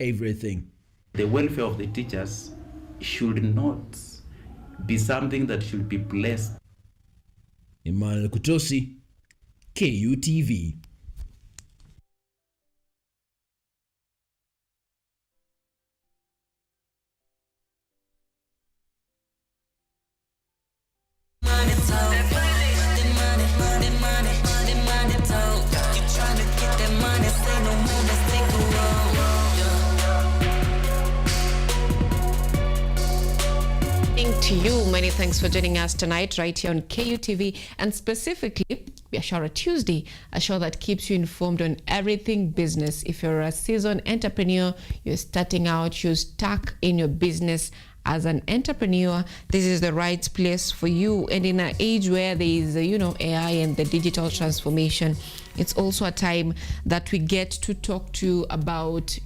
everything. The welfare of the teachers should not be something that should be blessed. Emmanuel Kutosi, KUTV. To you, many thanks for joining us tonight right here on KUTV, and specifically Biashara Tuesday, a show that keeps you informed on everything business. If you're a seasoned entrepreneur, you're starting out, you're stuck in your business as an entrepreneur, this is the right place for you. And in an age where there is AI and the digital transformation, it's also a time that we get to talk to you about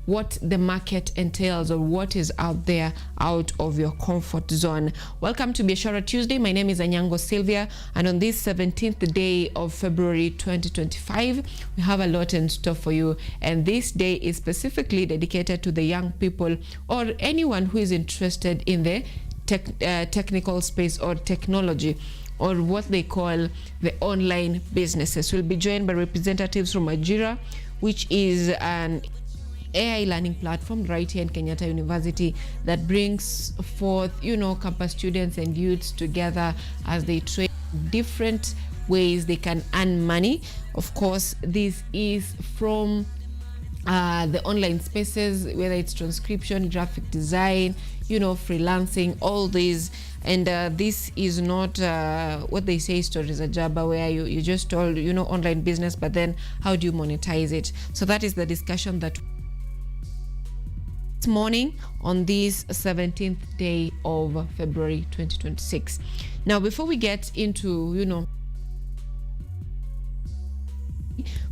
what the market entails or what is out there out of your comfort zone. Welcome to Biashara Tuesday. My name is Anyango, Sylvia, and on this 17th day of February 2025, we have a lot in store for you. And this day is specifically dedicated to the young people or anyone who is interested in the technical space or technology, or what they call the online businesses. We'll be joined by representatives from Biashara, which is an AI learning platform right here in Kenyatta University that brings forth, campus students and youths together as they train different ways they can earn money. Of course, this is from the online spaces, whether it's transcription, graphic design, freelancing, all these. And this is not what they say stories a jabba, where you just told, online business, but then how do you monetize it? So that is the discussion that this morning on this 17th day of February 2026. Now, before we get into,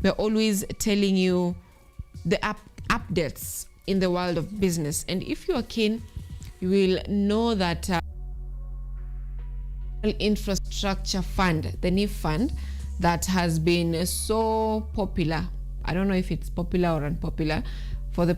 we're always telling you the updates in the world of business. And if you are keen, you will know that infrastructure fund, the NIF fund, that has been so popular. I don't know if it's popular or unpopular. For the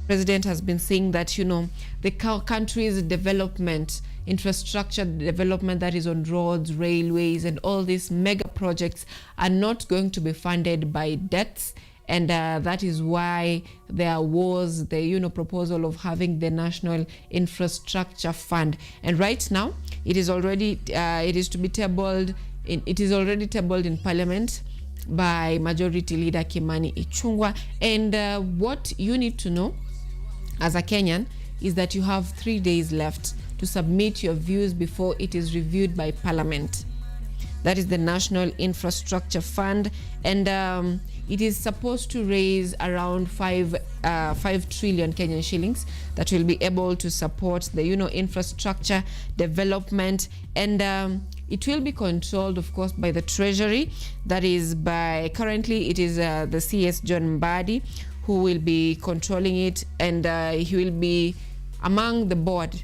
president has been saying that the country's development, infrastructure development that is on roads, railways, and all these mega projects are not going to be funded by debts. And that is why there was the proposal of having the National Infrastructure Fund. And right now, it is already already tabled in Parliament by Majority Leader Kimani Ichung'wah. And what you need to know as a Kenyan is that you have 3 days left to submit your views before it is reviewed by Parliament. That is the National Infrastructure Fund, and it is supposed to raise around 5 trillion Kenyan shillings that will be able to support the infrastructure development, and it will be controlled, of course, by the Treasury. That is currently it is the CS John Mbadi who will be controlling it, and he will be among the board,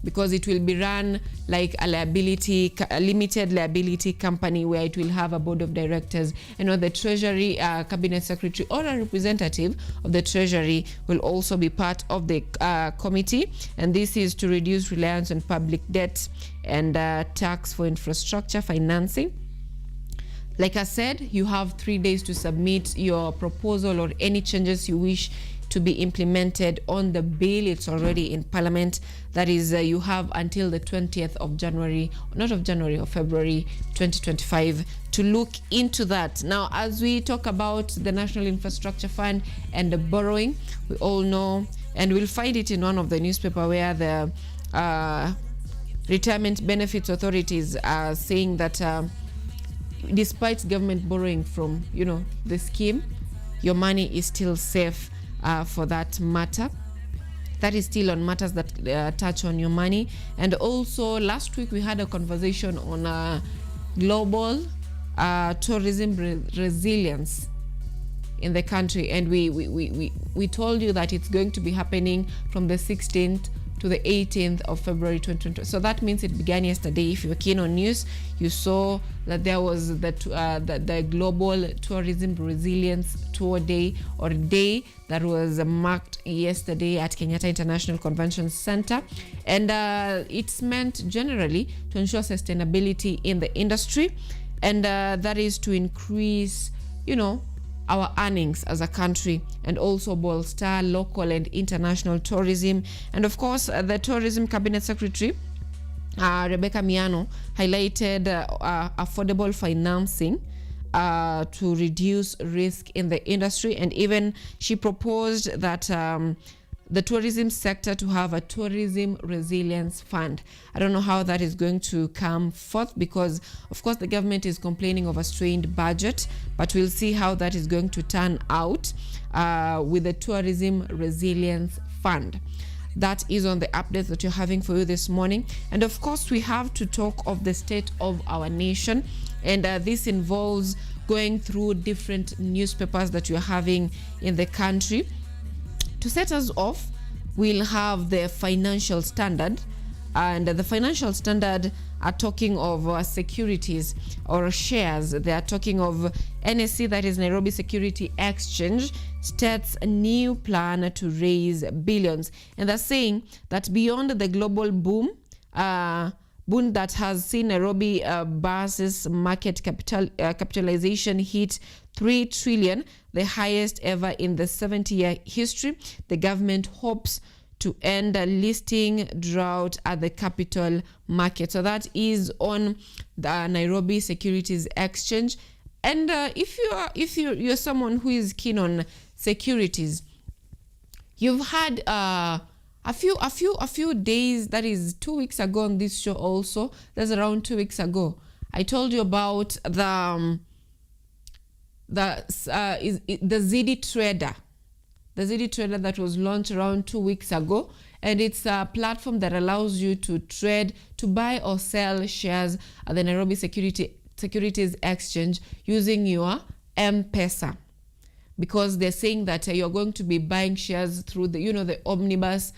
because it will be run like a limited liability company, where it will have a board of directors. The Treasury Cabinet Secretary or a representative of the Treasury will also be part of the committee, and this is to reduce reliance on public debt and tax for infrastructure financing. Like I said, you have 3 days to submit your proposal or any changes you wish to be implemented on the bill. It's already in Parliament. That is, you have until the 20th of January, not of January, of February 2025 to look into that. Now, as we talk about the National Infrastructure Fund and the borrowing, we all know, and we'll find it in one of the newspaper, where the Retirement Benefits Authorities are saying that despite government borrowing from, the scheme, your money is still safe for that matter. That is still on matters that touch on your money. And also, last week we had a conversation on global tourism resilience in the country, and we told you that it's going to be happening from the 16th to the 18th of February 2020. So that means it began yesterday. If you were keen on news, you saw that there was the Global Tourism Resilience Tour Day, or day, that was marked yesterday at Kenyatta International Convention Center. And it's meant generally to ensure sustainability in the industry, and that is to increase, our earnings as a country, and also bolster local and international tourism. And of course, the Tourism Cabinet Secretary, Rebecca Miano, highlighted affordable financing to reduce risk in the industry, and even she proposed that the tourism sector to have a tourism resilience fund. I don't know how that is going to come forth, because of course the government is complaining of a strained budget, but we'll see how that is going to turn out with the tourism resilience fund. That is on the updates that you're having for you this morning. And of course, we have to talk of the state of our nation, and this involves going through different newspapers that you're having in the country. To set us off, we'll have the Financial Standard, and the Financial Standard are talking of securities or shares. They are talking of NSE, that is Nairobi Security Exchange, states a new plan to raise billions, and they're saying that beyond the global boom that has seen Nairobi buses market capitalization hit 3 trillion, the highest ever in the 70-year history, the government hopes to end a listing drought at the capital market. So that is on the Nairobi Securities Exchange. And if you're someone who is keen on securities, you've had a few days, that is 2 weeks ago on this show also, that's around 2 weeks ago, I told you about the ZD Trader. The ZD Trader that was launched around 2 weeks ago, and it's a platform that allows you to trade, to buy or sell shares at the Nairobi Securities Exchange using your M-Pesa, because they're saying that you're going to be buying shares through the omnibus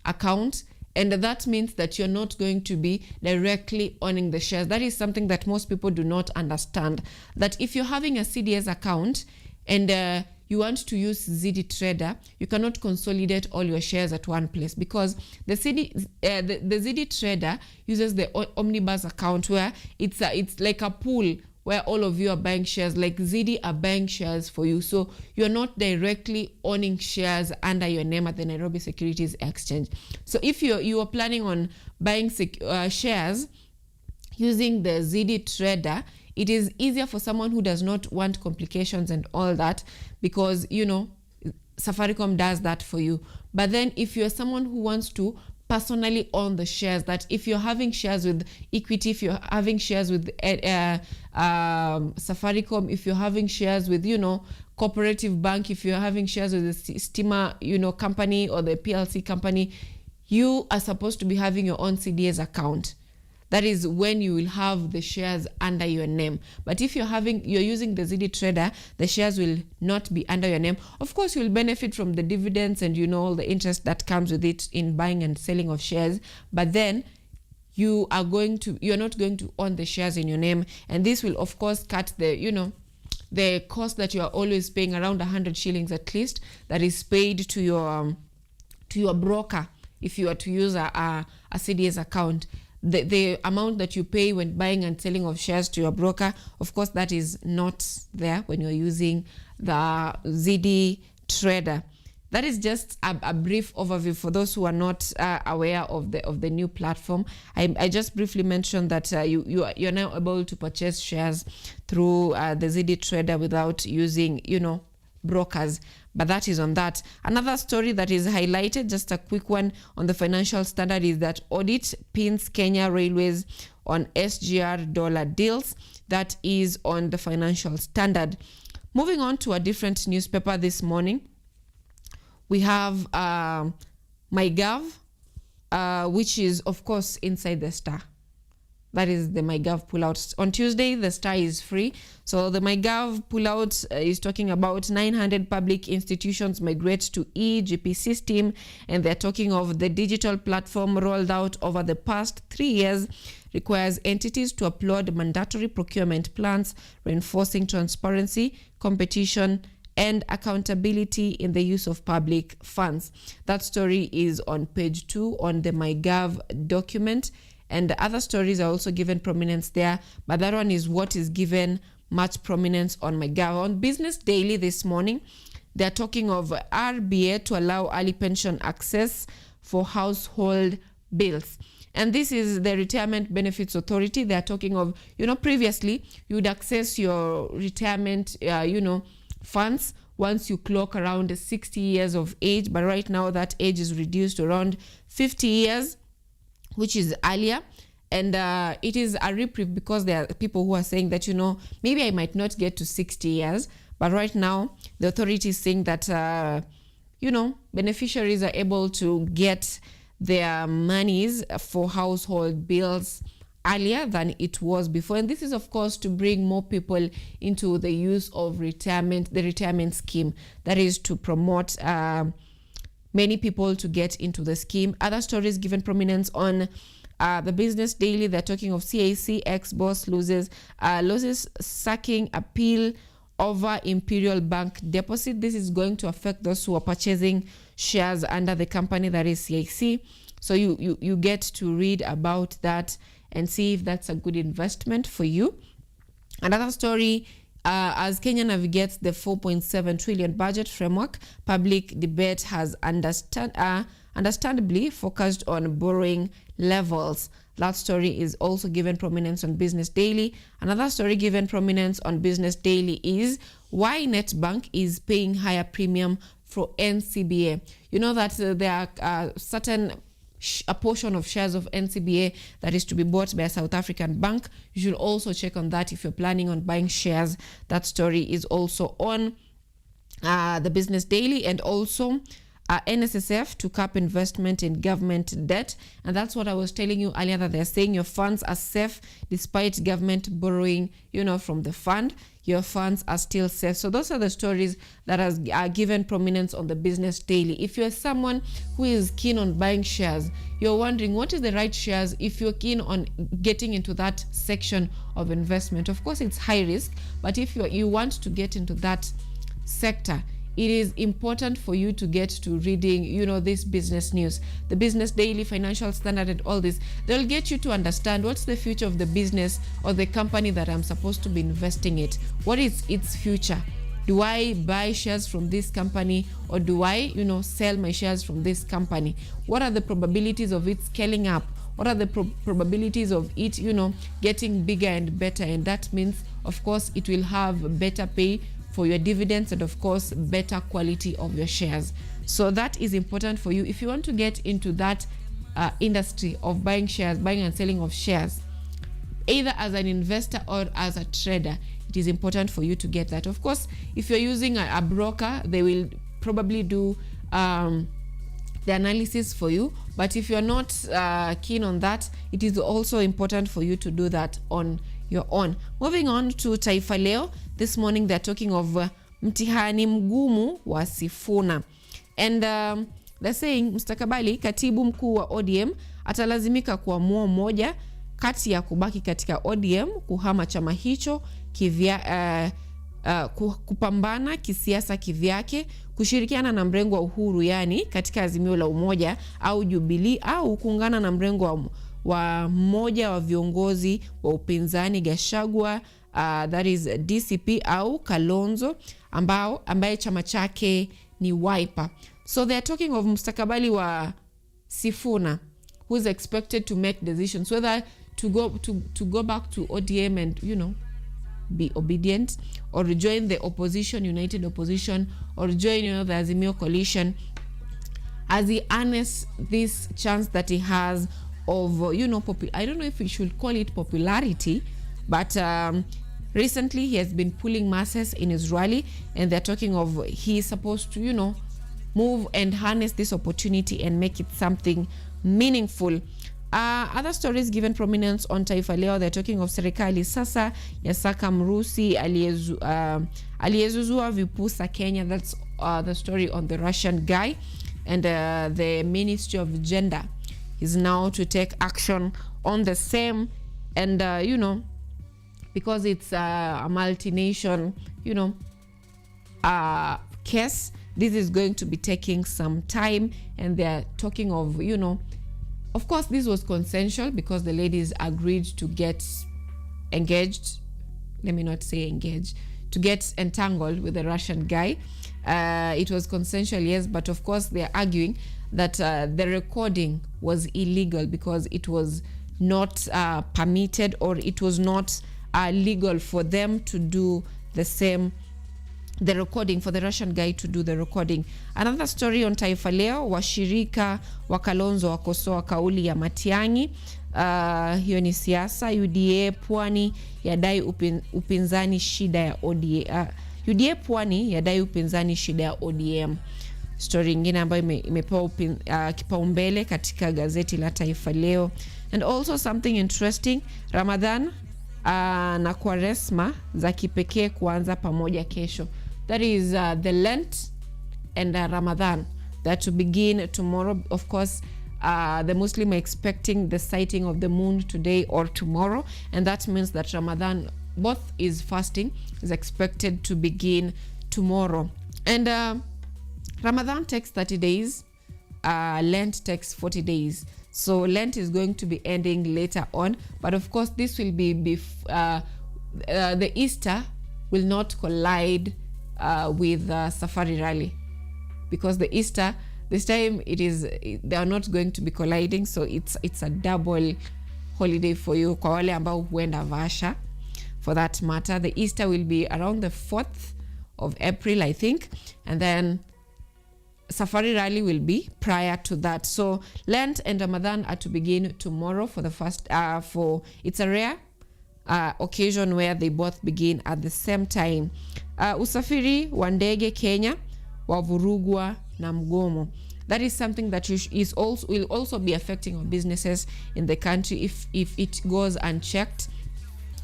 account, and that means that you're not going to be directly owning the shares. That is something that most people do not understand, that if you're having a CDS account and you want to use ZD Trader, you cannot consolidate all your shares at one place, because the ZD Trader uses the omnibus account, where it's like a pool where all of you are buying shares, like ZD are buying shares for you. So you're not directly owning shares under your name at the Nairobi Securities Exchange. So if you are planning on buying shares using the ZD Trader, it is easier for someone who does not want complications and all that, because Safaricom does that for you. But then if you're someone who wants to personally own the shares, that if you're having shares with Equity, if you're having shares with Safaricom, if you're having shares with Cooperative Bank, if you're having shares with the Stima company or the PLC company, you are supposed to be having your own CDS account. That is when you will have the shares under your name. But if you're using the ZD Trader, the shares will not be under your name. Of course, you'll benefit from the dividends and all the interest that comes with it in buying and selling of shares. But then you're not going to own the shares in your name, and this will of course cut the cost that you are always paying, around 100 shillings at least, that is paid to your broker if you are to use a CDS account. The amount that you pay when buying and selling of shares to your broker, of course, that is not there when you're using the ZD Trader. That is just a brief overview for those who are not aware of the new platform. I just briefly mentioned that you're now able to purchase shares through the ZD Trader without using brokers. But that is on that. Another story that is highlighted, just a quick one on the Financial Standard, is that audit pins Kenya Railways on SGR dollar deals. That is on the Financial Standard. Moving on to a different newspaper this morning, we have MyGov, which is of course inside the Star. That is the MyGov pullout. On Tuesday, the Star is free. So the MyGov pullout is talking about 900 public institutions migrate to e-GP system, and they're talking of the digital platform rolled out over the past 3 years requires entities to upload mandatory procurement plans, reinforcing transparency, competition, and accountability in the use of public funds. That story is on page 2 on the MyGov document. And the other stories are also given prominence there, but that one is what is given much prominence on MyGov. On Business Daily this morning, they're talking of RBA to allow early pension access for household bills. And this is the Retirement Benefits Authority. They're talking of, previously you would access your retirement, funds once you clock around 60 years of age, but right now that age is reduced to around 50 years, which is earlier. And it is a reprieve because there are people who are saying that, maybe I might not get to 60 years. But right now, the authority is saying that, beneficiaries are able to get their monies for household bills earlier than it was before. And this is, of course, to bring more people into the use of the retirement scheme. That is to promote many people to get into the scheme. Other stories given prominence on the Business Daily. They're talking of CAC ex-boss loses sacking appeal over Imperial Bank deposit. This is going to affect those who are purchasing shares under the company that is CAC. So you get to read about that and see if that's a good investment for you. Another story, as Kenya navigates the 4.7 trillion budget framework, public debate has understandably focused on borrowing levels. That story is also given prominence on Business Daily. Another story given prominence on Business Daily is why Netbank is paying higher premium for NCBA. You know that there are certain a portion of shares of NCBA that is to be bought by a South African bank. You should also check on that if you're planning on buying shares. That story is also on the Business Daily. And also NSSF to cap investment in government debt. And that's what I was telling you earlier, that they're saying your funds are safe despite government borrowing, from the fund. Your funds are still safe. So those are the stories that are given prominence on the Business Daily. If you're someone who is keen on buying shares, you're wondering what is the right shares if you're keen on getting into that section of investment. Of course, it's high risk, but if you want to get into that sector, it is important for you to get to reading, this business news, the Business Daily, Financial Standard, and all this. They'll get you to understand what's the future of the business or the company that I'm supposed to be investing in. What is its future? Do I buy shares from this company, or do I, sell my shares from this company? What are the probabilities of it scaling up? What are the probabilities of it, getting bigger and better? And that means, of course, it will have better pay for your dividends and, of course, better quality of your shares. So that is important for you if you want to get into that industry of buying and selling of shares, either as an investor or as a trader. It is important for you to get that. Of course, if you're using a broker, they will probably do the analysis for you. But if you're not keen on that, it is also important for you to do that on your own. Moving on to Taifa Leo. This morning they're talking of mtihani mgumu wa Sifuna. And they're saying mustakabali katibu mkuu wa ODM atalazimika kuamua moja kati ya kubaki katika ODM, kuhama chama hicho kupambana kisiasa kivyake, kushirikiana na mrengo wa Uhuru yani katika Azimio la Umoja au Jubilee, au kuungana na mrengo wa mmoja wa viongozi wa upinzani Gachagua, that is DCP, au Kalonzo ambaye chama chake ni Wiper. So they are talking of mustakabali wa Sifuna, who is expected to make decisions whether to go back to ODM and be obedient, or join the opposition, united opposition, or join the Azimio coalition, as he earns this chance that he has of I don't know if we should call it popularity, but recently he has been pulling masses in his rally, and they're talking of he's supposed to move and harness this opportunity and make it something meaningful. Other stories given prominence on Taifa Leo, they're talking of serikali sasa yasaka mrusi aliyezuzua vipusa Kenya. That's the story on the Russian guy. And the Ministry of Gender is now to take action on the same. And, because it's a multi-nation, case, this is going to be taking some time. And they're talking of, of course, this was consensual because the ladies agreed to get engaged. Let me not say engaged. To get entangled with the Russian guy. It was consensual, yes, but of course they're arguing that the recording was illegal because it was not permitted, or it was not legal for them to do the recording, for the Russian guy to do the recording. Another story on Taifa Leo, washirika wa Kalonzo wakosoa kauli ya Matiang'i. Hiyo ni siasa. UDA Pwani yadai upinzani shida ya ODM. UDA Pwani yadai upinzani shida ya ODM. Story nyingine ambayo imepewa kipaumbele katika gazeti la Taifa Leo. And also something interesting, Ramadhan na Kwaresma za kipekee kuanza pamoja kesho. That is the Lent and Ramadan that to begin tomorrow. Of course, the Muslim are expecting the sighting of the moon today or tomorrow, and that means that Ramadan, both is fasting, is expected to begin tomorrow. And Ramadan takes 30 days, Lent takes 40 days. So Lent is going to be ending later on, but of course this will be the Easter will not collide with Safari Rally, because the Easter this time they are not going to be colliding, so it's a double holiday for you. Kwa wale ambao huenda Vasha, for that matter, the Easter will be around the 4th of April, I think, and then Safari Rally will be prior to that. So Lent and Ramadan are to begin tomorrow for the first it's a rare occasion where they both begin at the same time. Usafiri wa ndege Kenya wavurugwa na mgomo. That is something that will also be affecting our businesses in the country if it goes unchecked.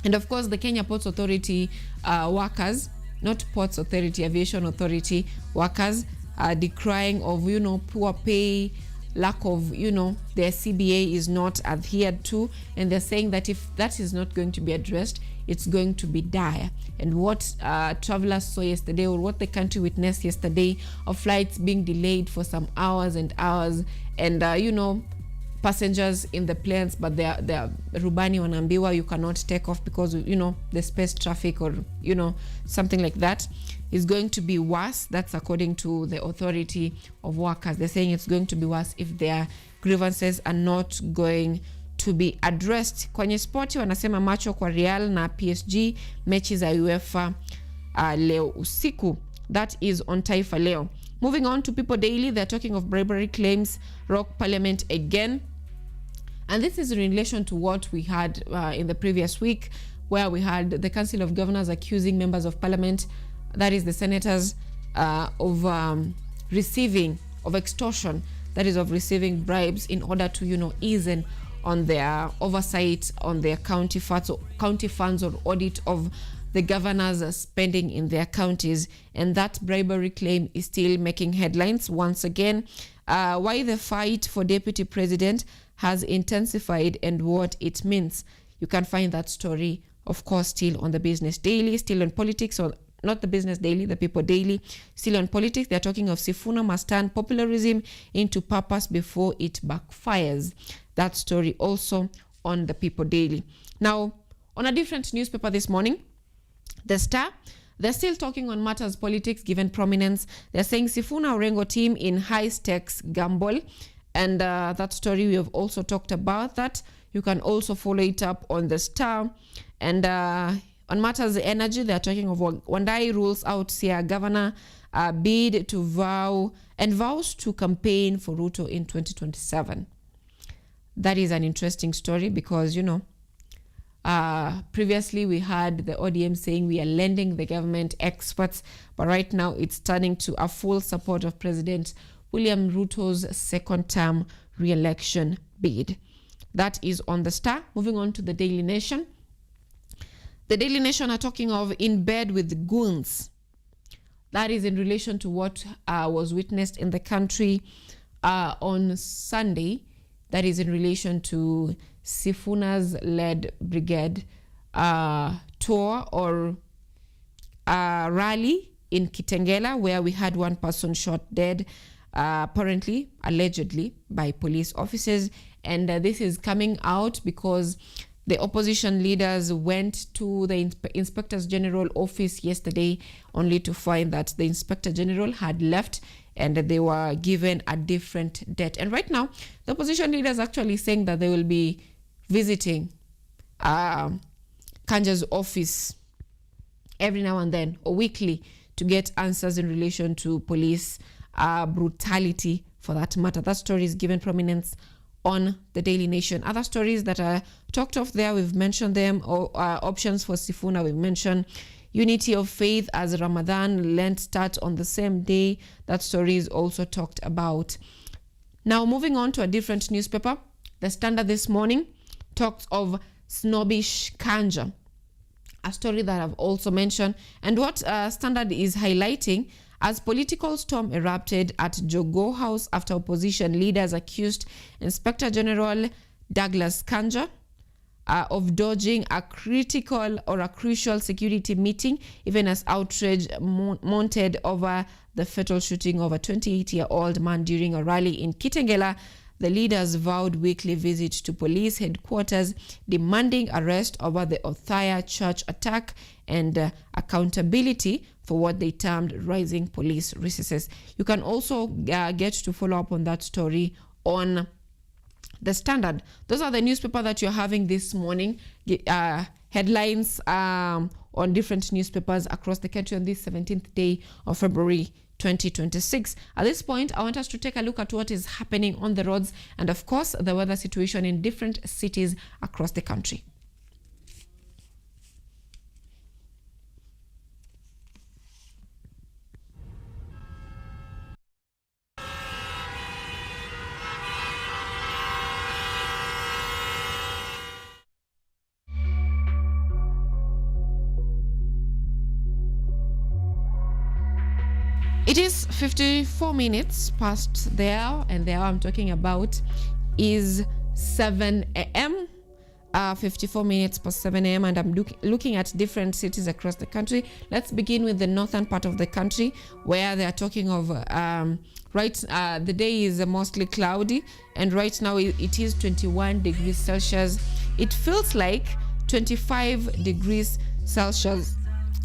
And of course, the Kenya Ports Authority workers, not Ports Authority, Aviation Authority workers, are decrying of, poor pay, lack of, their CBA is not adhered to. And they're saying that if that is not going to be addressed, it's going to be dire. And what travelers saw yesterday, or what the country witnessed yesterday, of flights being delayed for some hours and hours, and passengers in the planes, but they're rubani wanaambiwa you cannot take off because the space traffic, or something like that, is going to be worse. That's according to the authority of workers. They're saying it's going to be worse if their grievances are not going to be addressed. Kwenye spoti wanasema macho kwa Real na PSG, mechi za UEFA leo usiku. That is on Taifa Leo. Moving on to People Daily, they're talking of bribery claims rock parliament again. And this is in relation to what we had in the previous week, where we had the Council of Governors accusing members of parliament, that is the senators, of extortion, that is of receiving bribes in order to, ease on their oversight on their county funds or audit of the governors' spending in their counties. And that bribery claim is still making headlines once again. Why the fight for deputy president has intensified and what it means. You can find that story, of course, still on the Business Daily, still on politics, or not the Business Daily, the People Daily, still on politics. They're talking of Sifuna must turn popularism into purpose before it backfires. That story also on the People Daily. Now, on a different newspaper this morning, The Star, they're still talking on matters politics given prominence. They're saying Sifuna Orengo team in high stakes gamble. And that story, we have also talked about that. You can also follow it up on The Star. And on matters energy, they're talking of Wandai rules out Siaya governor bid to vows to campaign for Ruto in 2027. That is an interesting story because, previously we had the ODM saying we are lending the government experts, but right now it's turning to a full support of President William Ruto's second term re-election bid. That is on the Star. Moving on to the Daily Nation. The Daily Nation are talking of in bed with goons. That is in relation to what was witnessed in the country on Sunday. That is in relation to Sifuna's led brigade tour or rally in Kitengela, where we had one person shot dead, apparently, allegedly, by police officers. And this is coming out because the opposition leaders went to the Inspector General office yesterday only to find that the Inspector General had left and they were given a different date. And right now, the opposition leaders actually saying that they will be visiting Kanja's office every now and then or weekly to get answers in relation to police brutality for that matter. That story is given prominence on the Daily Nation. Other stories that are talked of there, we've mentioned them. Options for Sifuna, we've mentioned. Unity of faith as Ramadan Lent starts on the same day. That story is also talked about. Now moving on to a different newspaper. The Standard this morning talks of snobbish Kanja, a story that I've also mentioned. And what Standard is highlighting, as political storm erupted at Jogoo House after opposition leaders accused Inspector General Douglas Kanja of dodging a critical or a crucial security meeting, even as outrage mounted over the fatal shooting of a 28-year-old man during a rally in Kitengela. The leaders vowed weekly visit to police headquarters, demanding arrest over the Othaya church attack and accountability for what they termed rising police resources. You can also get to follow up on that story on the Standard. Those are the newspaper that you're having this morning. Headlines on different newspapers across the country on this 17th day of February 2026. At this point, I want us to take a look at what is happening on the roads and, of course, the weather situation in different cities across the country. It is 54 minutes past the hour, and the hour I'm talking about is 7 a.m. 54 minutes past 7 a.m. and I'm looking at different cities across the country. Let's begin with the northern part of the country, where they are talking of the day is mostly cloudy, and right now it is 21 degrees Celsius. It feels like 25 degrees Celsius,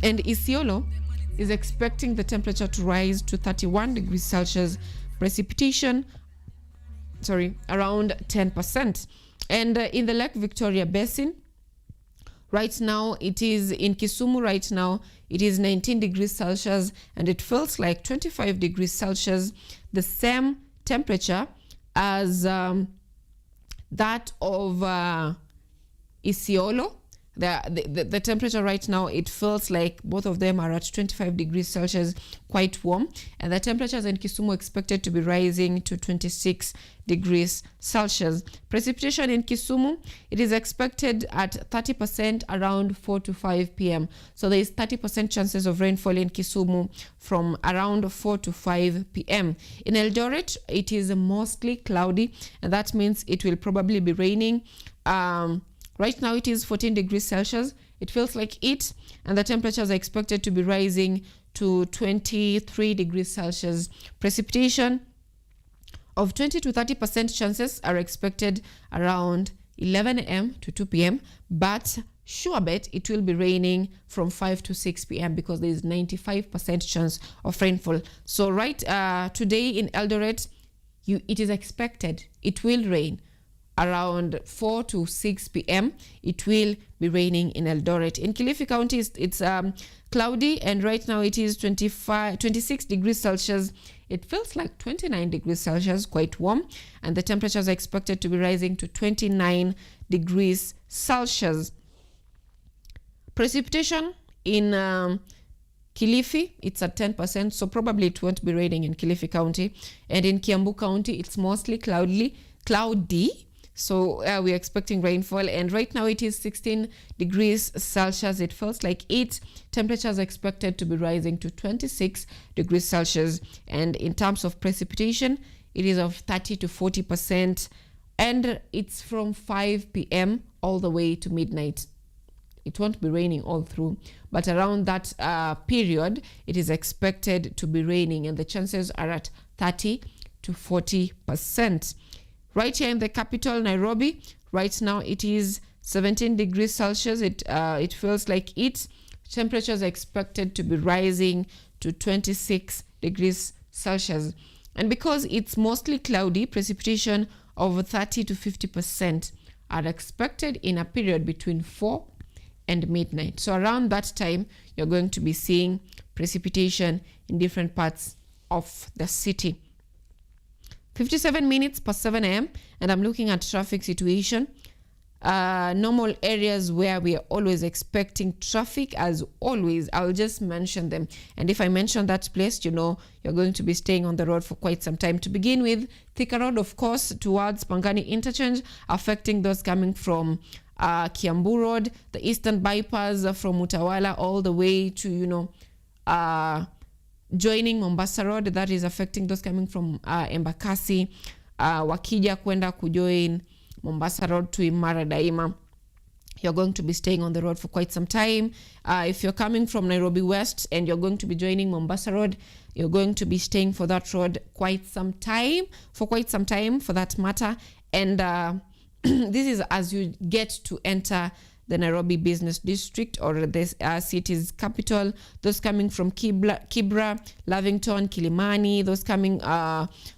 and Isiolo is expecting the temperature to rise to 31 degrees Celsius. Precipitation, around 10%. And in the Lake Victoria Basin, right now it is in Kisumu. Right now it is 19 degrees Celsius, and it feels like 25 degrees Celsius, the same temperature as that of Isiolo. The temperature right now, it feels like both of them are at 25 degrees Celsius, quite warm. And the temperatures in Kisumu expected to be rising to 26 degrees Celsius. Precipitation in Kisumu, it is expected at 30% around 4 to 5 p.m. So there is 30% chances of rainfall in Kisumu from around 4 to 5 p.m. In Eldoret, it is mostly cloudy, and that means it will probably be raining. Right now it is 14 degrees Celsius. It feels like it, and the temperatures are expected to be rising to 23 degrees Celsius. Precipitation of 20 to 30% chances are expected around 11 a.m. to 2 p.m. But sure bet it will be raining from 5 to 6 p.m. because there is 95% chance of rainfall. So today in Eldoret, it is expected it will rain around 4 to 6 p.m. It will be raining in Eldoret. In Kilifi County, it's cloudy, and right now it is 26 degrees Celsius. It feels like 29 degrees Celsius, quite warm, and the temperatures are expected to be rising to 29 degrees Celsius. Precipitation in Kilifi, it's at 10%, so probably it won't be raining in Kilifi County. And in Kiambu County, it's mostly cloudy. So we're expecting rainfall, and right now it is 16 degrees Celsius. It feels like it. Temperatures are expected to be rising to 26 degrees Celsius. And in terms of precipitation, it is of 30 to 40%, and it's from 5 p.m. all the way to midnight. It won't be raining all through, but around that period, it is expected to be raining, and the chances are at 30 to 40%. Right here in the capital, Nairobi, right now it is 17 degrees Celsius. It feels like it. Temperatures are expected to be rising to 26 degrees Celsius. And because it's mostly cloudy, precipitation of 30 to 50% are expected in a period between 4 and midnight. So around that time, you're going to be seeing precipitation in different parts of the city. 57 minutes past 7 a.m. and I'm looking at traffic situation. Normal areas where we are always expecting traffic, as always, I'll just mention them. And if I mention that place, you know, you're going to be staying on the road for quite some time. To begin with, Thika Road, of course, towards Pangani Interchange, affecting those coming from Kiambu Road, the Eastern Bypass from Utawala all the way to, you know, joining Mombasa Road, that is affecting those coming from Embakasi, wakija kwenda kujoin Mombasa Road to Imara Daima. You're going to be staying on the road for quite some time. If you're coming from Nairobi West and you're going to be joining Mombasa Road, you're going to be staying for that road quite some time for that matter. And this is as you get to enter the Nairobi Business District or the city's capital. Those coming from Kibra, Lavington, Kilimani, those coming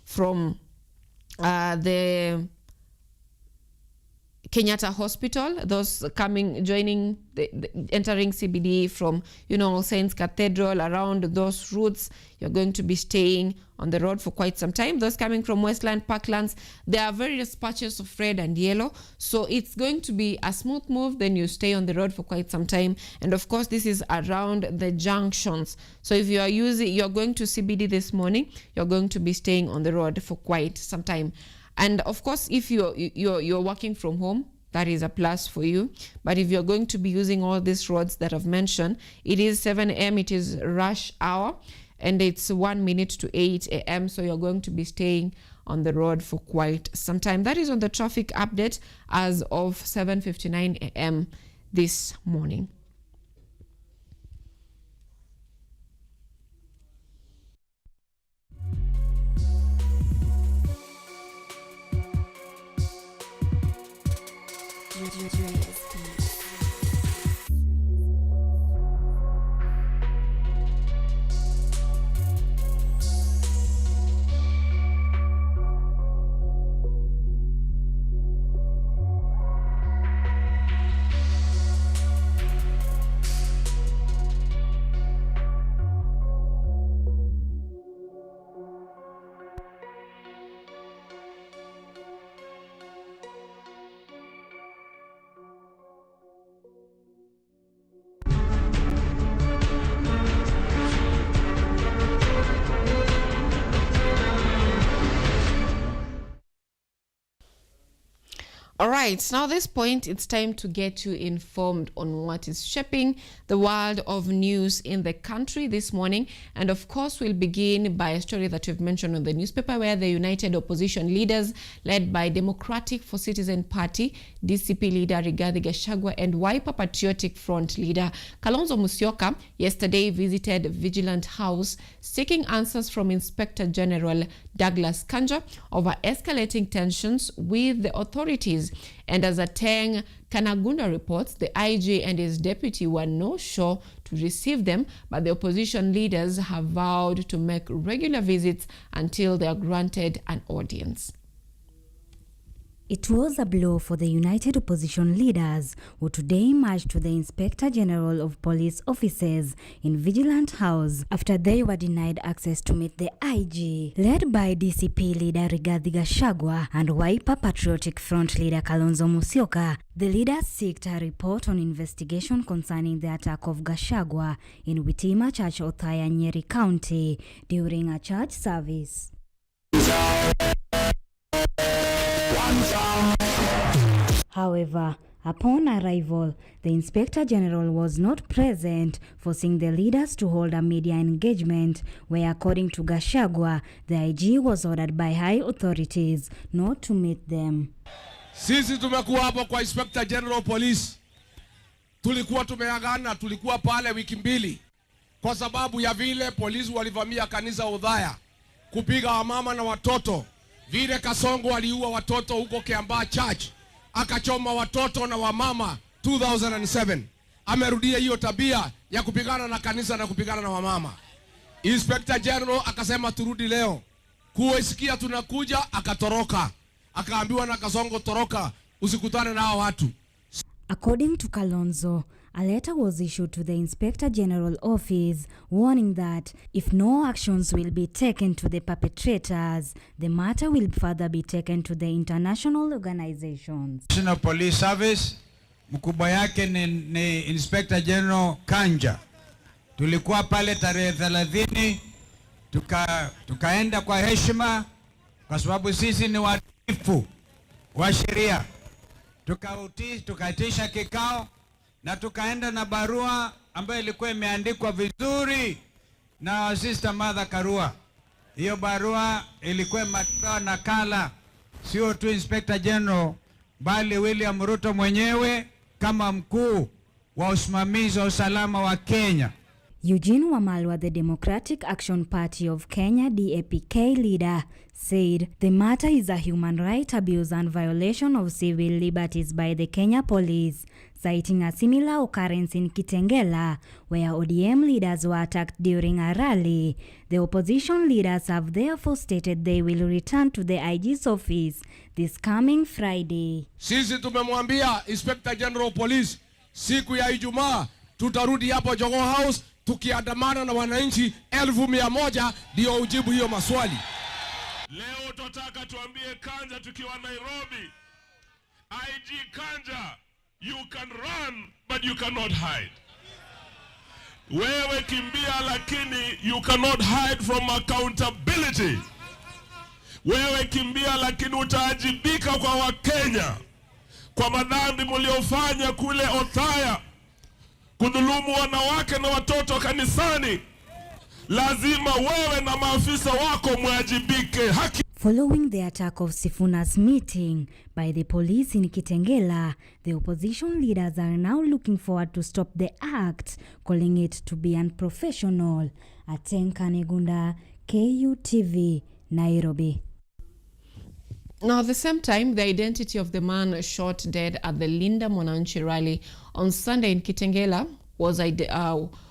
from the Kenyatta Hospital, those joining entering CBD from, you know, All Saints Cathedral, around those routes, you're going to be staying on the road for quite some time. Those coming from Westland, Parklands, there are various patches of red and yellow, so it's going to be a smooth move. Then you stay on the road for quite some time. And of course, this is around the junctions. So if you're going to CBD this morning, you're going to be staying on the road for quite some time. And of course, if you're working from home, that is a plus for you. But if you're going to be using all these roads that I've mentioned, it is 7 a.m., it is rush hour, and it's 1 minute to 8 a.m. So you're going to be staying on the road for quite some time. That is on the traffic update as of 7:59 a.m. this morning. All right, now this point, it's time to get you informed on what is shaping the world of news in the country this morning. And of course, we'll begin by a story that we've mentioned on the newspaper, where the United Opposition Leaders, led by Democratic for Citizen Party, DCP leader Rigathi Gachagua, and Wiper Patriotic Front leader Kalonzo Musyoka, yesterday visited Vigilant House seeking answers from Inspector General Douglas Kanja over escalating tensions with the authorities. And as Ateng Kanagunda reports, the IG and his deputy were no show to receive them, but the opposition leaders have vowed to make regular visits until they are granted an audience. It was a blow for the United Opposition Leaders, who today marched to the Inspector General of Police offices in Vigilant House after they were denied access to meet the IG. Led by DCP leader Rigathi Gachagua and Wiper Patriotic Front leader Kalonzo Musyoka, the leaders sought a report on investigation concerning the attack of Gachagua in Witima Church, Othaya, Nyeri County, during a church service. However, upon arrival, the Inspector General was not present, forcing the leaders to hold a media engagement where, according to Gachagua, the IG was ordered by high authorities not to meet them. Sisi tumekuwa hapo kwa Inspector General Police. Tulikuwa tumeagana, tulikuwa pale wiki mbili kwa sababu ya vile polisi walivamia kanisa Udhaya kupiga wamama na watoto. Vile Kasongo aliua watoto huko Kiambaa Church, akachoma watoto na wamama 2007. Amerudia hiyo tabia ya kupigana na kanisa na kupigana na wamama. Inspector General akasema turudi leo. Kuisikia tunakuja, akatoroka. Akaambiwa na Kasongo, toroka, usikutane na hao watu. According to Kalonzo, a letter was issued to the Inspector General office warning that if no actions will be taken to the perpetrators, the matter will further be taken to the international organizations. National Police Service, mkubwa yake ni Inspector General Kanja. Tulikuwa pale tarehe 30, tukaenda kwa heshima kwa sababu sisi ni watiifu wa sheria. Tukaitisha kikao na tukaenda na barua ambayo ilikuwa imeandikwa vizuri na Sister Mother Karua. Hiyo barua ilikuwa imepewa nakala sio tu Inspector General bali William Ruto mwenyewe kama mkuu wa usimamizi wa usalama wa Kenya. Eugene Wamalwa, the Democratic Action Party of Kenya DAPK leader, said the matter is a human right abuse and violation of civil liberties by the Kenya police, citing a similar occurrence in Kitengela where ODM leaders were attacked during a rally. The opposition leaders have therefore stated they will return to the IG's office this coming Friday. Sisi tumemwambia Inspector General Police siku ya Ijumaa tutarudi hapo Jogo House tukiandamana na wananchi 1,100 ndio ujibu hiyo maswali. Leo tutaka tuambie Kanja tukiwa Nairobi, IG Kanja, you can run but you cannot hide. Wewe kimbia lakini you cannot hide from accountability. Wewe kimbia lakini utaajibika kwa Wakenya kwa madhambi mliofanya kule Othaya, kudhulumu wanawake na watoto kanisani. Lazima wewe na maafisa wako mwajibike. Following the attack of Sifuna's meeting by the police in Kitengela, the opposition leaders are now looking forward to stop the act, calling it to be unprofessional. Atenka Negunda, KUTV, Nairobi. Now, at the same time, the identity of the man shot dead at the Linda Mwananchi rally on Sunday in Kitengela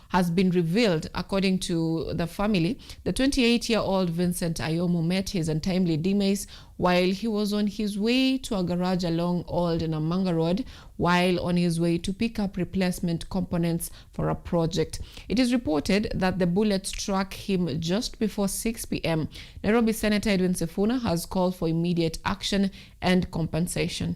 has been revealed. According to the family, the 28-year-old Vincent Ayomo met his untimely demise while he was on his way to a garage along Old Namanga Road while on his way to pick up replacement components for a project. It is reported that the bullet struck him just before 6 p.m. Nairobi Senator Edwin Sifuna has called for immediate action and compensation.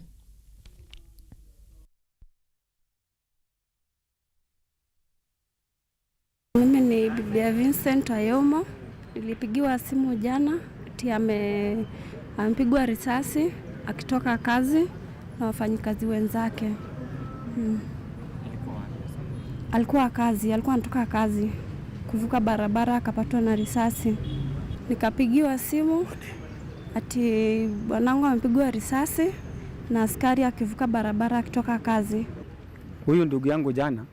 Mimi ni bibi ya Vincent Ayomo. Nilipigiwa simu jana ati amepigwa risasi akitoka kazi na wafanyikazi wenzake. Alikuwa anatoka kazi. Kuvuka barabara akapatwa na risasi. Nikapigiwa simu ati bwanangu amepigwa risasi na askari akivuka barabara akitoka kazi. Huyu ndugu yangu jana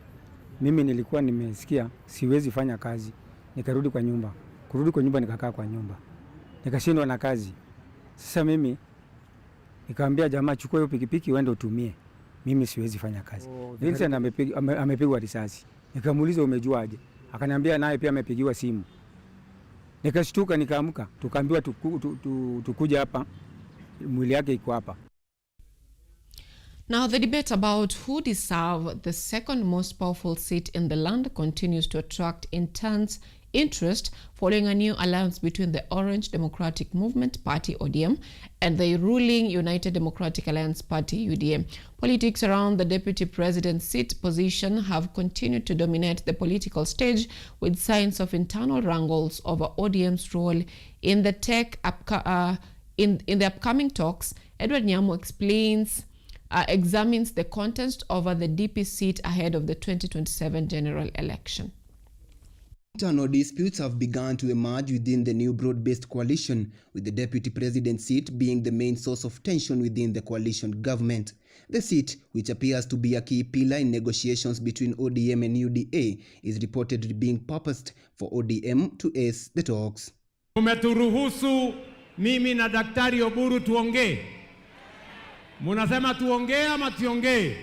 mimi nilikuwa nimesikia siwezi fanya kazi, nikarudi kwa nyumba. Kurudi kwa nyumba nikakaa kwa nyumba, nikashindwa na kazi. Sasa mimi nikamwambia jamaa, chukua hiyo pikipiki uende utumie, mimi siwezi fanya kazi. Vincent amepigwa risasi. Nikamuuliza umejuaje? Akaniambia naye pia amepigiwa simu. Nikashtuka, nikaamka, tukaambiwa tukuja hapa, mwili yake iko hapa. Now, the debate about who deserves the second most powerful seat in the land continues to attract intense interest following a new alliance between the Orange Democratic Movement Party ODM and the ruling United Democratic Alliance Party UDM. Politics around the deputy president seat position have continued to dominate the political stage, with signs of internal wrangles over ODM's role in the in the upcoming talks. Edward Nyamo explains examines the contest over the DP seat ahead of the 2027 general election. Internal disputes have begun to emerge within the new broad-based coalition, with the deputy president seat being the main source of tension within the coalition government. The seat, which appears to be a key pillar in negotiations between ODM and UDA, is reportedly being purposed for ODM to ace the talks. Umeturuhusu mimi na Daktari Oburu tuongee. Munasema tuongee ama tuongee?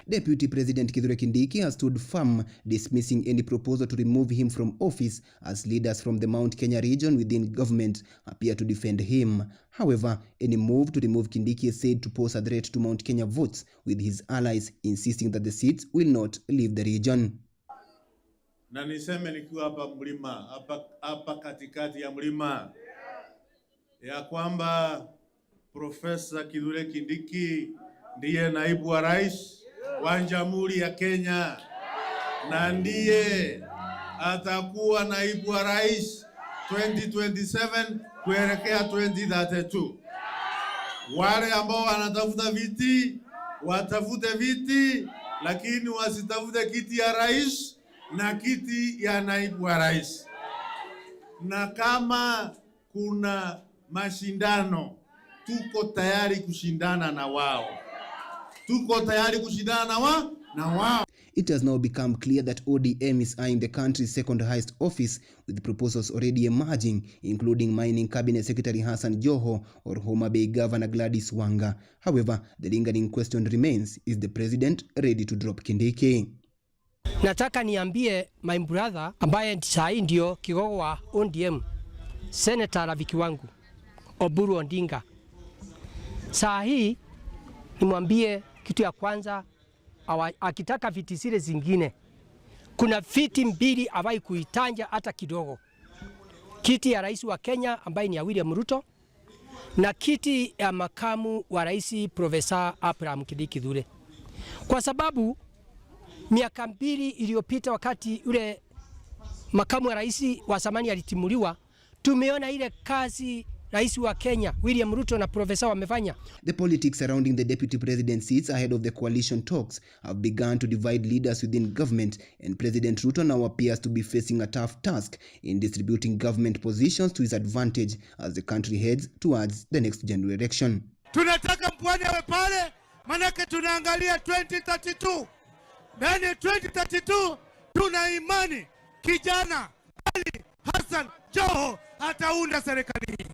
Deputy President Kithure Kindiki has stood firm, dismissing any proposal to remove him from office, as leaders from the Mount Kenya region within government appear to defend him. However, any move to remove Kindiki is said to pose a threat to Mount Kenya votes, with his allies insisting that the seats will not leave the region. Na niseme nikiwa hapa mlima, hapa katikati ya mlima, ya kwamba Profesa Kithure Kindiki ndiye naibu wa rais wa Jamhuri ya Kenya na ndiye atakuwa naibu wa rais 2027 kuelekea 2032. Wale ambao wanatafuta viti watafute viti, lakini wasitafute kiti ya rais na kiti ya naibu wa rais. Na kama kuna mashindano, tuko tayari kushindana na wao. It has now become clear that ODM is eyeing the country's second highest office, with proposals already emerging, including Mining Cabinet Secretary Hassan Joho or Homa Bay Governor Gladys Wanga. However, the lingering question remains, is the president ready to drop Kindiki? Nataka niambie my brother ambaye sahi ndio kigogo wa ODM, Senator rafiki wangu Oburu Ondinga. Sahi nimwambie kitu ya kwanza, akitaka viti zile zingine, kuna viti mbili awai kuitanja hata kidogo. Kiti ya rais wa Kenya ambaye ni ya William Ruto, na kiti ya makamu wa rais Profesa Abraham Kithure. Kwa sababu miaka 2 iliyopita wakati ule makamu wa rais wa zamani alitimuliwa, tumeona ile kazi Rais wa Kenya William Ruto na Profesa wamefanya. The politics surrounding the deputy president seats ahead of the coalition talks have begun to divide leaders within government, and President Ruto now appears to be facing a tough task in distributing government positions to his advantage as the country heads towards the next general election. Tunataka mpwani awe pale, manake tunaangalia 2032. Ndani 2032 tuna imani kijana Ali Hassan Joho ataunda serikali hii.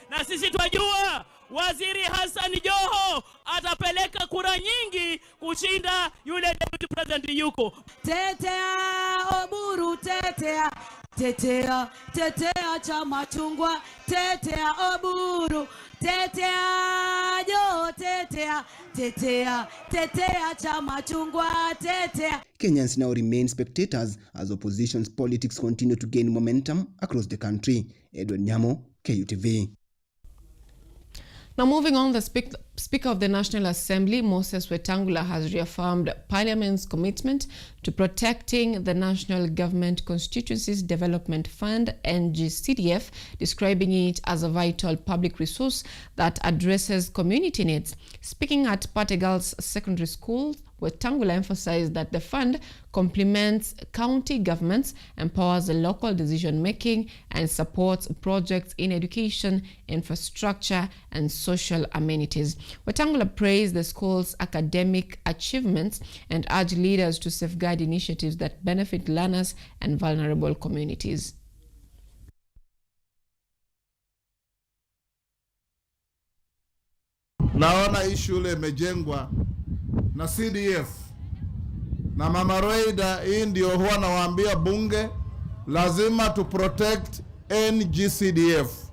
Na sisi twajua Waziri Hassan Joho atapeleka kura nyingi kushinda yule deputy president yuko. Tetea Oburu, tetea, tetea, tetea chama chungwa, tetea Oburu, tetea Joho, tetea, tetea, tetea chama chungwa, tetea. Kenyans now remain spectators as opposition's politics continue to gain momentum across the country. Edward Nyamo, KUTV. Now moving on, the Speaker of the National Assembly, Moses Wetangula, has reaffirmed Parliament's commitment to protecting the National Government Constituencies Development Fund, NGCDF, describing it as a vital public resource that addresses community needs. Speaking at Pategals Secondary School, Wetangula emphasized that the fund complements county governments, empowers the local decision-making, and supports projects in education, infrastructure, and social amenities. Wetangula praised the school's academic achievements and urged leaders to safeguard initiatives that benefit learners and vulnerable communities. Naona hii shule imejengwa na CDF na Mama Roida, hii ndio huwa nawaambia bunge lazima tu protect NGCDF,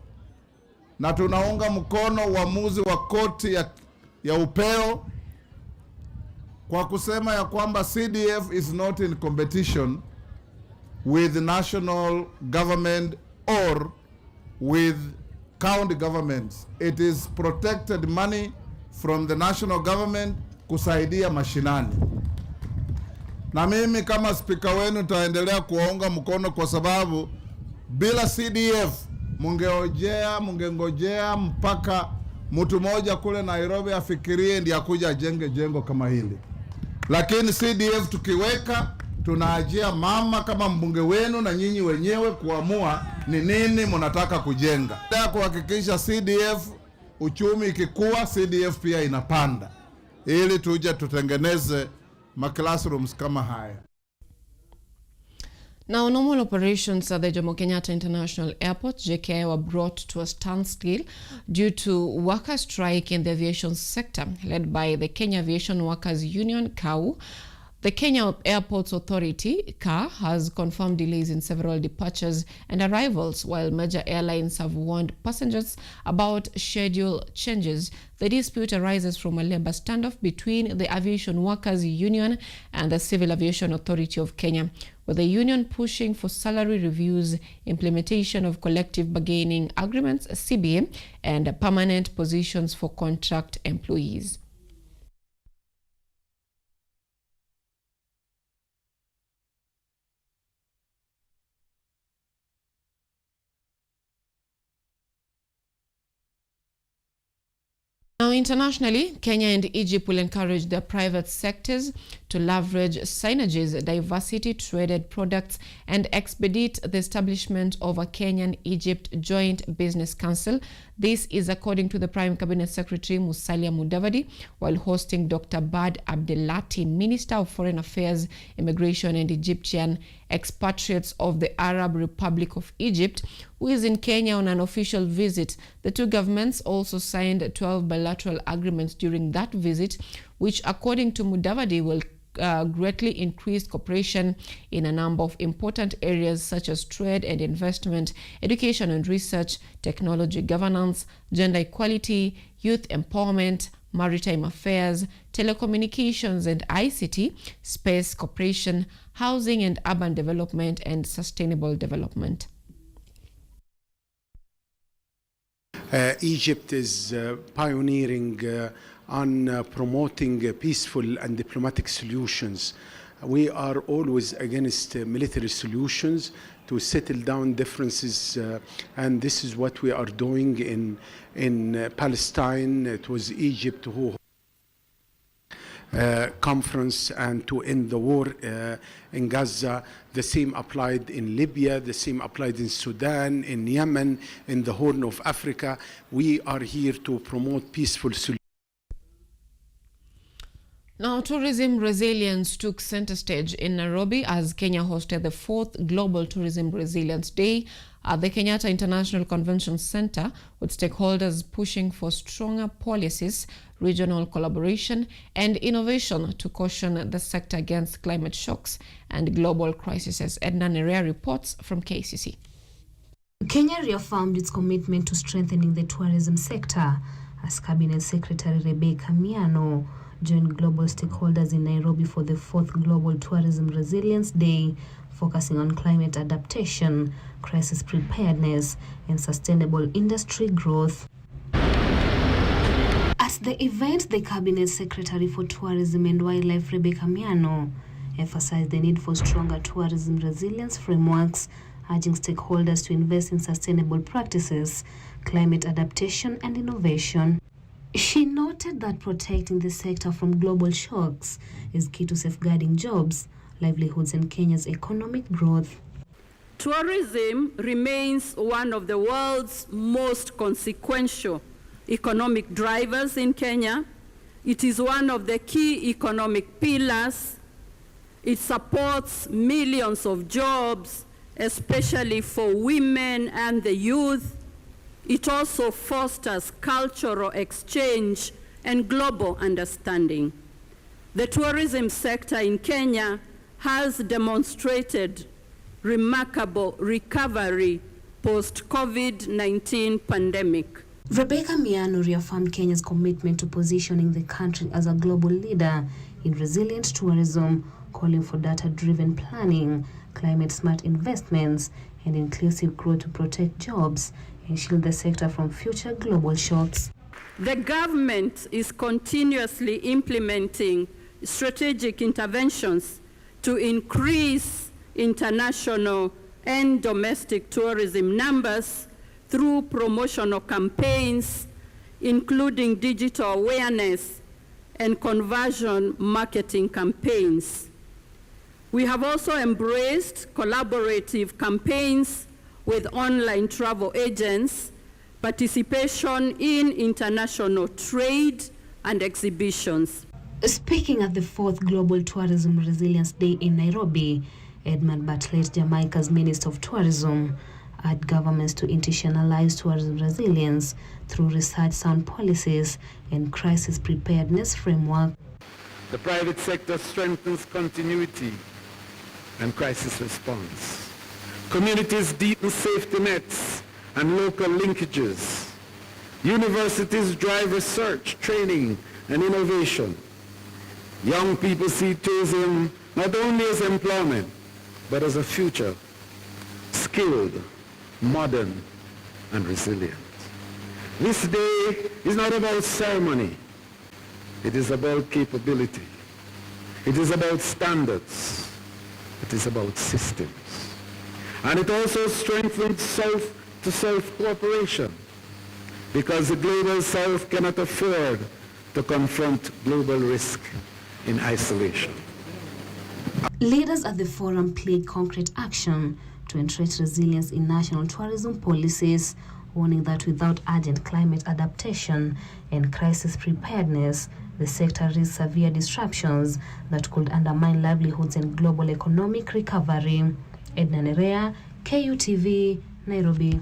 na tunaunga mkono uamuzi wa koti ya upeo kwa kusema ya kwamba CDF is not in competition with national government or with county governments. It is protected money from the national government kusaidia mashinani. Na mimi kama spika wenu taendelea kuwaunga mkono kwa sababu bila CDF mungengojea mpaka mtu mmoja kule Nairobi afikirie ndiye akuja ajenge jengo kama hili. Lakini CDF tukiweka, tunaajia mama kama mbunge wenu na nyinyi wenyewe kuamua ni nini mnataka kujenga. Nataka kuhakikisha CDF uchumi ikikua, CDF pia inapanda, ili tuje tutengeneze classrooms kama haya. Now, normal operations at the Jomo Kenyatta International Airport, JKI, were brought to a standstill due to worker strike in the aviation sector, led by the Kenya Aviation Workers Union, KAU. The Kenya Airports Authority, KA, has confirmed delays in several departures and arrivals, while major airlines have warned passengers about schedule changes. The dispute arises from a labor standoff between the Aviation Workers Union and the Civil Aviation Authority of Kenya, with the union pushing for salary reviews, implementation of collective bargaining agreements, CBA, and permanent positions for contract employees. Now, internationally, Kenya and Egypt will encourage their private sectors to leverage synergies, diversity, traded products, and expedite the establishment of a Kenyan-Egypt Joint Business Council. This is according to the Prime Cabinet Secretary Musalia Mudavadi while hosting Dr. Bad Abdelati, Minister of Foreign Affairs, Immigration and Egyptian expatriates of the Arab Republic of Egypt, who is in Kenya on an official visit. The two governments also signed 12 bilateral agreements during that visit, which, according to Mudavadi, will greatly increase cooperation in a number of important areas such as trade and investment, education and research, technology governance, gender equality, youth empowerment, maritime affairs, telecommunications and ICT, space cooperation, housing and urban development, and sustainable development. Egypt is pioneering on promoting peaceful and diplomatic solutions. We are always against military solutions to settle down differences, and this is what we are doing in Palestine. It was Egypt who conference and to end the war in Gaza. The same applied in Libya, the same applied in Sudan, in Yemen, in the Horn of Africa. We are here to promote peaceful solutions. Now, tourism resilience took center stage in Nairobi as Kenya hosted the 4th Global Tourism Resilience Day at the Kenyatta International Convention Center, with stakeholders pushing for stronger policies, regional collaboration, and innovation to caution the sector against climate shocks and global crises. Edna Nerea reports from KCC. Kenya reaffirmed its commitment to strengthening the tourism sector as Cabinet Secretary Rebecca Miano joined global stakeholders in Nairobi for the 4th Global Tourism Resilience Day, focusing on climate adaptation, crisis preparedness, and sustainable industry growth. At the event, the Cabinet Secretary for Tourism and Wildlife, Rebecca Miano, emphasized the need for stronger tourism resilience frameworks, urging stakeholders to invest in sustainable practices, climate adaptation, and innovation. She noted that protecting the sector from global shocks is key to safeguarding jobs, livelihoods, and Kenya's economic growth. Tourism remains one of the world's most consequential economic drivers in Kenya. It is one of the key economic pillars. It supports millions of jobs, especially for women and the youth. It also fosters cultural exchange and global understanding. The tourism sector in Kenya has demonstrated remarkable recovery post-COVID-19 pandemic. Rebecca Miano reaffirmed Kenya's commitment to positioning the country as a global leader in resilient tourism, calling for data-driven planning, climate-smart investments, and inclusive growth to protect jobs and shield the sector from future global shocks. The government is continuously implementing strategic interventions to increase international and domestic tourism numbers through promotional campaigns, including digital awareness and conversion marketing campaigns. We have also embraced collaborative campaigns with online travel agents, participation in international trade and exhibitions. Speaking at the 4th Global Tourism Resilience Day in Nairobi, Edmund Bartlett, Jamaica's Minister of Tourism, urged governments to institutionalize tourism resilience through research, sound policies, and crisis preparedness framework. The private sector strengthens continuity and crisis response. Communities deepen safety nets and local linkages. Universities drive research, training, and innovation. Young people see tourism not only as employment, but as a future, skilled, modern, and resilient. This day is not about ceremony. It is about capability. It is about standards. It is about systems. And it also strengthens South-to-South cooperation, because the global South cannot afford to confront global risk in isolation. Leaders at the forum pledged concrete action to entrench resilience in national tourism policies, warning that without urgent climate adaptation and crisis preparedness, the sector risks severe disruptions that could undermine livelihoods and global economic recovery. Edna Nerea, KUTV, Nairobi.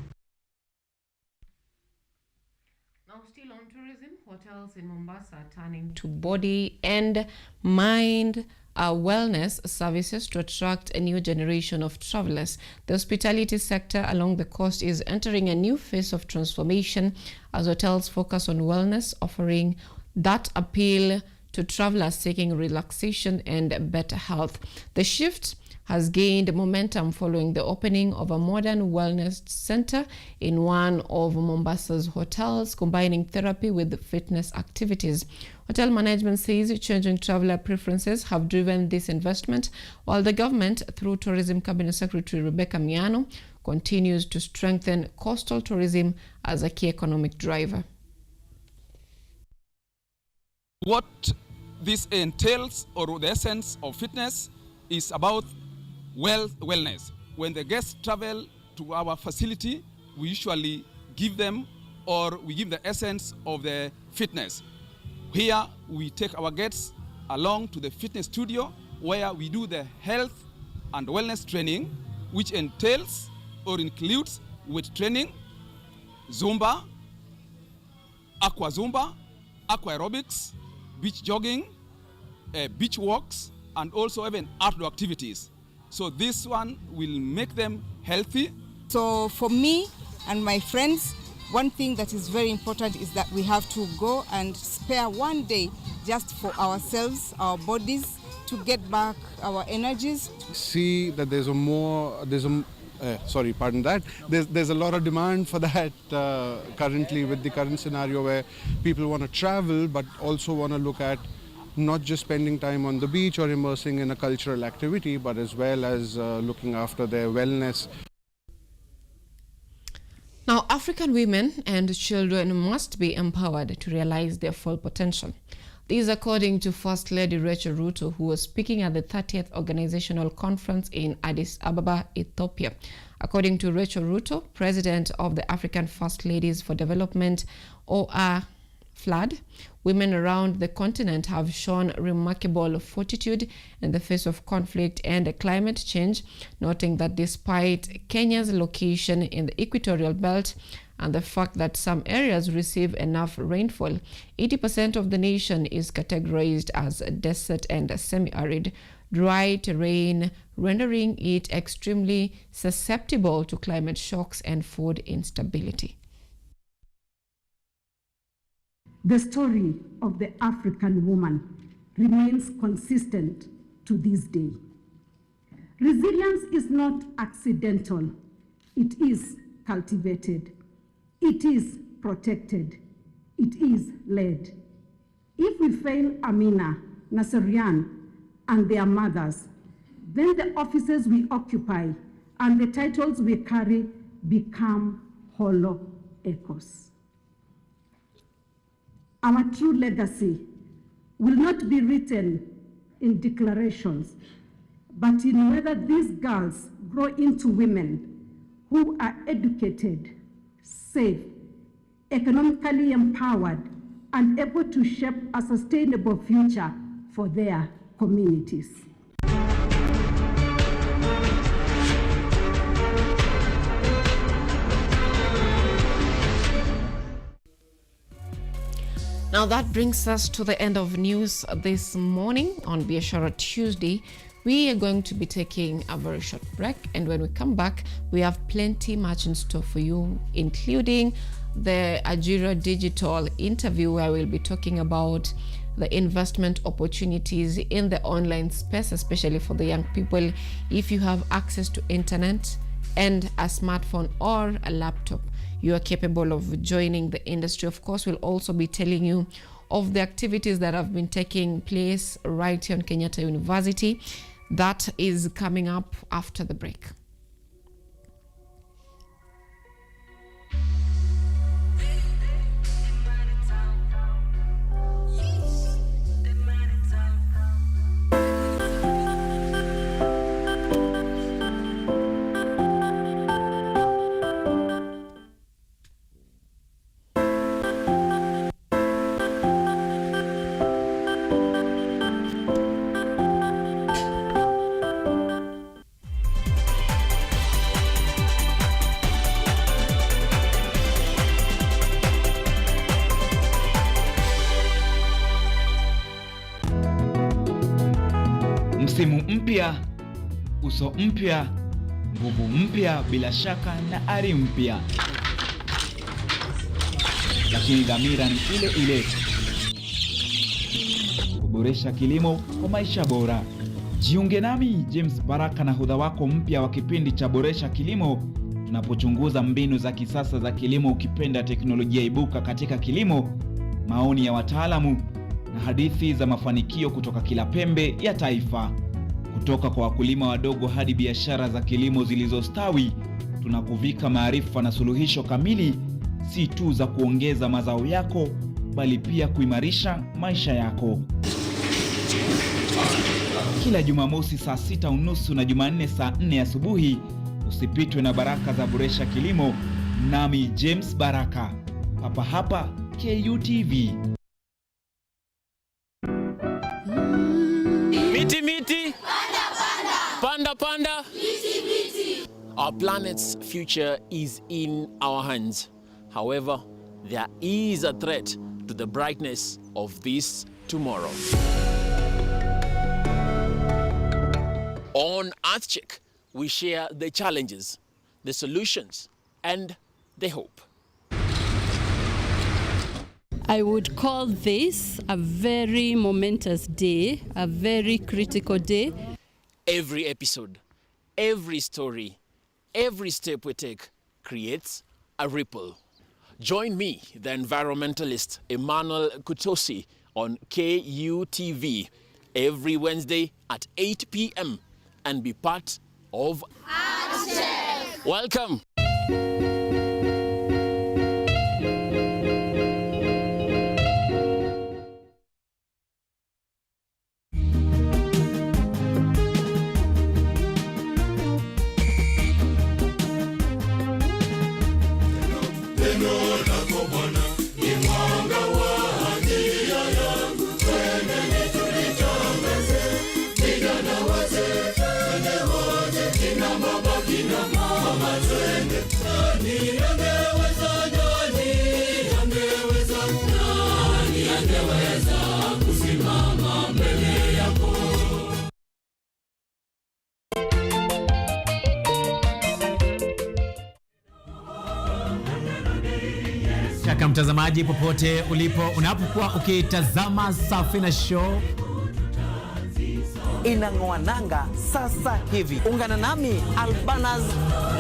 Now, still on tourism, hotels in Mombasa are turning to body and mind wellness services to attract a new generation of travelers. The hospitality sector along the coast is entering a new phase of transformation as hotels focus on wellness, offering that appeal to travelers seeking relaxation and better health. The shift has gained momentum following the opening of a modern wellness center in one of Mombasa's hotels, combining therapy with fitness activities. Hotel management says changing traveler preferences have driven this investment, while the government, through Tourism Cabinet Secretary Rebecca Miano, continues to strengthen coastal tourism as a key economic driver. What this entails, or the essence of fitness, is about wellness. When the guests travel to our facility, we usually give them, or we give the essence of the fitness. Here we take our guests along to the fitness studio where we do the health and wellness training, which entails or includes weight training, Zumba, aqua aerobics, beach jogging, beach walks, and also even outdoor activities. So this one will make them healthy. So for me and my friends, one thing that is very important is that we have to go and spare one day just for ourselves, our bodies, to get back our energies. See that there's a lot of demand for that currently, with the current scenario where people want to travel but also want to look at not just spending time on the beach or immersing in a cultural activity, but as well as looking after their wellness. Now, African women and children must be empowered to realize their full potential. This, according to First Lady Rachel Ruto, who was speaking at the 30th Organizational Conference in Addis Ababa, Ethiopia. According to Rachel Ruto, president of the African First Ladies for Development, FLAD, women around the continent have shown remarkable fortitude in the face of conflict and climate change, noting that despite Kenya's location in the equatorial belt and the fact that some areas receive enough rainfall, 80% of the nation is categorized as desert and semi-arid, dry terrain, rendering it extremely susceptible to climate shocks and food instability. The story of the African woman remains consistent to this day. Resilience is not accidental. It is cultivated. It is protected. It is led. If we fail Amina, Naserian, and their mothers, then the offices we occupy and the titles we carry become hollow echoes. Our true legacy will not be written in declarations, but in whether these girls grow into women who are educated, safe, economically empowered, and able to shape a sustainable future for their communities. Now that brings us to the end of news this morning on Biashara Tuesday. We are going to be taking a very short break, and when we come back, we have plenty much in store for you, including the Ajira Digital interview, where we'll be talking about the investment opportunities in the online space, especially for the young people. If you have access to internet and a smartphone or a laptop, you are capable of joining the industry. Of course, we'll also be telling you of the activities that have been taking place right here on Kenyatta University. That is coming up after the break. Msimu mpya, uso mpya, nguvu mpya, bila shaka na ari mpya. Lakini dhamira ni ile ile: kuboresha kilimo kwa maisha bora. Jiunge nami James Baraka na nahodha wako mpya wa kipindi cha Boresha Kilimo, tunapochunguza mbinu za kisasa za kilimo, ukipenda teknolojia ibuka katika kilimo, maoni ya wataalamu na hadithi za mafanikio kutoka kila pembe ya taifa. Kutoka kwa wakulima wadogo hadi biashara za kilimo zilizostawi, tunakuvika maarifa na suluhisho kamili, si tu za kuongeza mazao yako, bali pia kuimarisha maisha yako. Kila Jumamosi saa 6:30 na Jumanne saa 4 asubuhi, usipitwe na baraka za Boresha Kilimo, nami James Baraka, hapa hapa KUTV. Miti miti, panda panda, miti miti. Our planet's future is in our hands. However, there is a threat to the brightness of this tomorrow. On EarthCheck, we share the challenges, the solutions, and the hope. I would call this a very momentous day, a very critical day. Every episode, every story, every step we take creates a ripple. Join me, the environmentalist Emmanuel Kutosi, on KUTV every Wednesday at 8 p.m. and be part of EarthCheck. Welcome. Kaka mtazamaji, popote ulipo, unapokuwa ukitazama Safina Show inang'oa nanga sasa hivi. Ungana nami Albanaz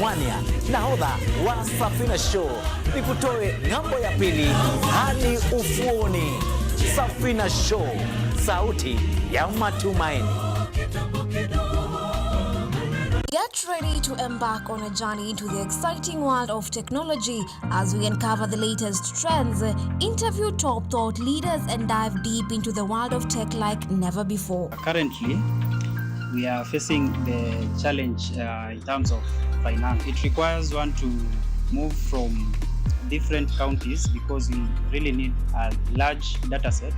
Mwania, nahodha wa Safina Show, nikutoe ng'ambo ya pili hadi ufuoni. Safina Show, sauti ya matumaini. Get ready to embark on a journey into the exciting world of technology as we uncover the latest trends, interview top thought leaders, and dive deep into the world of tech like never before. Currently, we are facing the challenge in terms of finance. It requires one to move from different counties because we really need a large data set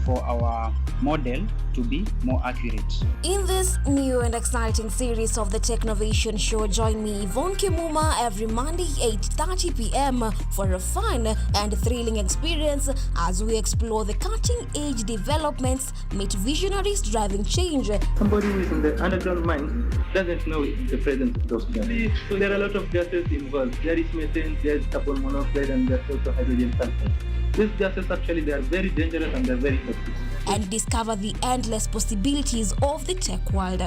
for our model to be more accurate. In this new and exciting series of the Technovation Show, join me, Yvonne Kimuma, every Monday 8:30 p.m. for a fun and thrilling experience as we explore the cutting-edge developments, meet visionaries driving change. Somebody who is in the underground mine doesn't know the presence of those gases. So there are a lot of gases involved. There is methane, there is carbon monoxide, and there's also hydrogen sulfide. These gases actually, they are very dangerous and they're very toxic. And discover the endless possibilities of the tech world.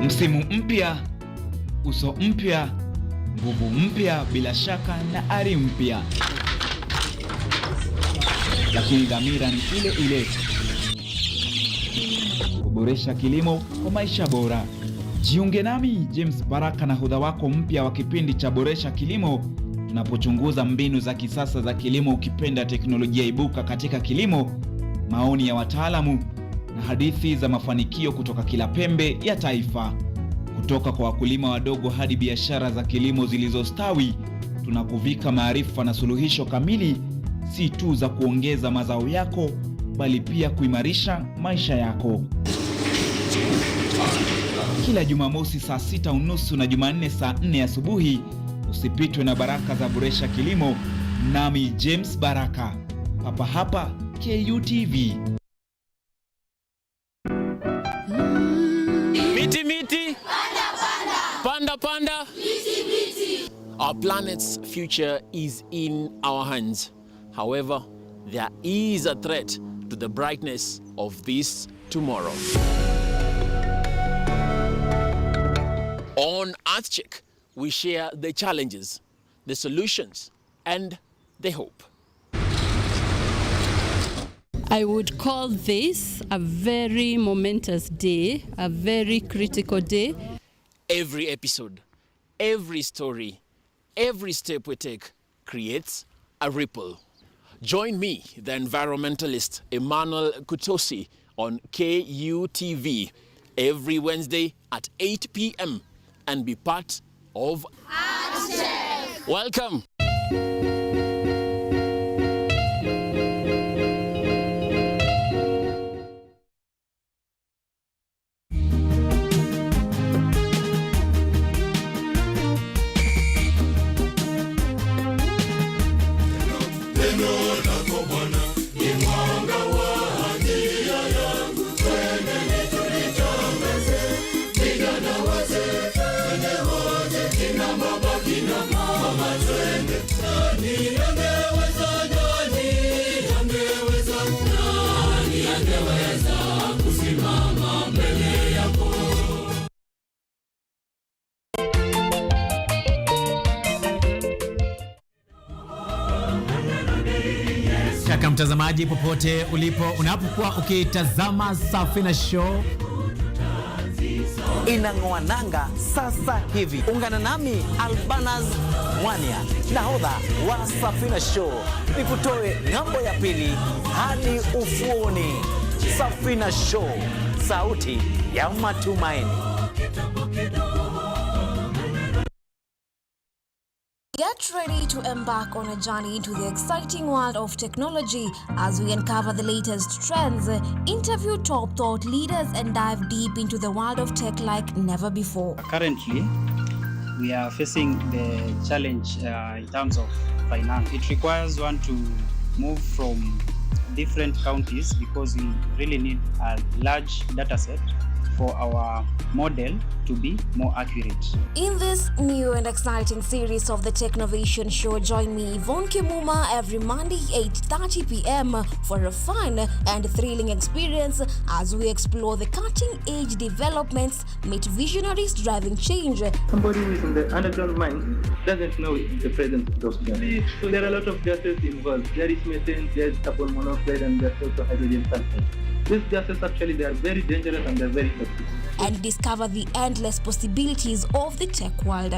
Msimu mpya, uso mpya, nguvu mpya, bila shaka na ari mpya, lakini dhamira ni ile ile: kuboresha kilimo kwa maisha bora. Jiunge nami James Baraka na hodha wako mpya wa kipindi cha Boresha Kilimo, tunapochunguza mbinu za kisasa za kilimo, ukipenda teknolojia ibuka katika kilimo, maoni ya wataalamu na hadithi za mafanikio kutoka kila pembe ya taifa. Kutoka kwa wakulima wadogo hadi biashara za kilimo zilizostawi, tunakuvika maarifa na suluhisho kamili, si tu za kuongeza mazao yako, bali pia kuimarisha maisha yako. Kila Jumamosi saa 6:30 na Jumanne saa 4 asubuhi, usipitwe na baraka za Boresha Kilimo, nami James Baraka, hapa hapa KUTV. Miti miti, panda panda. Our planet's future is in our hands. However, there is a threat to the brightness of this tomorrow. On EarthCheck, we share the challenges, the solutions, and the hope. I would call this a very momentous day, a very critical day. Every episode, every story, every step we take creates a ripple. Join me, the environmentalist Emmanuel Kutosi, on KUTV every Wednesday at 8 p.m. and be part of EarthCheck. Welcome. Kaka mtazamaji, popote ulipo, unapokuwa ukitazama Safina Show, inang'oa nanga sasa hivi. Ungana nami Albanaz Mwania, nahodha wa Safina Show, nikutoe ng'ambo ya pili hadi ufuoni. Safina Show, sauti ya matumaini. Get ready to embark on a journey into the exciting world of technology as we uncover the latest trends, interview top thought leaders, and dive deep into the world of tech like never before. Currently, we are facing the challenge in terms of finance. It requires one to move from different counties because we really need a large data set for our model to be more accurate. In this new and exciting series of the Technovation Show, join me, Yvonne Kimuma, every Monday, 8:30 p.m. for a fun and thrilling experience as we explore the cutting-edge developments, meet visionaries driving change. Somebody who is in the underground mine doesn't know the presence of those gases. So there are a lot of gases involved. There is methane, there is carbon monoxide, and there's also hydrogen sulfide. These gases actually, they are very dangerous and they're very toxic. And discover the endless possibilities of the tech world.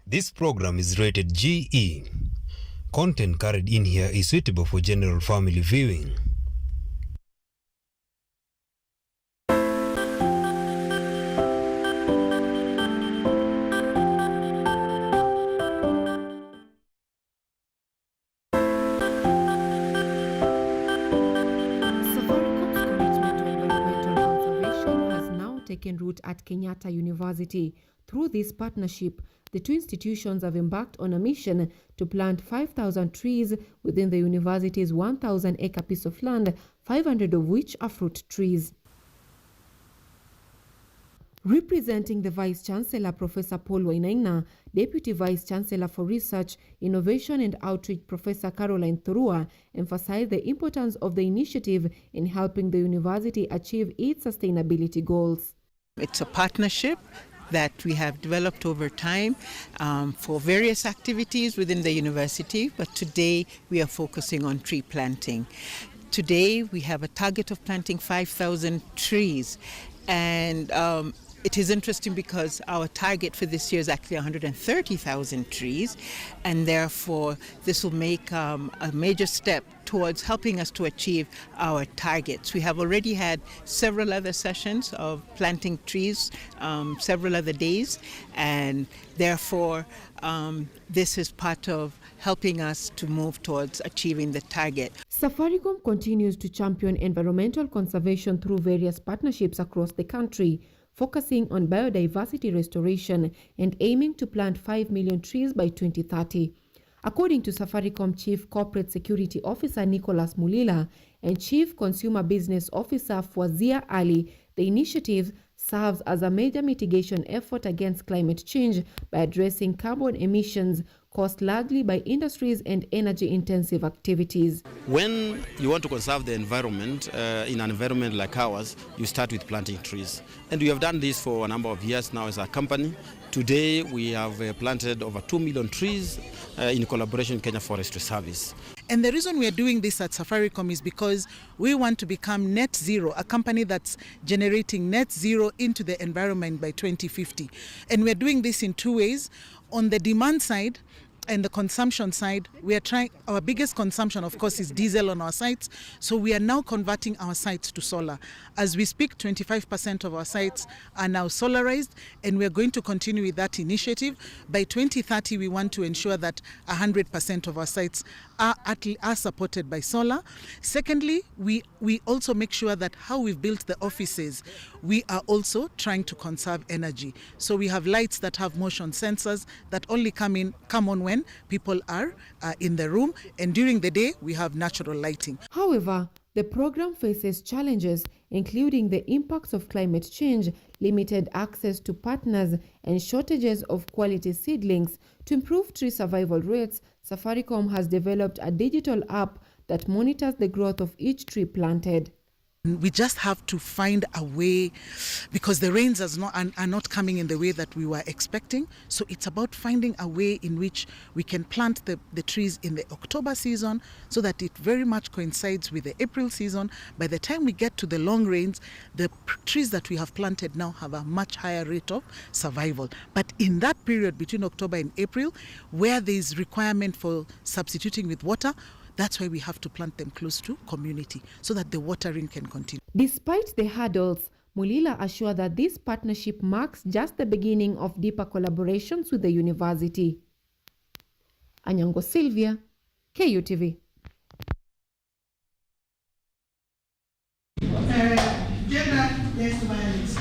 This program is rated GE. Content carried in here is suitable for general family viewing. Taken root at Kenyatta University. Through this partnership, the two institutions have embarked on a mission to plant 5,000 trees within the university's 1,000-acre piece of land, 500 of which are fruit trees. Representing the Vice-Chancellor, Professor Paul Wainaina, Deputy Vice-Chancellor for Research, Innovation and Outreach, Professor Caroline Thurua, emphasized the importance of the initiative in helping the university achieve its sustainability goals. It's a partnership that we have developed over time for various activities within the university, but today we are focusing on tree planting. Today we have a target of planting 5,000 trees, and it is interesting because our target for this year is actually 130,000 trees, and therefore this will make a major step towards helping us to achieve our targets. We have already had several other sessions of planting trees, several other days, and therefore this is part of helping us to move towards achieving the target. Safaricom continues to champion environmental conservation through various partnerships across the country, focusing on biodiversity restoration and aiming to plant 5 million trees by 2030. According to Safaricom Chief Corporate Security Officer Nicholas Mulila and Chief Consumer Business Officer Fwazia Ali, the initiative serves as a major mitigation effort against climate change by addressing carbon emissions caused largely by industries and energy-intensive activities. When you want to conserve the environment, in an environment like ours, you start with planting trees. And we have done this for a number of years now as a company. Today, we have planted over 2 million trees in collaboration with Kenya Forestry Service. And the reason we are doing this at Safaricom is because we want to become net zero, a company that's generating net zero into the environment by 2050. And we're doing this in two ways. On the demand side and the consumption side, we are trying, our biggest consumption, of course, is diesel on our sites. So we are now converting our sites to solar. As we speak, 25% of our sites are now solarized, and we are going to continue with that initiative. By 2030, we want to ensure that 100% of our sites are supported by solar. Secondly, we also make sure that how we've built the offices, we are also trying to conserve energy. So we have lights that have motion sensors that only come on when people are in the room, and during the day we have natural lighting. However, the program faces challenges, including the impacts of climate change, limited access to partners, and shortages of quality seedlings. To improve tree survival rates, Safaricom has developed a digital app that monitors the growth of each tree planted. We just have to find a way, because the rains are not coming in the way that we were expecting. So it's about finding a way in which we can plant the trees in the October season so that it very much coincides with the April season. By the time we get to the long rains, the trees that we have planted now have a much higher rate of survival. But in that period between October and April, where there is requirement for substituting with water, that's why we have to plant them close to community so that the watering can continue. Despite the hurdles, Mulila assured that this partnership marks just the beginning of deeper collaborations with the university. Anyango, Sylvia, KUTV. gender-based violence.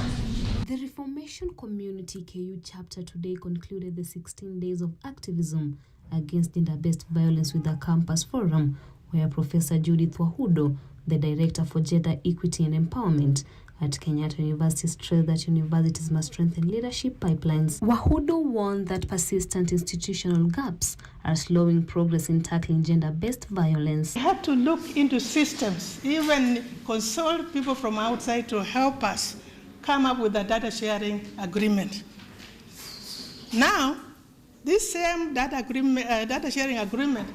The Reformation Community KU chapter today concluded the 16 days of activism against gender-based violence with a campus forum where Professor Judith Wahudo, the Director for Gender Equity and Empowerment at Kenyatta University, stressed that universities must strengthen leadership pipelines. Wahudo warned that persistent institutional gaps are slowing progress in tackling gender-based violence. We have to look into systems, even consult people from outside to help us come up with a data sharing agreement. Now, this same data sharing agreement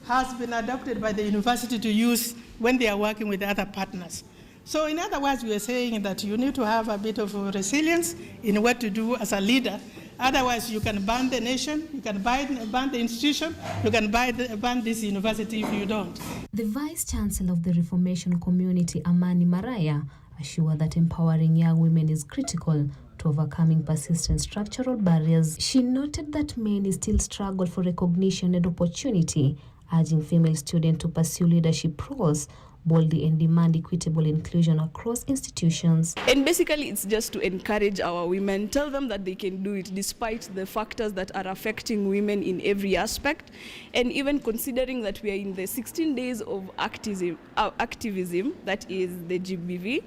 has been adopted by the university to use when they are working with other partners. So in other words, we are saying that you need to have a bit of resilience in what to do as a leader. Otherwise, you can ban the nation, you can ban the institution, you can ban this university if you don't. The Vice Chancellor of the Reformation Community, Amani Maraya, assured that empowering young women is critical to overcoming persistent structural barriers. She noted that many still struggle for recognition and opportunity, urging female students to pursue leadership roles boldly and demand equitable inclusion across institutions. And basically it's just to encourage our women, tell them that they can do it despite the factors that are affecting women in every aspect, and even considering that we are in the 16 days of activism, that is the GBV,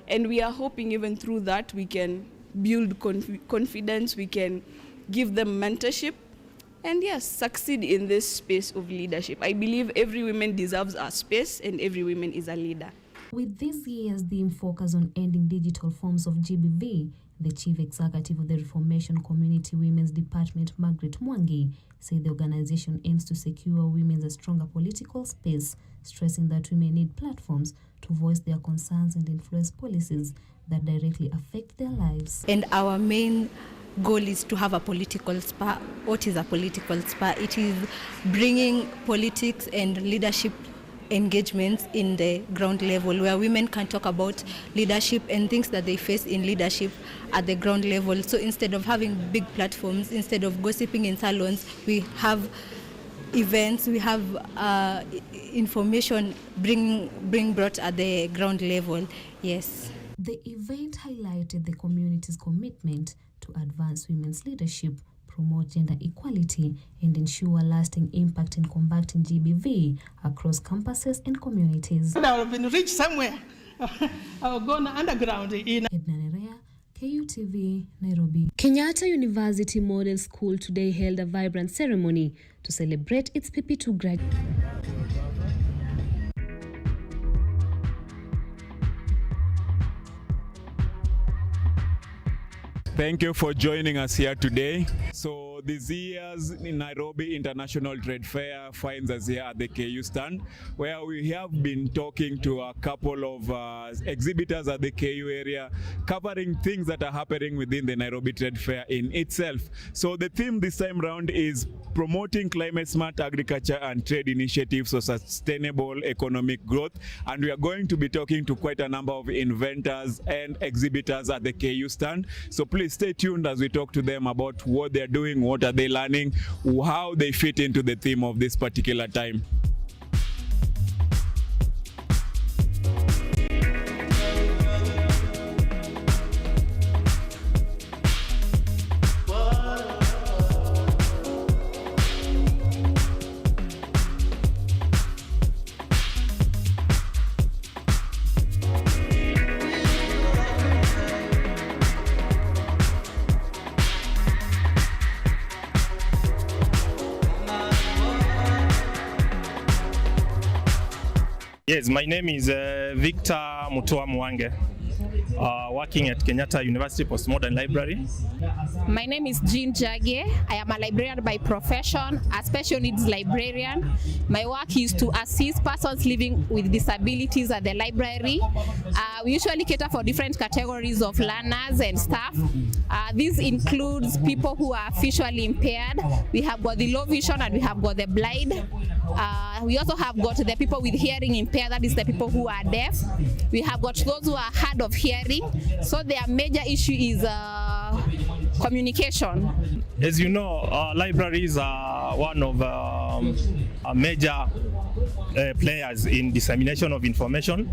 and we are hoping even through that we can build confidence, we can give them mentorship, and yes, succeed in this space of leadership. I believe every woman deserves a space and every woman is a leader. With this year's theme focus on ending digital forms of GBV, the Chief Executive of the Reformation Community Women's Department, Margaret Mwangi, said the organization aims to secure women a stronger political space, stressing that women need platforms to voice their concerns and influence policies that directly affect their lives. And our main goal is to have a political spur. What is a political spur? It is bringing politics and leadership engagements in the ground level where women can talk about leadership and things that they face in leadership at the ground level. So instead of having big platforms, instead of gossiping in salons, we have events, we have information being brought at the ground level. Yes. The event highlighted the community's commitment to advance women's leadership, promote gender equality, and ensure lasting impact in combating GBV across campuses and communities. I would have been rich somewhere. I would go underground. Edna Nerea, KUTV, Nairobi. Kenyatta University Model School today held a vibrant ceremony to celebrate its PP2 graduate. Thank you for joining us here today. So this year's Nairobi International Trade Fair finds us here at the KU stand, where we have been talking to a couple of exhibitors at the KU area, covering things that are happening within the Nairobi Trade Fair in itself. So the theme this time round is promoting climate smart agriculture and trade initiatives for sustainable economic growth. And we are going to be talking to quite a number of inventors and exhibitors at the KU stand. So please stay tuned as we talk to them about what they're doing, what are they learning, how they fit into the theme of this particular time. Yes, my name is Victor Mutoa Mwange, working at Kenyatta University Postmodern Library. My name is Jean Jage. I am a librarian by profession, a special needs librarian. My work is to assist persons living with disabilities at the library. We usually cater for different categories of learners and staff. This includes people who are visually impaired. We have got the low vision and we have got the blind. We also have got the people with hearing impaired, that is the people who are deaf. We have got those who are hard of hearing. So their major issue is communication. As you know, libraries are one of major players in dissemination of information.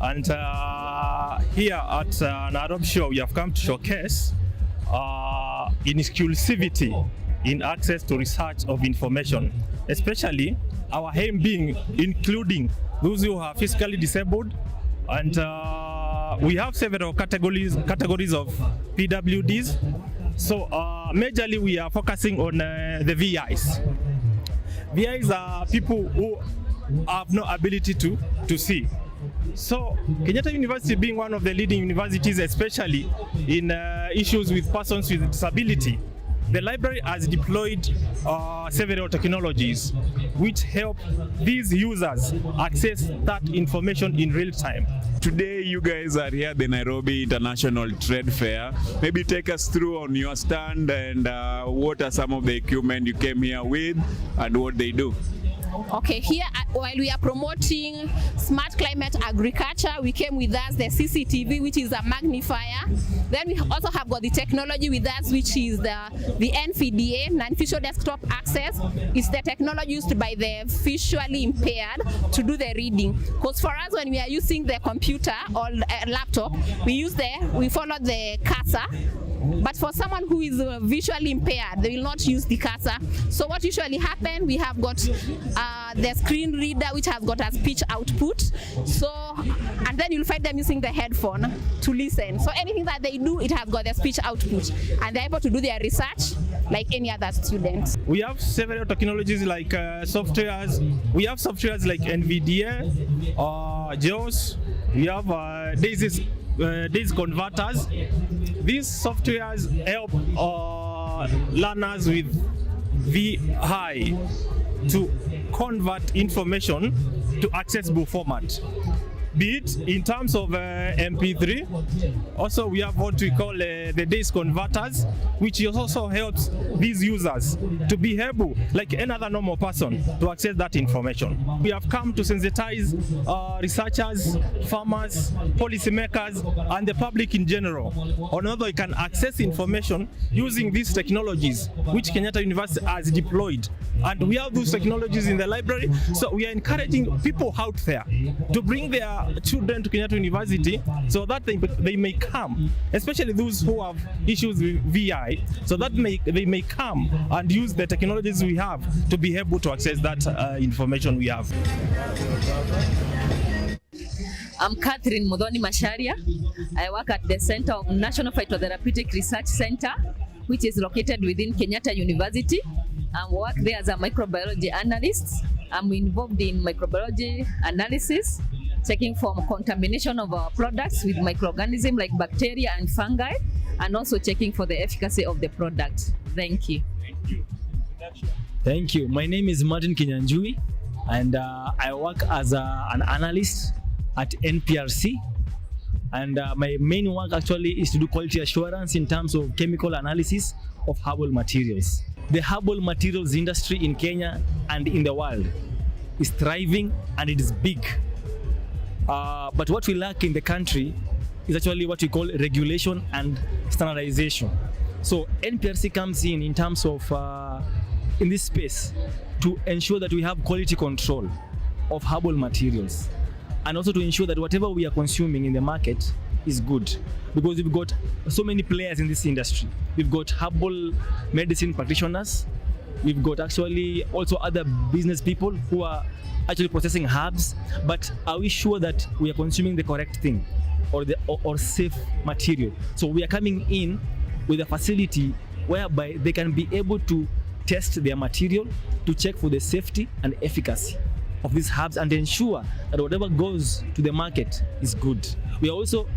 And here at Nairobi Show, we have come to showcase inclusivity in access to research of information, especially our aim being including those who are physically disabled. And we have several categories of PWDs. So majorly we are focusing on the VIs. VIs are people who have no ability to see. So Kenyatta University, being one of the leading universities, especially in issues with persons with disability, the library has deployed several technologies which help these users access that information in real time. Today you guys are here at the Nairobi International Trade Fair. Maybe take us through on your stand and what are some of the equipment you came here with and what they do. Okay, here while we are promoting smart climate agriculture, we came with us the CCTV, which is a magnifier. Then we also have got the technology with us, which is the NVDA, non-visual desktop access. It's the technology used by the visually impaired to do the reading. Because for us, when we are using the computer or laptop, we follow the cursor. But for someone who is visually impaired, they will not use the cursor. So what usually happens, we have got the screen reader, which has got a speech output. So, and then you'll find them using the headphone to listen. So anything that they do, it has got the speech output, and they're able to do their research like any other student. We have several technologies like softwares. We have softwares like NVDA, JAWS. We have DAISY converters. These softwares help learners with VI to convert information to accessible format, be it in terms of MP3. Also, we have what we call the DAISY converters, which also helps these users to be able, like another normal person, to access that information. We have come to sensitize researchers, farmers, policymakers, and the public in general on how they can access information using these technologies, which Kenyatta University has deployed. And we have those technologies in the library, so we are encouraging people out there to bring their children to Kenyatta University so that they may come, especially those who have issues with VI, so that they may come and use the technologies we have to be able to access that information we have. I'm Catherine Modoni Masharia. I work at the Center of National Phytotherapeutic Research Center, which is located within Kenyatta University. I work there as a microbiology analyst. I'm involved in microbiology analysis, checking for contamination of our products with microorganisms like bacteria and fungi, and also checking for the efficacy of the product. Thank you. Thank you. My name is Martin Kinyanjui, and I work as an analyst at NPRC. And my main work actually is to do quality assurance in terms of chemical analysis of herbal materials. The herbal materials industry in Kenya and in the world is thriving and it is big. But what we lack in the country is actually what we call regulation and standardization. So NPRC comes in terms of, in this space, to ensure that we have quality control of herbal materials, and also to ensure that whatever we are consuming in the market is good, because we've got so many players in this industry. We've got herbal medicine practitioners, we've got actually also other business people who are actually processing herbs, but are we sure that we are consuming the correct thing or safe material? So we are coming in with a facility whereby they can be able to test their material to check for the safety and efficacy of these herbs and ensure that whatever goes to the market is good. We are also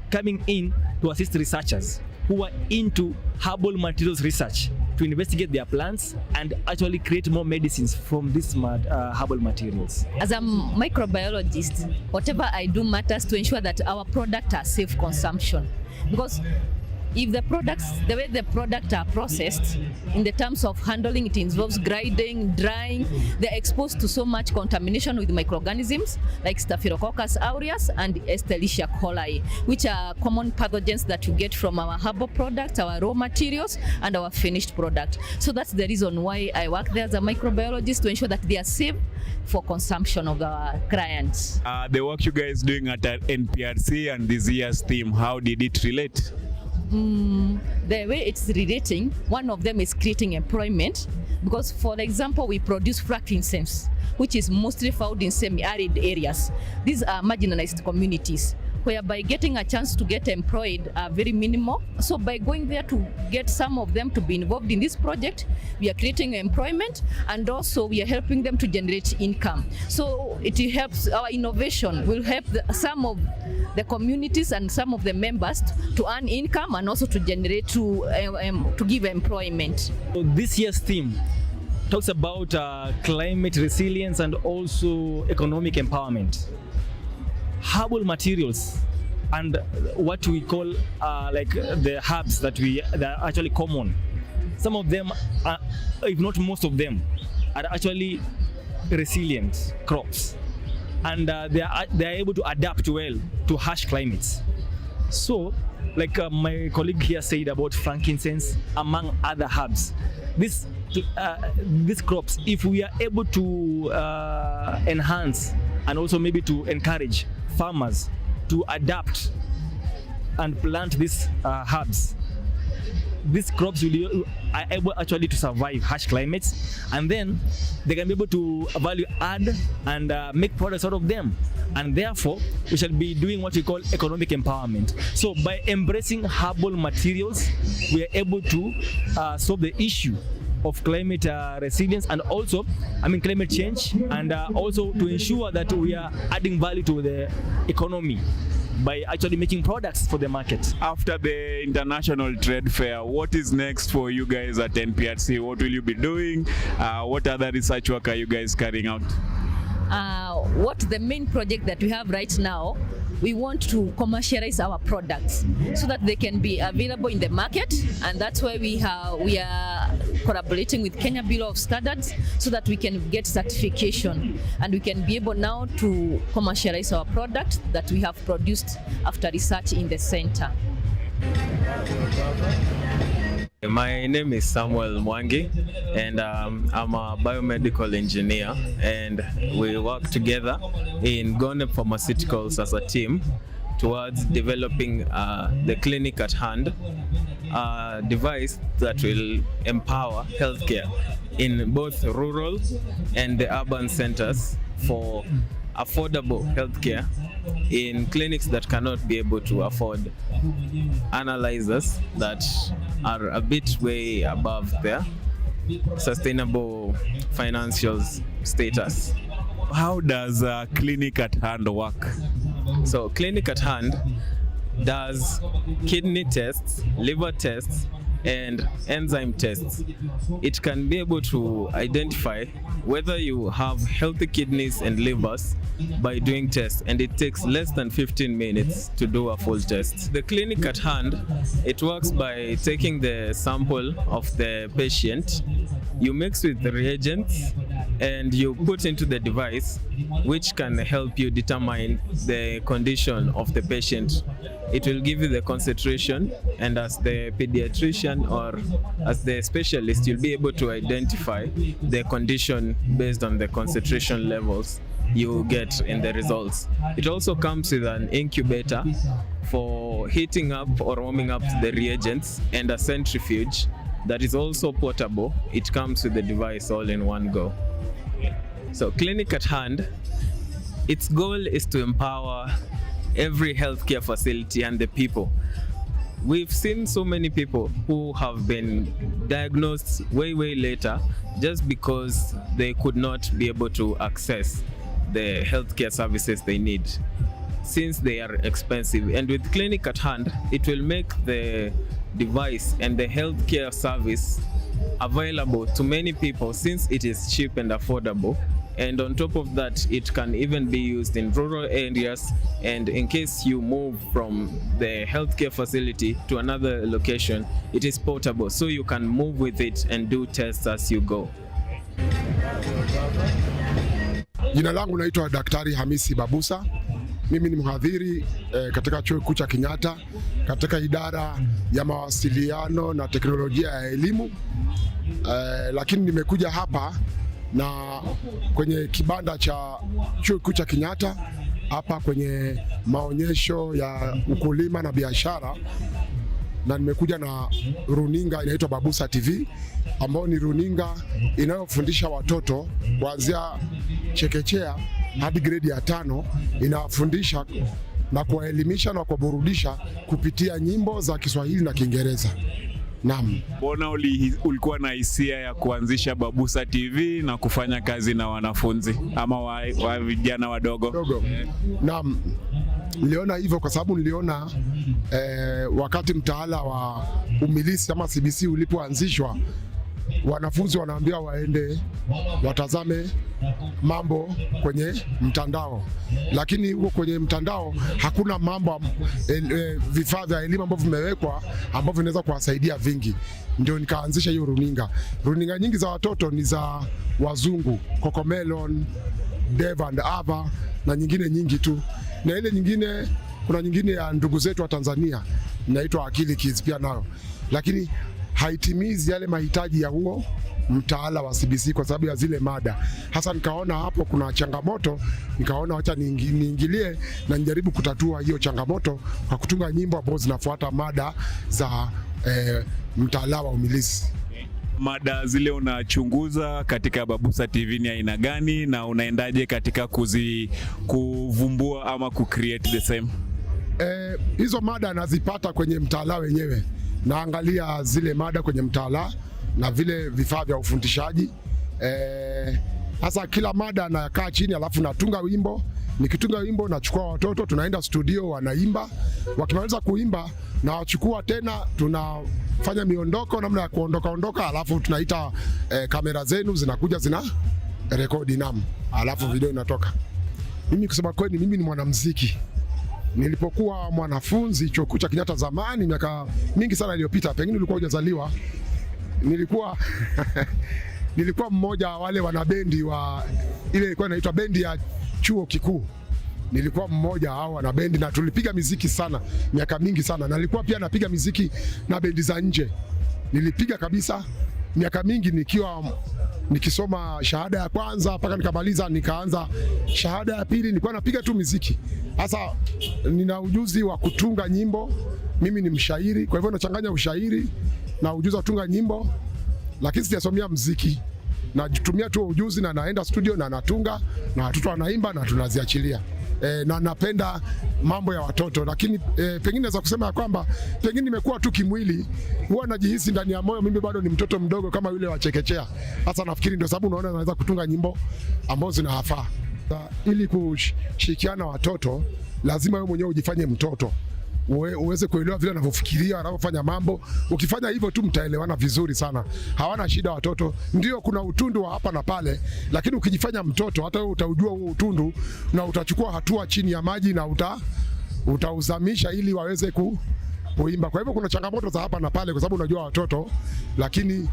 coming in to assist researchers who are into herbal materials research to investigate their plants and actually create more medicines from these herbal materials. As a microbiologist, whatever I do matters to ensure that our products are safe consumption. Because if the products, the way the products are processed, in the terms of handling, it involves grinding, drying, they're exposed to so much contamination with microorganisms like Staphylococcus aureus and Escherichia coli, which are common pathogens that you get from our herbal products, our raw materials, and our finished product. So that's the reason why I work there as a microbiologist, to ensure that they are safe for consumption of our clients. The work you guys doing at NPRC and this year's theme, how did it relate? The way it's relating, one of them is creating employment, because for example, we produce frankincense, which is mostly found in semi-arid areas. These are marginalized communities, whereby getting a chance to get employed are very minimal. So by going there to get some of them to be involved in this project, we are creating employment, and also we are helping them to generate income. So it helps, our innovation will help some of the communities and some of the members to earn income, and also to generate, to give employment. So this year's theme talks about climate resilience and also economic empowerment. Herbal materials and what we call like the herbs that are actually common. Some of them, if not most of them, are actually resilient crops, and they are able to adapt well to harsh climates. So, like my colleague here said about frankincense, among other herbs, these crops, if we are able to enhance and also maybe to encourage farmers to adapt and plant these herbs, these crops are able actually to survive harsh climates, and then they can be able to value add and make products out of them, and therefore we shall be doing what we call economic empowerment. So by embracing herbal materials, we are able to solve the issue of climate resilience, and also climate change, and also to ensure that we are adding value to the economy by actually making products for the market. After the International Trade Fair, what is next for you guys at NPRC? What will you be doing? What other research work are you guys carrying out? What the main project that we have right now, we want to commercialize our products so that they can be available in the market, and that's why we are collaborating with Kenya Bureau of Standards so that we can get certification, and we can be able now to commercialize our product that we have produced after research in the center. My name is Samuel Mwangi, and I'm a biomedical engineer, and we work together in Gone Pharmaceuticals as a team towards developing the clinic at hand, a device that will empower healthcare in both rural and the urban centers for affordable healthcare in clinics that cannot be able to afford analyzers that are a bit way above their sustainable financial status. How does Clinic at Hand work? So Clinic at Hand does kidney tests, liver tests, and enzyme tests. It can be able to identify whether you have healthy kidneys and livers by doing tests, and it takes less than 15 minutes to do a full test. The Clinic at Hand, it works by taking the sample of the patient, you mix with the reagents, and you put into the device, which can help you determine the condition of the patient. It will give you the concentration, and as the pediatrician or as the specialist, you'll be able to identify the condition based on the concentration levels you get in the results. It also comes with an incubator for heating up or warming up the reagents, and a centrifuge that is also portable. It comes with the device all in one go. So Clinic at Hand, its goal is to empower every healthcare facility and the people. We've seen so many people who have been diagnosed way later just because they could not be able to access the healthcare services they need, since they are expensive. And with Clinic at Hand, it will make the device and the healthcare service available to many people, since it is cheap and affordable, And on top of that, it can even be used in rural areas, and in case you move from the healthcare facility to another location, it is portable, so you can move with it and do tests as you go. Jina langu naitwa Daktari Hamisi Babusa. Mimi ni mhadhiri katika Chuo Kikuu cha Kenyatta katika idara ya mawasiliano na teknolojia ya elimu. Lakini nimekuja hapa na kwenye kibanda cha Chuo Kikuu cha Kenyatta hapa kwenye maonyesho ya ukulima na biashara, na nimekuja na runinga inaitwa Babusa TV, ambayo ni runinga inayofundisha watoto kuanzia chekechea hadi grade ya 5. Inawafundisha na kuwaelimisha na kuwaburudisha kupitia nyimbo za Kiswahili na Kiingereza. Naam. Mbona ulikuwa na hisia ya kuanzisha Babusa TV na kufanya kazi na wanafunzi ama wa vijana wadogo? Naam. Niliona hivyo kwa sababu niliona wakati mtaala wa umilisi ama CBC ulipoanzishwa, wanafunzi wanaambiwa waende watazame mambo kwenye mtandao, lakini huko kwenye mtandao hakuna mambo vifaa vya elimu ambavyo vimewekwa ambavyo vinaweza kuwasaidia vingi. Ndio nikaanzisha hiyo runinga. Runinga nyingi za watoto ni za wazungu, Cocomelon, Dave and Ava na nyingine nyingi tu, na ile nyingine kuna nyingine ya ndugu zetu wa Tanzania inaitwa Akili Kids pia nayo, lakini haitimizi yale mahitaji ya huo mtaala wa CBC kwa sababu ya zile mada. Hasa nikaona hapo kuna changamoto, nikaona acha niingilie na nijaribu kutatua hiyo changamoto kwa kutunga nyimbo ambazo zinafuata mada za mtaala wa umilisi. Mada zile unachunguza katika Babusa TV ni aina gani na unaendaje katika kuvumbua ama kucreate the same? Hizo mada nazipata kwenye mtaala wenyewe. Naangalia zile mada kwenye mtaala na vile vifaa vya ufundishaji. Hasa kila mada nakaa chini alafu natunga wimbo. Nikitunga wimbo nachukua watoto, tunaenda studio, wanaimba. Wakimaliza kuimba na wachukua tena, tunafanya miondoko, namna ya kuondoka, alafu tunaita kamera zenu zinakuja zina rekodi namu, alafu video inatoka. Mimi kusema kweli, mimi ni mwanamuziki. Nilipokuwa mwanafunzi Chuo Kikuu cha Kenyatta zamani, miaka mingi sana iliyopita, pengine ulikuwa hujazaliwa, nilikuwa mmoja wale wanabendi wa ile ilikuwa inaitwa bendi ya chuo kikuu. Nilikuwa mmoja hao wanabendi na tulipiga muziki sana miaka mingi sana, na nilikuwa pia napiga muziki na bendi za nje. Nilipiga kabisa miaka mingi nikisoma shahada ya kwanza mpaka nikamaliza, nikaanza shahada ya pili, nilikuwa napiga tu muziki. Sasa nina ujuzi wa kutunga nyimbo, mimi ni mshairi, kwa hivyo nachanganya ushairi na ujuzi wa kutunga nyimbo, lakini sijasomea muziki. Natumia tu ujuzi na naenda studio na natunga na watoto wanaimba na tunaziachilia. Na napenda mambo ya watoto, lakini pengine naweza kusema ya kwamba pengine nimekuwa tu kimwili, huwa najihisi ndani ya moyo mimi bado ni mtoto mdogo kama yule wa chekechea. Sasa nafikiri ndio sababu unaona naweza kutunga nyimbo ambazo zinafaa. Ili kushirikiana watoto lazima wewe mwenyewe ujifanye mtoto, uweze kuelewa vile wanavyofikiria, wanavyofanya mambo. Ukifanya hivyo tu mtaelewana vizuri sana, hawana shida watoto. Ndio kuna utundu wa hapa na pale, lakini ukijifanya mtoto, hata wewe utaujua huo utundu na utachukua hatua chini ya maji na utauzamisha ili waweze kuimba. Kwa hivyo kuna changamoto za hapa na pale kwa sababu unajua watoto, lakini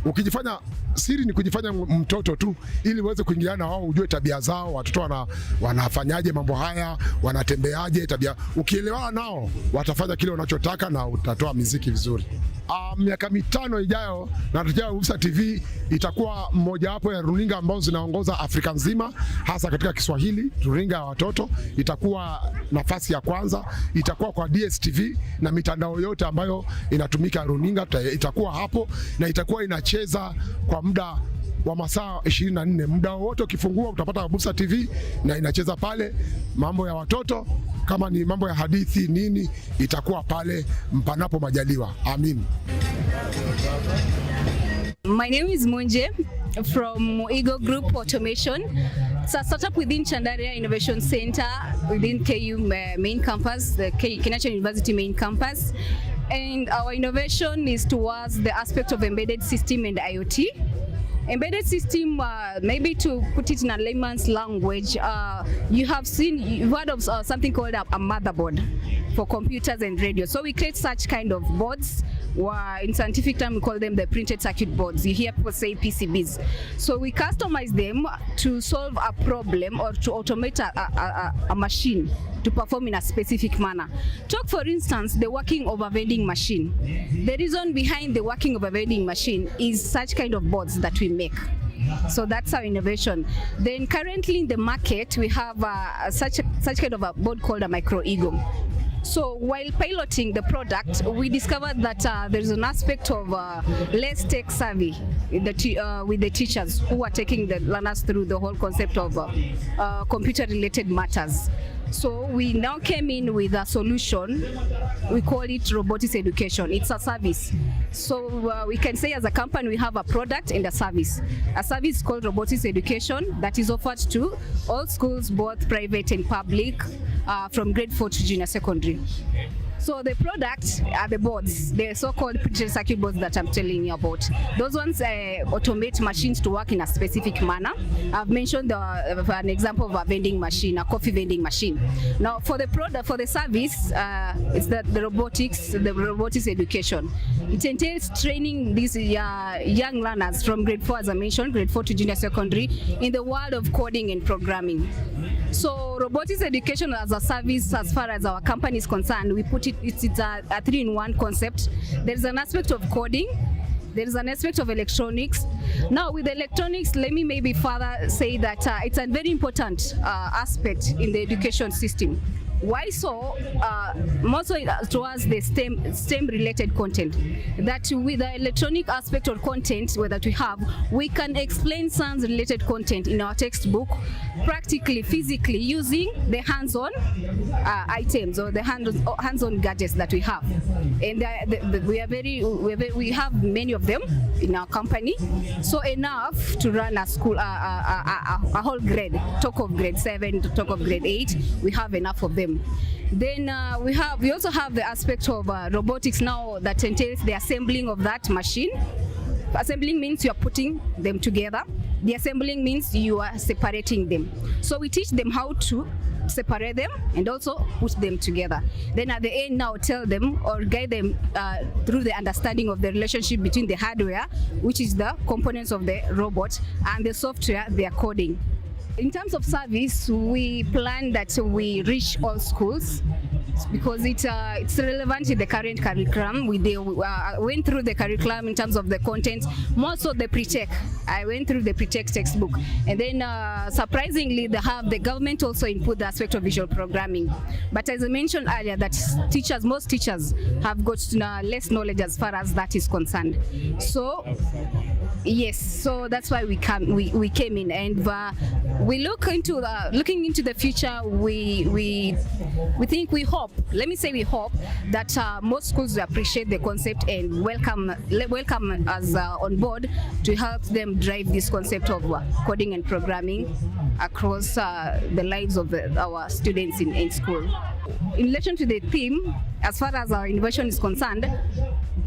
ukijifanya siri ni kujifanya mtoto tu ili uweze kuingiliana na wao, ujue tabia zao, watoto wanafanyaje mambo haya, wanatembeaje tabia. Ukielewana nao watafanya kile unachotaka na utatoa muziki vizuri. Miaka 5 ijayo natarajia Babusa TV itakuwa mmoja wapo ya runinga ambazo zinaongoza Afrika nzima, hasa katika Kiswahili. Runinga ya watoto itakuwa nafasi ya kwanza, itakuwa kwa DSTV na mitandao yote ambayo inatumika runinga itakuwa hapo, na itakuwa inacheza kwa muda wa masaa 24. Muda wote ukifungua utapata Babusa TV na inacheza pale mambo ya watoto, kama ni mambo ya hadithi nini, itakuwa pale mpanapo majaliwa. Amin. My name is Monje from Eagle Group Automation. It's a startup within Chandaria Innovation Center within KU main campus, the Kenyatta University main campus. And our innovation is towards the aspect of embedded system and IoT. Embedded system, maybe to put it in a layman's language, you've heard of something called a motherboard for computers and radio. So we create such kind of boards. In scientific term, we call them the printed circuit boards. You hear people say PCBs. So we customize them to solve a problem or to automate a machine to perform in a specific manner. Take for instance the working of a vending machine. The reason behind the working of a vending machine is such kind of boards that we make. So that's our innovation. Then currently in the market we have such kind of a board called a micro ego. So while piloting the product, we discovered that there's an aspect of less tech savvy with the teachers who are taking the learners through the whole concept of computer-related matters. So we now came in with a solution. We call it robotics education. It's a service. So we can say as a company we have a product and a service. A service called robotics education that is offered to all schools, both private and public, from grade 4 to junior secondary. So the products are the boards, the so-called printed circuit boards that I'm telling you about. Those ones automate machines to work in a specific manner. I've mentioned an example of a vending machine, a coffee vending machine. Now for the product, for the service, it's the robotics education. It entails training these young learners from grade 4, as I mentioned, grade 4 to junior secondary, in the world of coding and programming. So robotics education as a service, as far as our company is concerned, we put it's a 3-in-1 concept. There's an aspect of coding, there's an aspect of electronics. Now with electronics, let me maybe further say that it's a very important aspect in the education system. Why so? Mostly towards the STEM related content. That with the electronic aspect or content that we have, we can explain science related content in our textbook practically, physically, using the hands-on items or the hands-on gadgets that we have. And we have many of them in our company, so enough to run a school, a whole grade, talk of grade 7 to talk of grade 8. We have enough of them. Then we also have the aspect of robotics now that entails the assembling of that machine. Assembling means you are putting them together. The assembling means you are separating them. So we teach them how to separate them and also put them together. Then at the end now tell them or guide them through the understanding of the relationship between the hardware, which is the components of the robot, and the software, their coding. In terms of service, we plan that we reach all schools because it's relevant in the current curriculum. We went through the curriculum in terms of the content, more so the pre-tech. I went through the pre-tech textbook, and then surprisingly, the government also input the aspect of visual programming. But as I mentioned earlier, that most teachers have got less knowledge as far as that is concerned. So yes, so that's why we came in, and we looking into the future. We hope that most schools will appreciate the concept and welcome us on board to help them drive this concept of coding and programming across the lives of our students in school. In relation to the theme, as far as our innovation is concerned,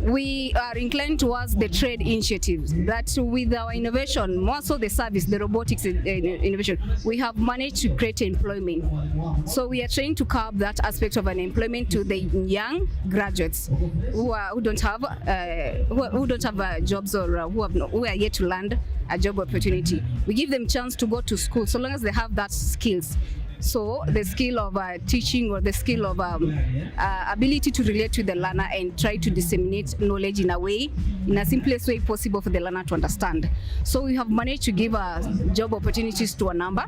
we are inclined towards the trade initiatives. That with our innovation, more so the service, the robotics innovation, we have managed to create employment. So we are trying to curb that aspect of unemployment to the young graduates who don't have jobs or who are yet to land a job opportunity. We give them chance to go to school so long as they have that skills. So the skill of teaching or the skill of ability to relate to the learner and try to disseminate knowledge in a simplest way possible for the learner to understand. So we have managed to give job opportunities to a number,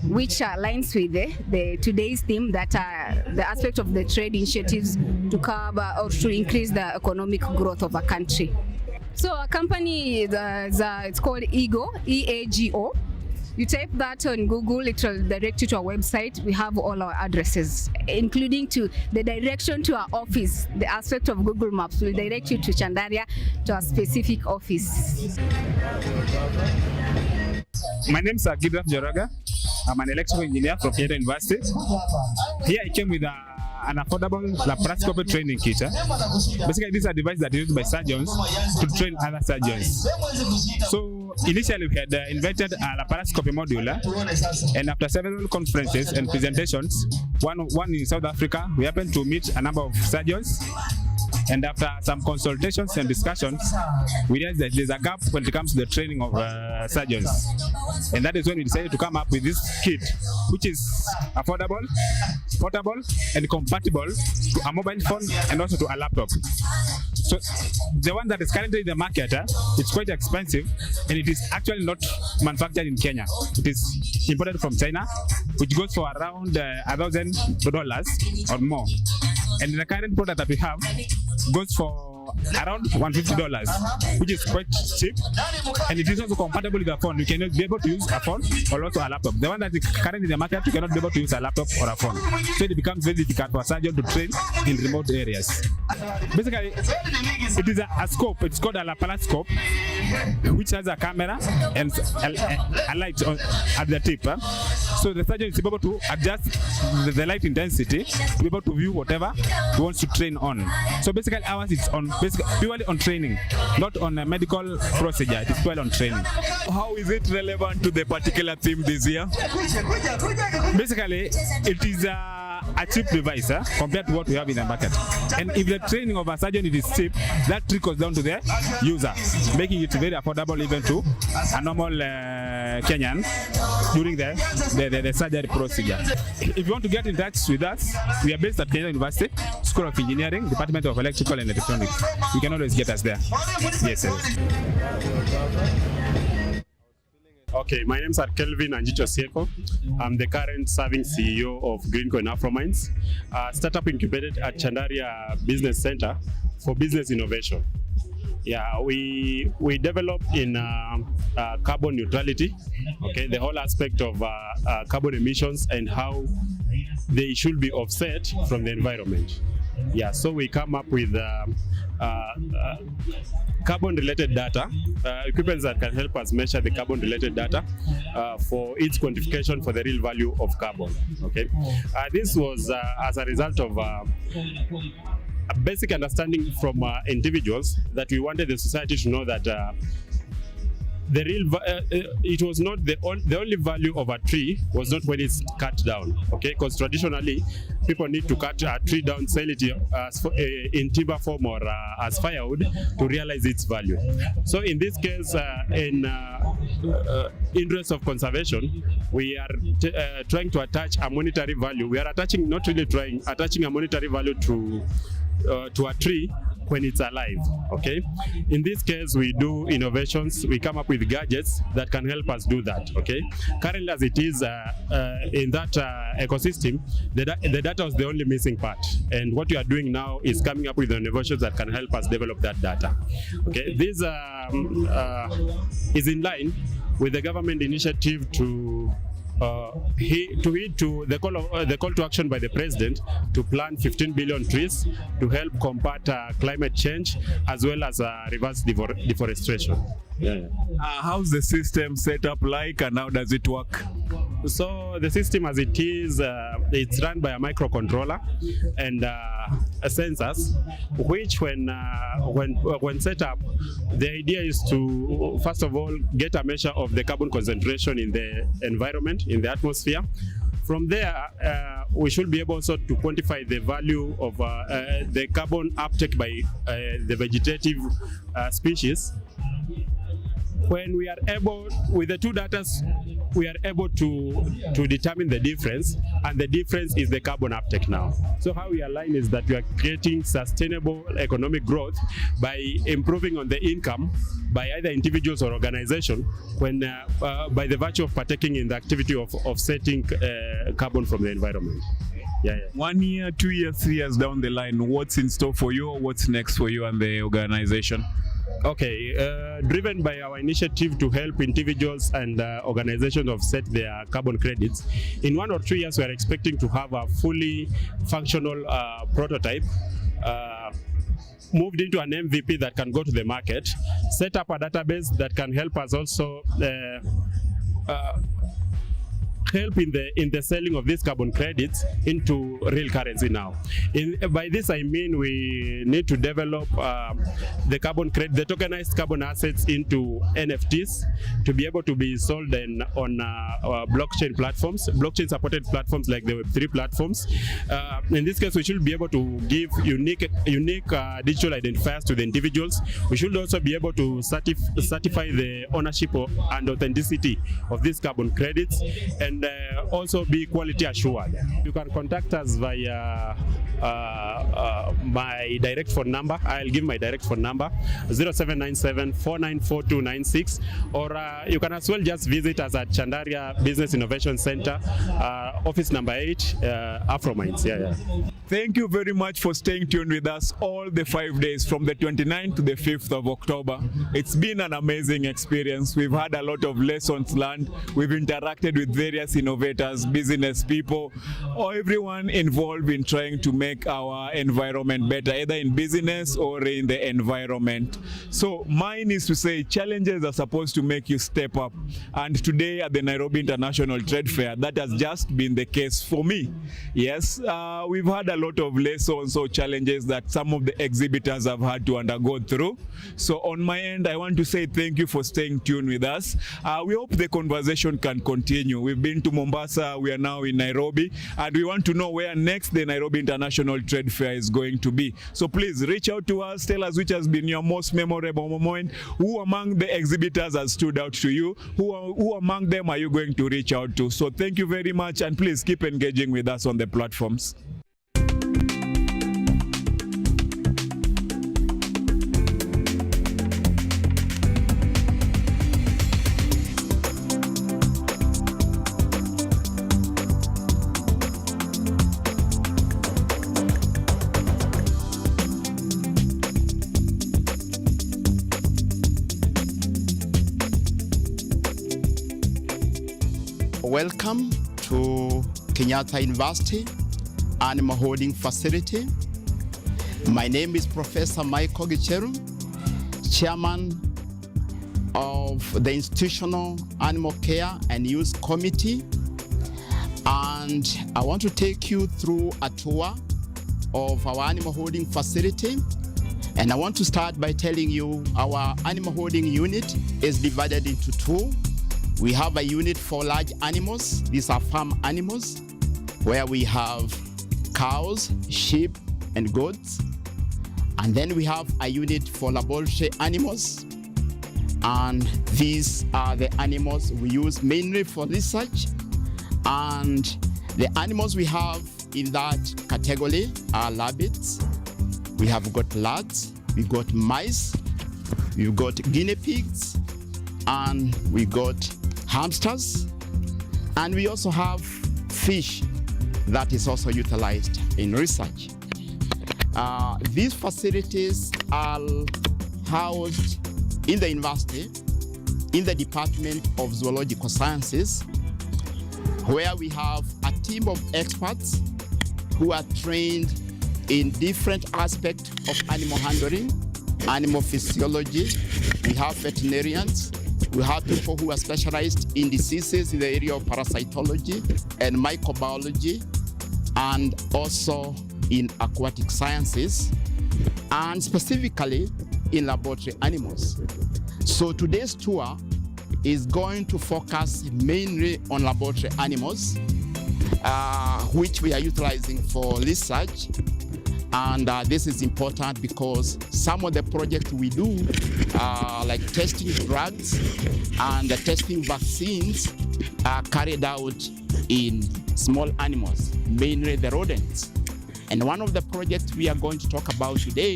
which aligns with the today's theme, that the aspect of the trade initiatives to curb or to increase the economic growth of a country. So our company it's called EGO, EAGO. You type that on Google, it will direct you to our website. We have all our addresses, including to the direction to our office. The aspect of Google Maps will direct you to Chandaria, to a specific office. My name is Gidraf Joraga. I'm an electrical engineer from Kenyatta University. Here I came with an affordable laparoscopy training kit. Basically, these are devices that are used by surgeons to train other surgeons. So initially we had invented a laparoscopy module, and after several conferences and presentations, one in South Africa, we happened to meet a number of surgeons. And after some consultations and discussions, we realized that there's a gap when it comes to the training of surgeons. And that is when we decided to come up with this kit, which is affordable, portable, and compatible to a mobile phone and also to a laptop. So the one that is currently in the market, it's quite expensive, and it is actually not manufactured in Kenya. It is imported from China, which goes for around $1,000 or more. And the current product that we have goes for around $150, which is quite cheap, and it is also compatible with a phone. You cannot be able to use a phone or also a laptop. The one that is currently in the market, you cannot be able to use a laptop or a phone. So it becomes very difficult for a surgeon to train in remote areas. Basically, it is a scope. It's called a laparoscope, which has a camera and a light at the tip. So the surgeon is able to adjust the light intensity to be able to view whatever he wants to train on. So basically ours is on purely on training, not on a medical procedure. It is purely on training. How is it relevant to the particular theme this year? Basically, it is a cheap device compared to what we have in the market. And if the training of a surgeon is cheap, that trickles down to the user, making it very affordable even to a normal Kenyan during the surgery procedure. If you want to get in touch with us, we are based at Kenya University, School of Engineering, Department of Electrical and Electronics. You can always get us there. Yes, sir. Okay, my name is Kelvin Anjicho Sieko. I'm the current serving CEO of Greenco and Afro Mines, a startup incubated at Chandaria Business Center for business innovation. Yeah, we develop in carbon neutrality, okay, the whole aspect of carbon emissions and how they should be offset from the environment. Yeah, so we come up with carbon-related data, equipment that can help us measure the carbon-related data for its quantification for the real value of carbon. Okay, this was as a result of a basic understanding from individuals that we wanted the society to know that the real it was not the only value of a tree was not when it's cut down, okay, because traditionally people need to cut a tree down, sell it as in timber form or as firewood to realize its value. So in this case, in interest of conservation, we are trying to attach a monetary value. We are attaching, not really trying, attaching a monetary value to a tree when it's alive, okay? In this case, we do innovations, we come up with gadgets that can help us do that, okay? Currently, as it is in that ecosystem, the data was the only missing part. And what we are doing now is coming up with innovations that can help us develop that data, okay? This is in line with the government initiative to the call to action by the president to plant 15 billion trees to help combat climate change as well as reverse deforestation. Yeah. How's the system set up like, and how does it work? So the system as it is, it's run by a microcontroller and sensors, which when set up, the idea is to first of all get a measure of the carbon concentration in the environment, in the atmosphere. From there, we should be able also to quantify the value of the carbon uptake by the vegetative species. When we are able, with the two data, we are able to determine the difference, and the difference is the carbon uptake now. So how we align is that we are creating sustainable economic growth by improving on the income by either individuals or organization when by the virtue of partaking in the activity of offsetting carbon from the environment. Yeah. 1 year, 2 years, 3 years down the line, what's in store for you, or what's next for you and the organization? Okay, driven by our initiative to help individuals and organizations offset their carbon credits, in 1 or 2 years we are expecting to have a fully functional prototype moved into an MVP that can go to the market, set up a database that can help us also help in the selling of these carbon credits into real currency now. By this I mean we need to develop the tokenized carbon assets into NFTs to be able to be sold on blockchain platforms, blockchain supported platforms like the Web3 platforms. In this case, we should be able to give unique digital identifiers to the individuals. We should also be able to certify the ownership and authenticity of these carbon credits, and also be quality assured. You can contact us via my direct phone number. I'll give my direct phone number, 0797 494296, or you can as well just visit us at Chandaria Business Innovation Center, office number 8, Afrominds. Yeah. Thank you very much for staying tuned with us all the 5 days from the 29th to the 5th of October. It's been an amazing experience. We've had a lot of lessons learned. We've interacted with various innovators, business people, or everyone involved in trying to make our environment better, either in business or in the environment. So mine is to say challenges are supposed to make you step up. And today at the Nairobi International Trade Fair, that has just been the case for me. Yes, we've had a lot of lessons or challenges that some of the exhibitors have had to undergo through. So on my end, I want to say thank you for staying tuned with us. We hope the conversation can continue. We've been to Mombasa, we are now in Nairobi, and we want to know where next the Nairobi International Trade Fair is going to be. So please reach out to us, tell us which has been your most memorable moment, who among the exhibitors has stood out to you, who among them are you going to reach out to. So thank you very much, and please keep engaging with us on the platforms. Welcome to Kenyatta University Animal Holding Facility. My name is Professor Michael Gicheru, Chairman of the Institutional Animal Care and Use Committee. And I want to take you through a tour of our animal holding facility. And I want to start by telling you our animal holding unit is divided into two. We have a unit for large animals. These are farm animals, where we have cows, sheep, and goats. And then we have a unit for laboratory animals. And these are the animals we use mainly for research. And the animals we have in that category are rabbits. We have got rats, we got mice, we've got guinea pigs, and we got hamsters, and we also have fish that is also utilized in research. These facilities are housed in the university, in the Department of Zoological Sciences, where we have a team of experts who are trained in different aspects of animal handling, animal physiology. We have veterinarians. We have people who are specialized in diseases in the area of parasitology and microbiology, and also in aquatic sciences, and specifically in laboratory animals. So today's tour is going to focus mainly on laboratory animals, which we are utilizing for research. And this is important because some of the projects we do, like testing drugs and testing vaccines, are carried out in small animals, mainly the rodents. And one of the projects we are going to talk about today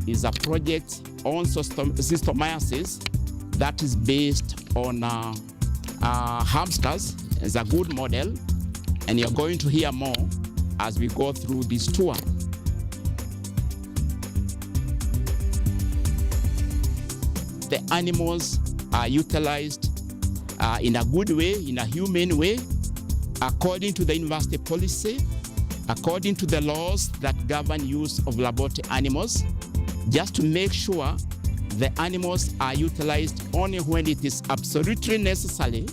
is a project on cysticercosis that is based on hamsters. It's a good model, and you're going to hear more as we go through this tour. The animals are utilized in a good way, in a humane way, according to the university policy, according to the laws that govern use of laboratory animals, just to make sure the animals are utilized only when it is absolutely necessary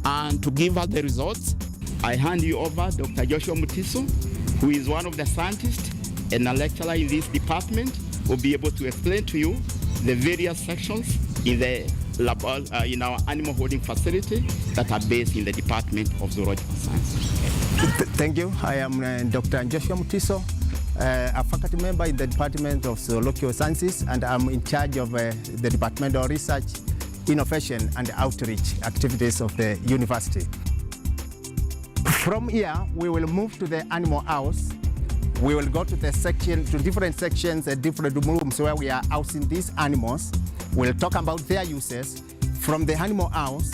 And to give us the results, I hand you over Dr. Joshua Mutiso, who is one of the scientists and a lecturer in this department, will be able to explain to you the various sections in the lab, in our animal holding facility that are based in the Department of Zoological Science. Thank you. I am Dr. Joshua Mutiso, a faculty member in the Department of Zoological Sciences, and I'm in charge of the departmental research, innovation, and outreach activities of the university. From here, we will move to the animal house. We will go to the section, to different sections and different rooms where we are housing these animals. We'll talk about their uses. From the animal house,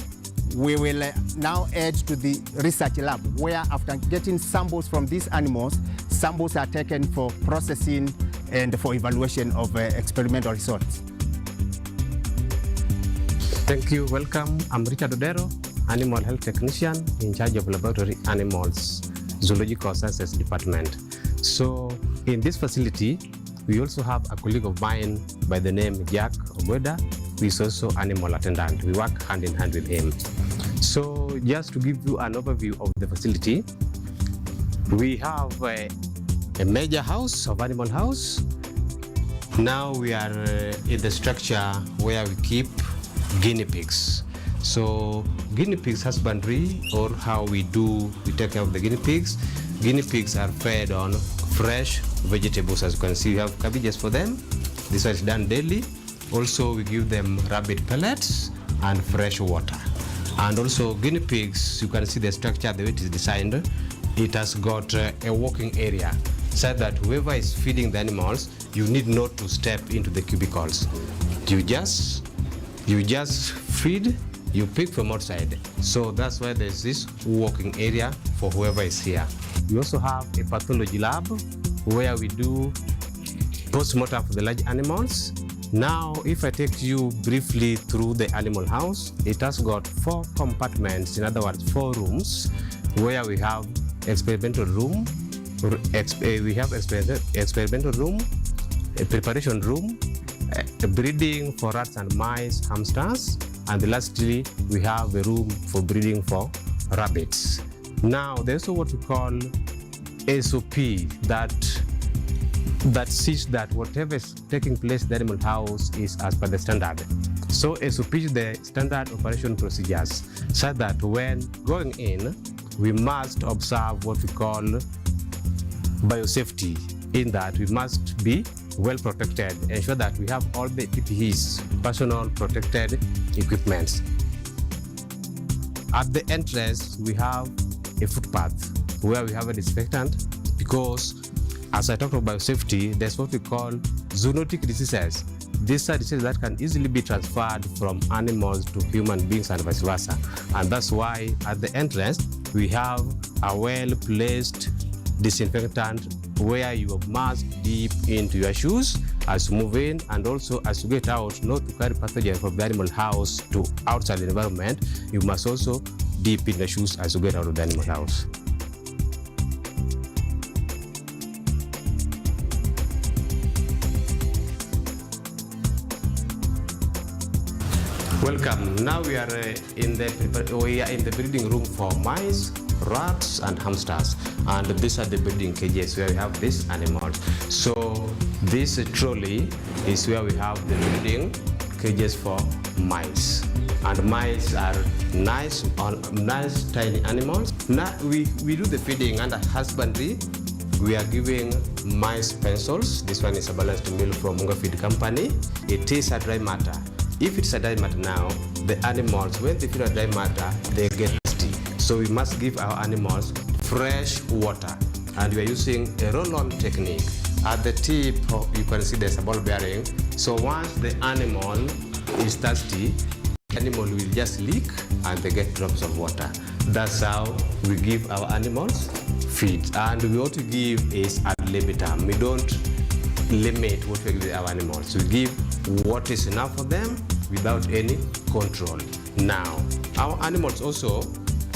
we will now head to the research lab, where after getting samples from these animals, samples are taken for processing and for evaluation of experimental results. Thank you, welcome. I'm Richard Odero, Animal Health Technician in charge of Laboratory Animals, Zoological Sciences Department. So in this facility, we also have a colleague of mine by the name Jack Ogweda, who is also animal attendant. We work hand in hand with him. So just to give you an overview of the facility, we have a major house of animal house. Now we are in the structure where we keep guinea pigs. So guinea pigs husbandry, or how we take care of the guinea pigs. Guinea pigs are fed on fresh vegetables. As you can see, we have cabbages for them. This one is done daily. Also, we give them rabbit pellets and fresh water. And also guinea pigs, you can see the structure, the way it is designed. It has got a walking area, so that whoever is feeding the animals, you need not to step into the cubicles. You just feed, you pick from outside. So that's why there's this walking area for whoever is here. We also have a pathology lab where we do post-mortem for the large animals. Now, if I take you briefly through the animal house, it has got 4 compartments, in other words, 4 rooms, where we have experimental room, experimental room, a preparation room, a breeding for rats and mice, hamsters, and lastly, we have a room for breeding for rabbits. Now, there's also what we call SOP that sees that whatever is taking place in the animal house is as per the standard. So SOP is the standard operation procedures, so that when going in, we must observe what we call biosafety, in that we must be well protected, ensure that we have all the PPEs, personal protected equipment. At the entrance, we have a footpath where we have a disinfectant, because as I talked about biosafety, there's what we call zoonotic diseases. These are diseases that can easily be transferred from animals to human beings and vice versa. And that's why at the entrance, we have a well-placed disinfectant where you must dip into your shoes as you move in, and also as you get out, not to carry pathogen from the animal house to outside the environment. You must also dip in the shoes as you get out of the animal house. Welcome. Now we are in the breeding room for mice, rats, and hamsters, and these are the breeding cages where we have these animals. So this trolley is where we have the breeding cages for mice, and mice are nice tiny animals. Now we do the feeding under husbandry. We are giving mice pencils. This one is a balanced meal from Munga Feed Company. It is a dry matter. If it's a dry matter now, the animals, when they feel a dry matter, they get thirsty. So we must give our animals fresh water. And we are using a roll-on technique. At the tip, you can see there's a ball bearing. So once the animal is thirsty, the animal will just lick and they get drops of water. That's how we give our animals feed. And we what we give is ad libitum. We don't limit what we give our animals. We give what is enough for them without any control. Now, our animals also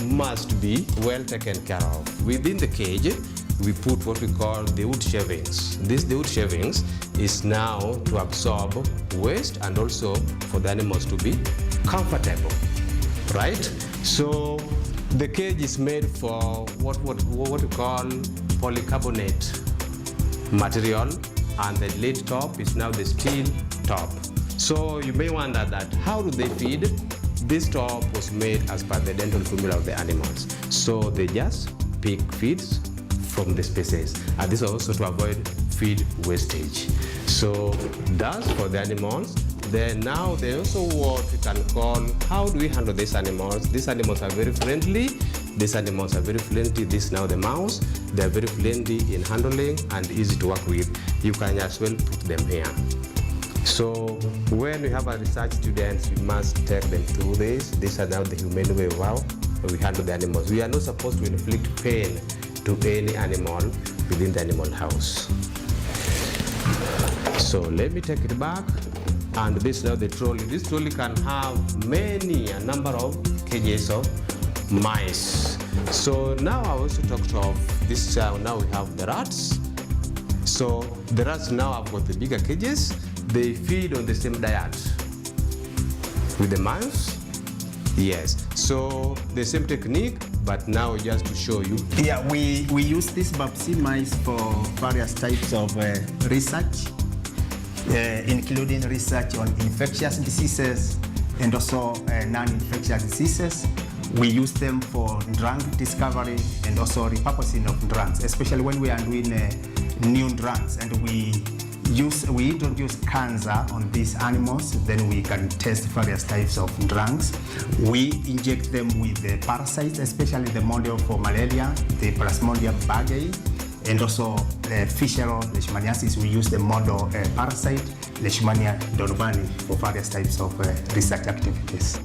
must be well taken care of. Within the cage, we put what we call the wood shavings. The wood shavings is now to absorb waste and also for the animals to be comfortable, right? So the cage is made for what we call polycarbonate material, and the lid top is now the steel top. So you may wonder that how do they feed? This top was made as per the dental formula of the animals. So they just pick feeds from the species, and this is also to avoid feed wastage. So that's for the animals. Then now they also what we can call, how do we handle these animals? These animals are very friendly. These animals are very friendly. This is now the mouse. They are very friendly in handling and easy to work with. You can as well put them here. So when we have a research students, we must take them through this. These are now the humane way of how we handle the animals. We are not supposed to inflict pain to any animal within the animal house. So let me take it back. And this is now the trolley. This trolley can have a number of cages of mice. So now I also talked of this, now we have the rats. So the rats now have got the bigger cages. They feed on the same diet with the mice. Yes, so the same technique, but now just to show you. Yeah, we use this Babsi mice for various types of research, including research on infectious diseases and also non-infectious diseases. We use them for drug discovery and also repurposing of drugs, especially when we are doing new drugs, and we introduce cancer on these animals, then we can test various types of drugs. We inject them with the parasites, especially the model for malaria, the Plasmodium bargei, and also Fischero leishmaniasis. We use the model parasite, Leishmania donovani, for various types of research activities.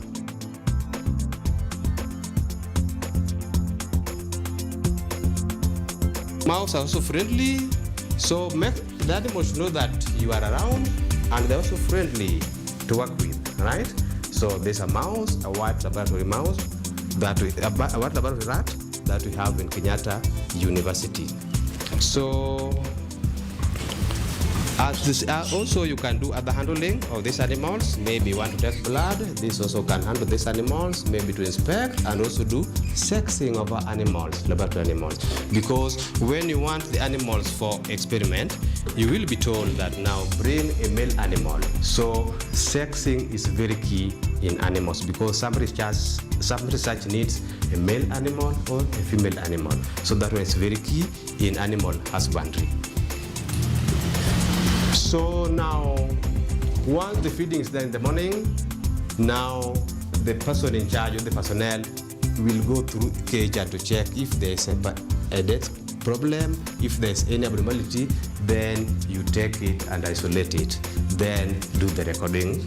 Mouse are also friendly, so make the animals know that you are around, and they're also friendly to work with, right? So there's a mouse, a white laboratory mouse, a white laboratory rat that we have in Kenyatta University. So also you can do other handling of these animals. Maybe you want to test blood. This also can handle these animals, maybe to inspect and also do sexing of our animals, laboratory animals. Because when you want the animals for experiment, you will be told that now bring a male animal. So sexing is very key in animals, because some research needs a male animal or a female animal. So that one is very key in animal husbandry. So now, once the feeding is done in the morning, now the person in charge of the personnel will go through the cage and to check if there's a death problem, if there's any abnormality, then you take it and isolate it, then do the recording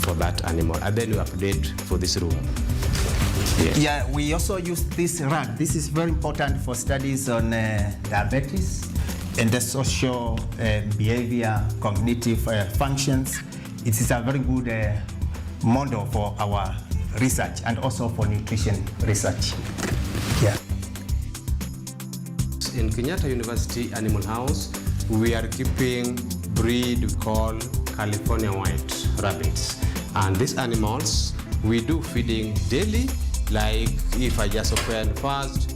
for that animal, and then you update for this room. Yes. Yeah, we also use this rat. This is very important for studies on diabetes and the social behavior, cognitive functions. It is a very good model for our research and also for nutrition research. Yeah. In Kenyatta University Animal House, we are keeping breed we call California white rabbits. And these animals, we do feeding daily. Like if I just open first,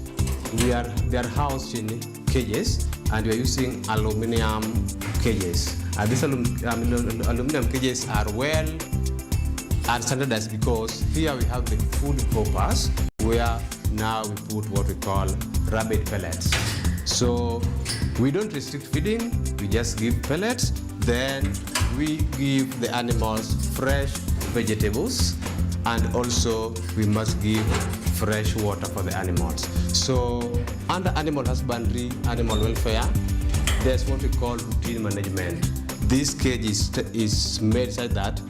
they are housed in cages, and we are using aluminum cages. And these aluminum cages are well and standardized, because here we have the food purpose, where now we put what we call rabbit pellets. So we don't restrict feeding, we just give pellets, then we give the animals fresh vegetables, and also we must give fresh water for the animals. So under animal husbandry, animal welfare, there's what we call routine management. This cage is made such that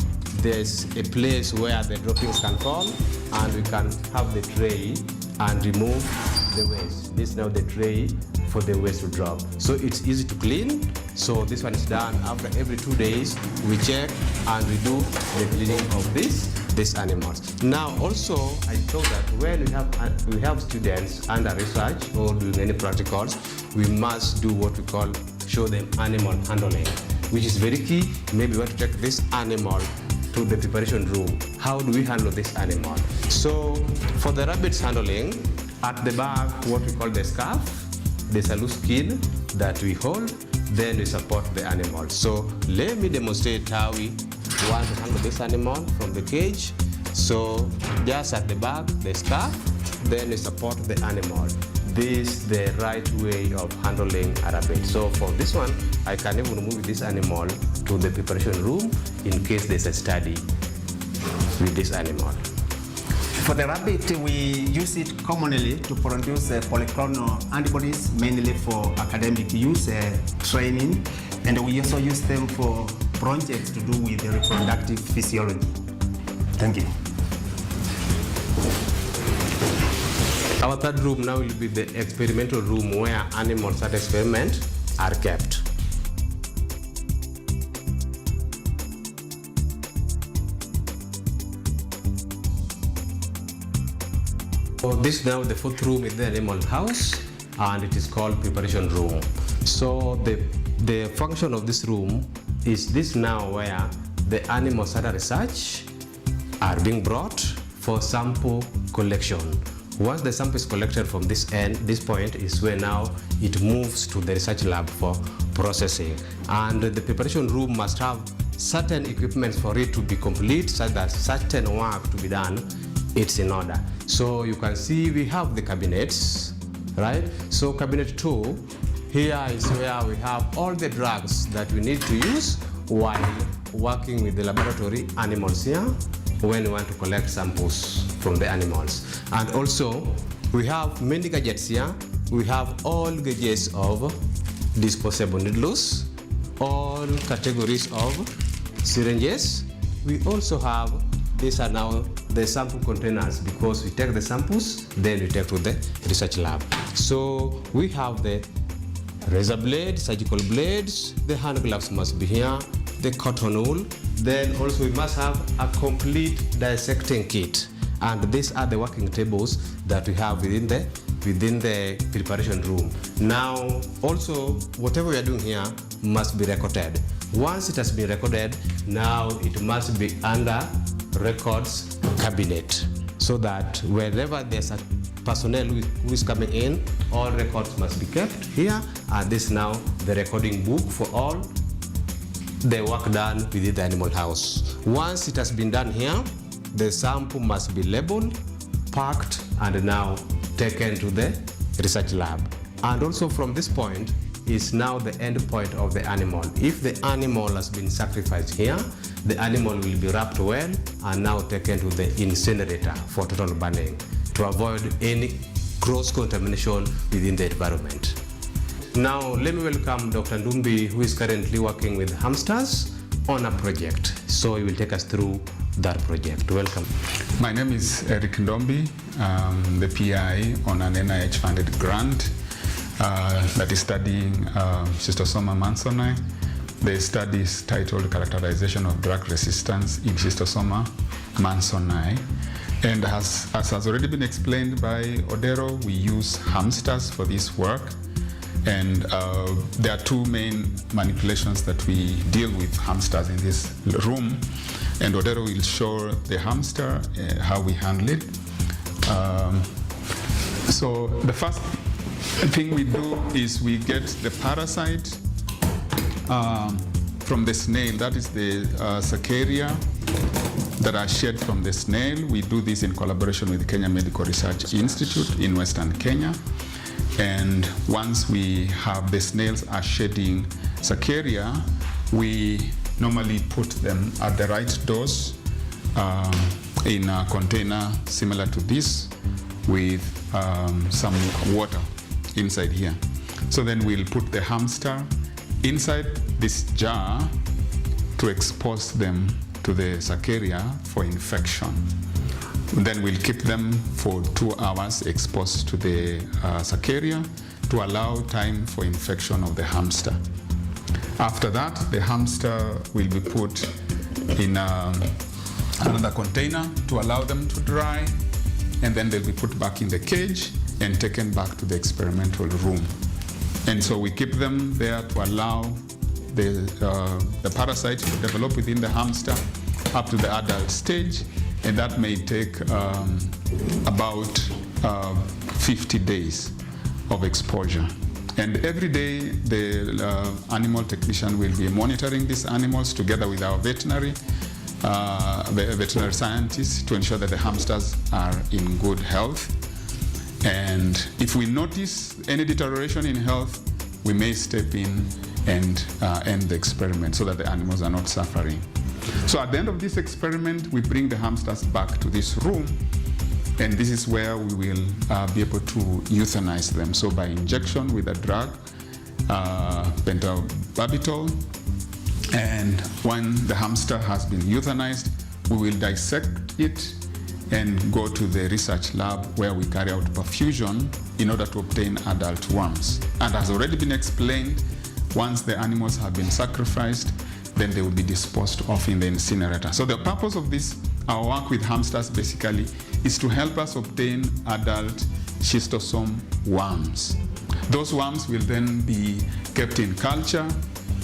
there's a place where the droppings can fall, and we can have the tray and remove the waste. This is now the tray for the waste to drop. So it's easy to clean. So this one is done after every 2 days. We check and we do the cleaning of these animals. Now also I thought that when we have students under research or doing any practicals, we must do what we call show them animal handling, which is very key. Maybe we want to take this animal to the preparation room. How do we handle this animal? So for the rabbits handling, at the back, what we call the scarf, there's a loose skin that we hold, then we support the animal. So let me demonstrate how we want to handle this animal from the cage. So just at the back, the scarf, then we support the animal. This is the right way of handling a rabbit. So for this one, I can even move this animal to the preparation room in case there's a study with this animal. For the rabbit, we use it commonly to produce polyclonal antibodies, mainly for academic use, training, and we also use them for projects to do with reproductive physiology. Thank you. Our third room now will be the experimental room where animals at experiment are kept. So this is now the fourth room in the animal house, and it is called preparation room. So the function of this room is this now where the animals under research are being brought for sample collection. Once the sample is collected from this end, this point is where now it moves to the research lab for processing. And the preparation room must have certain equipment for it to be complete, such that certain work to be done, it's in order. So you can see we have the cabinets, right? So cabinet 2, here is where we have all the drugs that we need to use while working with the laboratory animals here when we want to collect samples from the animals. And also, we have many gadgets here. We have all gadgets of disposable needles, all categories of syringes. We also have, these are now the sample containers, because we take the samples, then we take to the research lab. So we have the razor blade, surgical blades, the hand gloves must be here, the cotton wool, then also we must have a complete dissecting kit. And these are the working tables that we have within the preparation room. Now, also, whatever we are doing here must be recorded. Once it has been recorded, now it must be under records cabinet, so that wherever there's a personnel who is coming in, all records must be kept here. And this is now the recording book for all the work done within the animal house. Once it has been done here, the sample must be labeled, packed, and now taken to the research lab. And also from this point is now the end point of the animal. If the animal has been sacrificed here, the animal will be wrapped well and now taken to the incinerator for total burning to avoid any cross-contamination within the environment. Now, let me welcome Dr. Ndumbi, who is currently working with hamsters on a project. So he will take us through that project. Welcome. My name is Eric Ndombi. I'm the PI on an NIH-funded grant that is studying Schistosoma mannsoni. The study is titled Characterization of Drug Resistance in Schistosoma mannsoni. And as has already been explained by Odero, we use hamsters for this work. And there are two main manipulations that we deal with hamsters in this room. And Odero will show the hamster, how we handle it. So the first thing we do is we get the parasite from the snail. That is the Cercaria that are shed from the snail. We do this in collaboration with Kenya Medical Research Institute in Western Kenya. And once we have the snails are shedding Cercaria, we normally put them at the right dose in a container similar to this with some water inside here. So then we'll put the hamster inside this jar to expose them to the Cercaria for infection. Then we'll keep them for 2 hours exposed to the Cercaria to allow time for infection of the hamster. After that, the hamster will be put in another container to allow them to dry, and then they'll be put back in the cage and taken back to the experimental room. And so we keep them there to allow the parasite to develop within the hamster up to the adult stage, and that may take about 50 days of exposure. And every day, the animal technician will be monitoring these animals together with our veterinary scientists to ensure that the hamsters are in good health. And if we notice any deterioration in health, we may step in and end the experiment so that the animals are not suffering. So at the end of this experiment, we bring the hamsters back to this room, and this is where we will be able to euthanize them. So by injection with a drug, pentobarbital, and when the hamster has been euthanized, we will dissect it and go to the research lab where we carry out perfusion in order to obtain adult worms. And as already been explained, once the animals have been sacrificed, then they will be disposed of in the incinerator. So the purpose of this, our work with hamsters basically, is to help us obtain adult schistosome worms. Those worms will then be kept in culture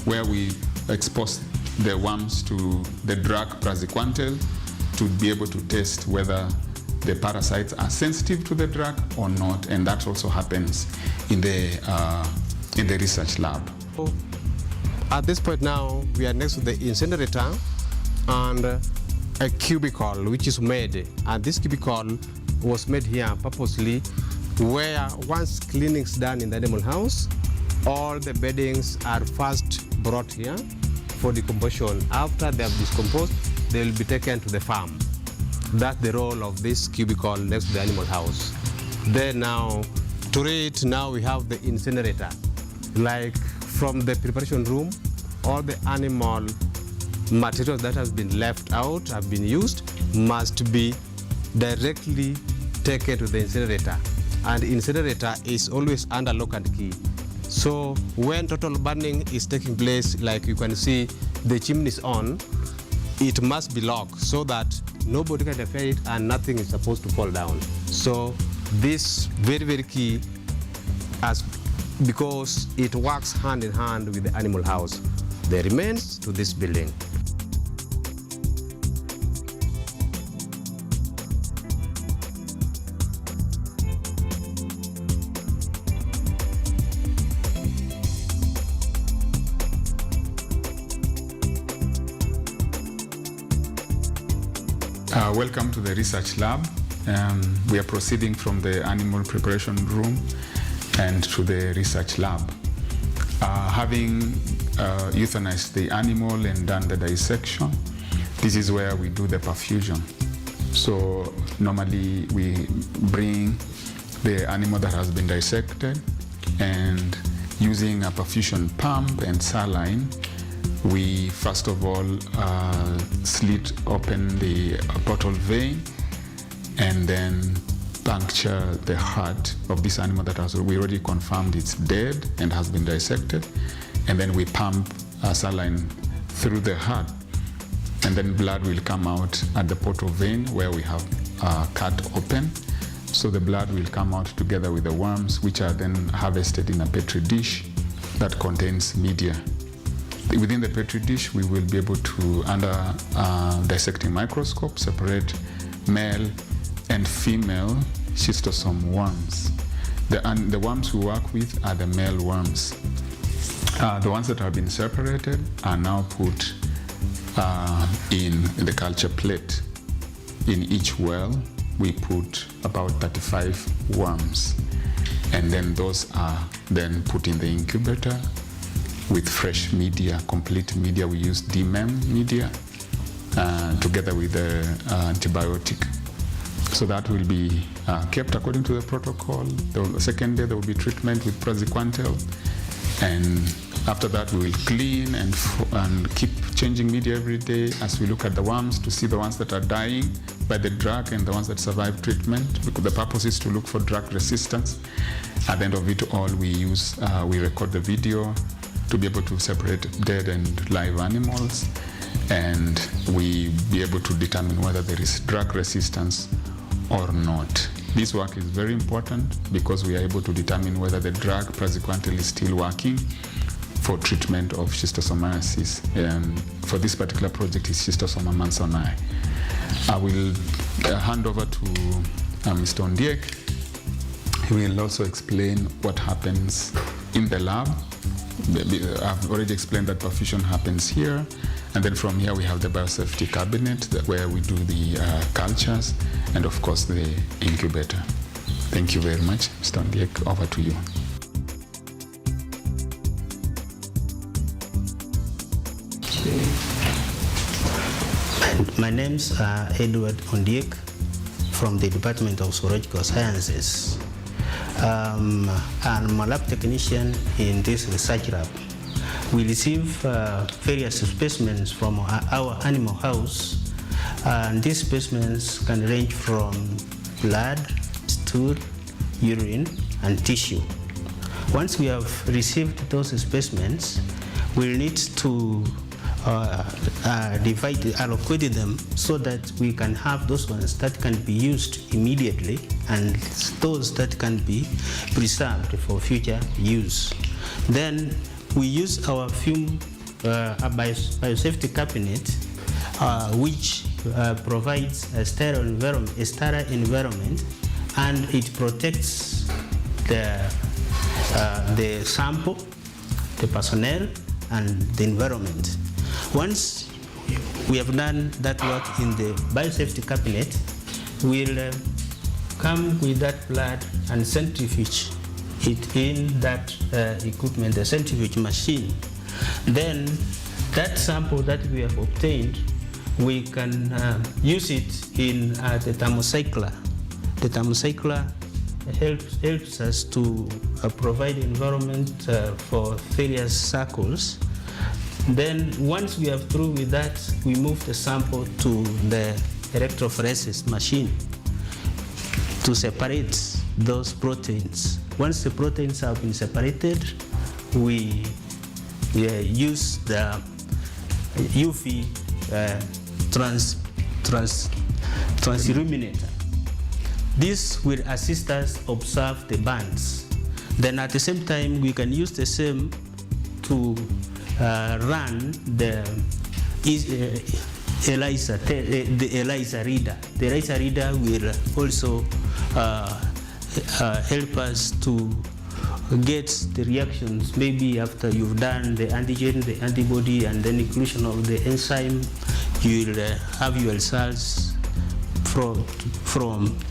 where we expose the worms to the drug praziquantel to be able to test whether the parasites are sensitive to the drug or not, and that also happens in the research lab. At this point now, we are next to the incinerator and a cubicle which is made, and this cubicle was made here purposely where once cleaning's done in the animal house, all the beddings are first brought here for decomposition. After they have decomposed, they will be taken to the farm. That's the role of this cubicle next to the animal house. Then now, to it, now we have the incinerator. Like from the preparation room, all the animal materials that have been left out, have been used, must be directly taken to the incinerator. And the incinerator is always under lock and key. So when total burning is taking place, like you can see the chimney is on, it must be locked so that nobody can affect it and nothing is supposed to fall down. So this very, very key because it works hand in hand with the animal house. The remains to this building. Welcome to the research lab. We are proceeding from the animal preparation room and to the research lab. Having euthanized the animal and done the dissection, this is where we do the perfusion. So normally we bring the animal that has been dissected, and using a perfusion pump and saline, we first of all slit open the portal vein and then puncture the heart of this animal that we already confirmed it's dead and has been dissected, and then we pump saline through the heart, and then blood will come out at the portal vein where we have cut open. So the blood will come out together with the worms, which are then harvested in a petri dish that contains media. Within the petri dish, we will be able to, under dissecting microscope, separate male and female schistosome worms. The worms we work with are the male worms. The ones that have been separated are now put in the culture plate. In each well, we put about 35 worms, and then those are then put in the incubator with fresh media, complete media. We use DMEM media together with the antibiotic. So that will be kept according to the protocol. The second day there will be treatment with praziquantel, and after that we will clean and keep changing media every day as we look at the worms to see the ones that are dying by the drug and the ones that survive treatment, because the purpose is to look for drug resistance. At the end of it all, we record the video to be able to separate dead and live animals, and we be able to determine whether there is drug resistance or not. This work is very important because we are able to determine whether the drug praziquantel is still working for treatment of schistosomiasis. And for this particular project, it's Schistosoma mansoni. I will hand over to Mr. Ondiek. He will also explain what happens in the lab. I've already explained that perfusion happens here. And then from here we have the biosafety cabinet where we do the cultures and of course the incubator. Thank you very much. Mr. Ondiek, over to you. My name's Edward Ondiek from the Department of Zoological Sciences. I'm a lab technician in this research lab. We receive various specimens from our animal house, and these specimens can range from blood, stool, urine, and tissue. Once we have received those specimens, we'll need to allocate them so that we can have those ones that can be used immediately and those that can be preserved for future use. Then we use our fume biosafety cabinet, which provides a sterile environment, and it protects the sample, the personnel, and the environment. Once we have done that work in the biosafety cabinet, we'll come with that blood and centrifuge it in that equipment, the centrifuge machine. Then that sample that we have obtained, we can use it in the thermocycler. The thermocycler helps us to provide environment for various circles. Then once we are through with that, we move the sample to the electrophoresis machine to separate those proteins. Once the proteins have been separated, we use the UV transilluminator. This will assist us observe the bands. Then at the same time, we can use the same to run the ELISA reader. The ELISA reader will also help us to get the reactions. Maybe after you've done the antigen, the antibody, and then inclusion of the enzyme, you'll have your results from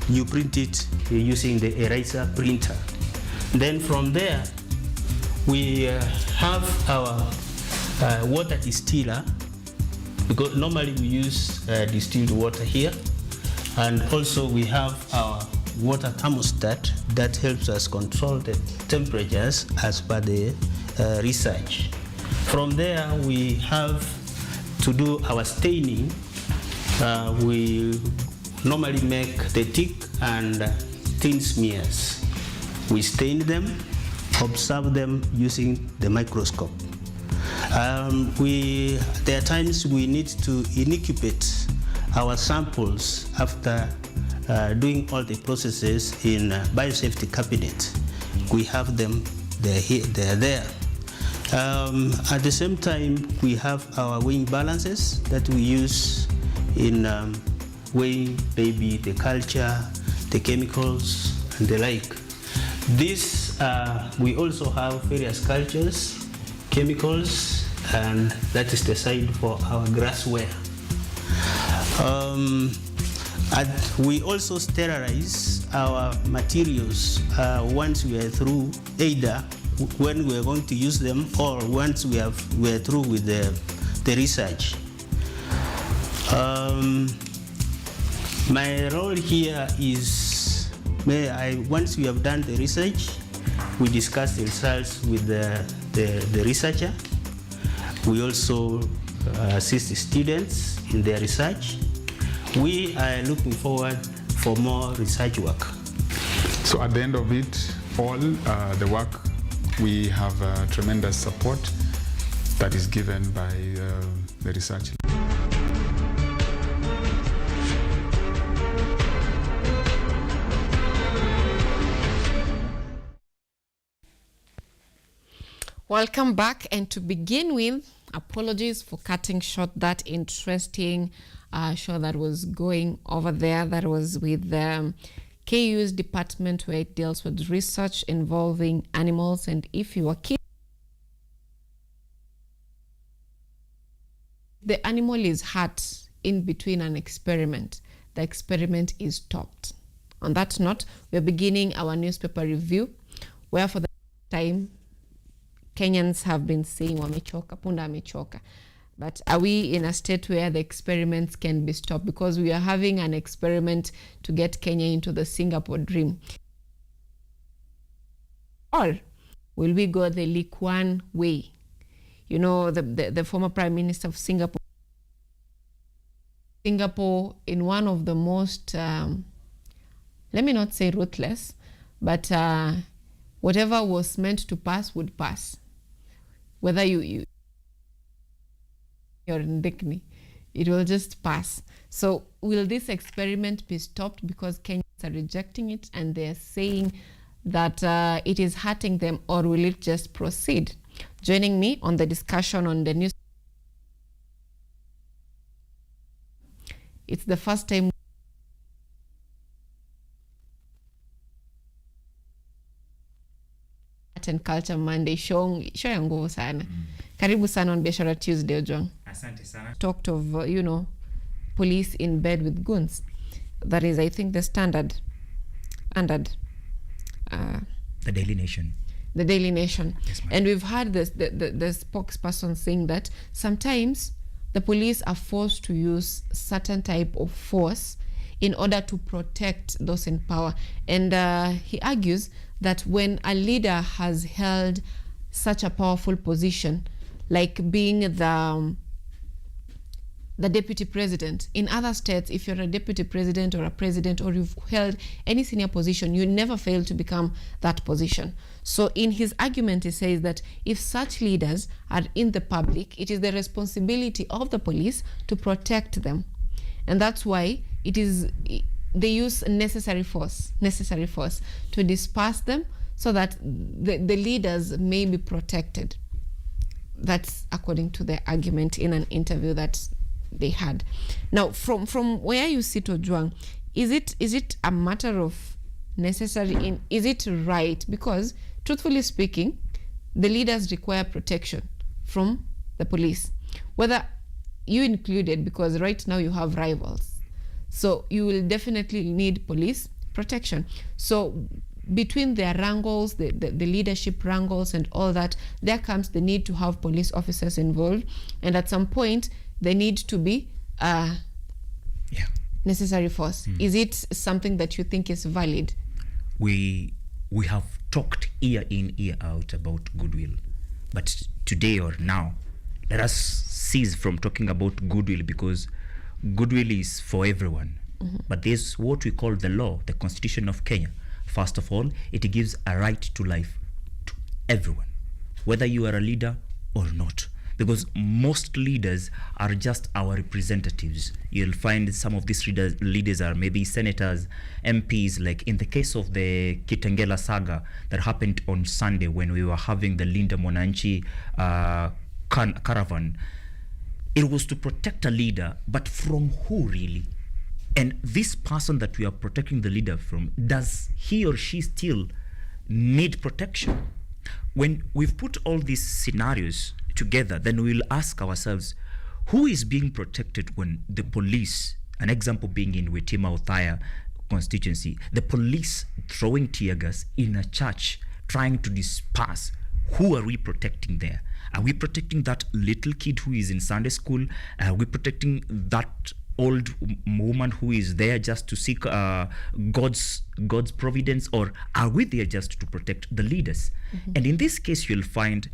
you print it using the ELISA printer. Then from there, we have our water distiller, because normally we use distilled water here, and also we have our water thermostat that helps us control the temperatures as per the research. From there, we have to do our staining. We normally make the thick and thin smears. We stain them, observe them using the microscope. There are times we need to incubate our samples after doing all the processes in biosafety cabinet. We have them, they're there. At the same time, we have our weighing balances that we use in weighing maybe the culture, the chemicals, and the like. This, we also have various cultures, chemicals, and that is the side for our grassware. And we also sterilize our materials once we are through, either when we are going to use them or once we are through with the research. My role here is, once we have done the research, we discuss the results with the researcher. We also assist the students in their research. We are looking forward for more research work. So at the end of it, all the work, we have tremendous support that is given by the research. Welcome back, and to begin with, apologies for cutting short that interesting show that was going over there, that was with KU's department, where it deals with research involving animals. And if you are keen, the animal is hurt in between an experiment, the experiment is stopped. On that note, we're beginning our newspaper review, where for the time Kenyans have been saying wamechoka, punda amechoka. But are we in a state where the experiments can be stopped? Because we are having an experiment to get Kenya into the Singapore dream. Or will we go the Lee Kuan way? You know, the former Prime Minister of Singapore. Singapore, in one of the most, let me not say ruthless, but whatever was meant to pass would pass. Whether you're in Dikni, it will just pass. So will this experiment be stopped because Kenyans are rejecting it and they're saying that it is hurting them, or will it just proceed? Joining me on the discussion on the news, it's the first time Art and Culture Monday, show ya nguvu sana. Karibu sana on Biashara Tuesday, Ojwang. Asante sana. Talked of, police in bed with goons. That is, I think, the standard. The Daily Nation. The Daily Nation. Yes, and we've heard the spokesperson saying that sometimes the police are forced to use certain type of force in order to protect those in power. And he argues that when a leader has held such a powerful position, like being the deputy president, in other states, if you're a deputy president or a president, or you've held any senior position, you never fail to become that position. So in his argument, he says that if such leaders are in the public, it is the responsibility of the police to protect them. And that's why they use necessary force to disperse them so that the leaders may be protected. That's according to the argument in an interview that they had. Now, from where you sit, Ojwang, is it a matter of necessary? Is it right? Because truthfully speaking, the leaders require protection from the police, whether you included, because right now you have rivals, so you will definitely need police protection. So between their wrangles, the leadership wrangles and all that, there comes the need to have police officers involved, and at some point they need to be necessary force. Is it something that you think is valid? We have talked year in, year out about goodwill, but today or now, let us cease from talking about goodwill, because goodwill is for everyone. But there's what we call the law, the Constitution of Kenya. First of all, it gives a right to life to everyone, whether you are a leader or not, because most leaders are just our representatives. You'll find some of these leaders are maybe senators, MPs, like in the case of the Kitengela saga that happened on Sunday when we were having the Linda Mwananchi caravan. It was to protect a leader, but from who really? And this person that we are protecting the leader from, does he or she still need protection? When we've put all these scenarios together, then we'll ask ourselves, who is being protected when the police, an example being in Wetima Othaya constituency, the police throwing tear gas in a church, trying to disperse? Who are we protecting there? Are we protecting that little kid who is in Sunday school? Are we protecting that old woman who is there just to seek God's providence? Or are we there just to protect the leaders? And in this case, you'll find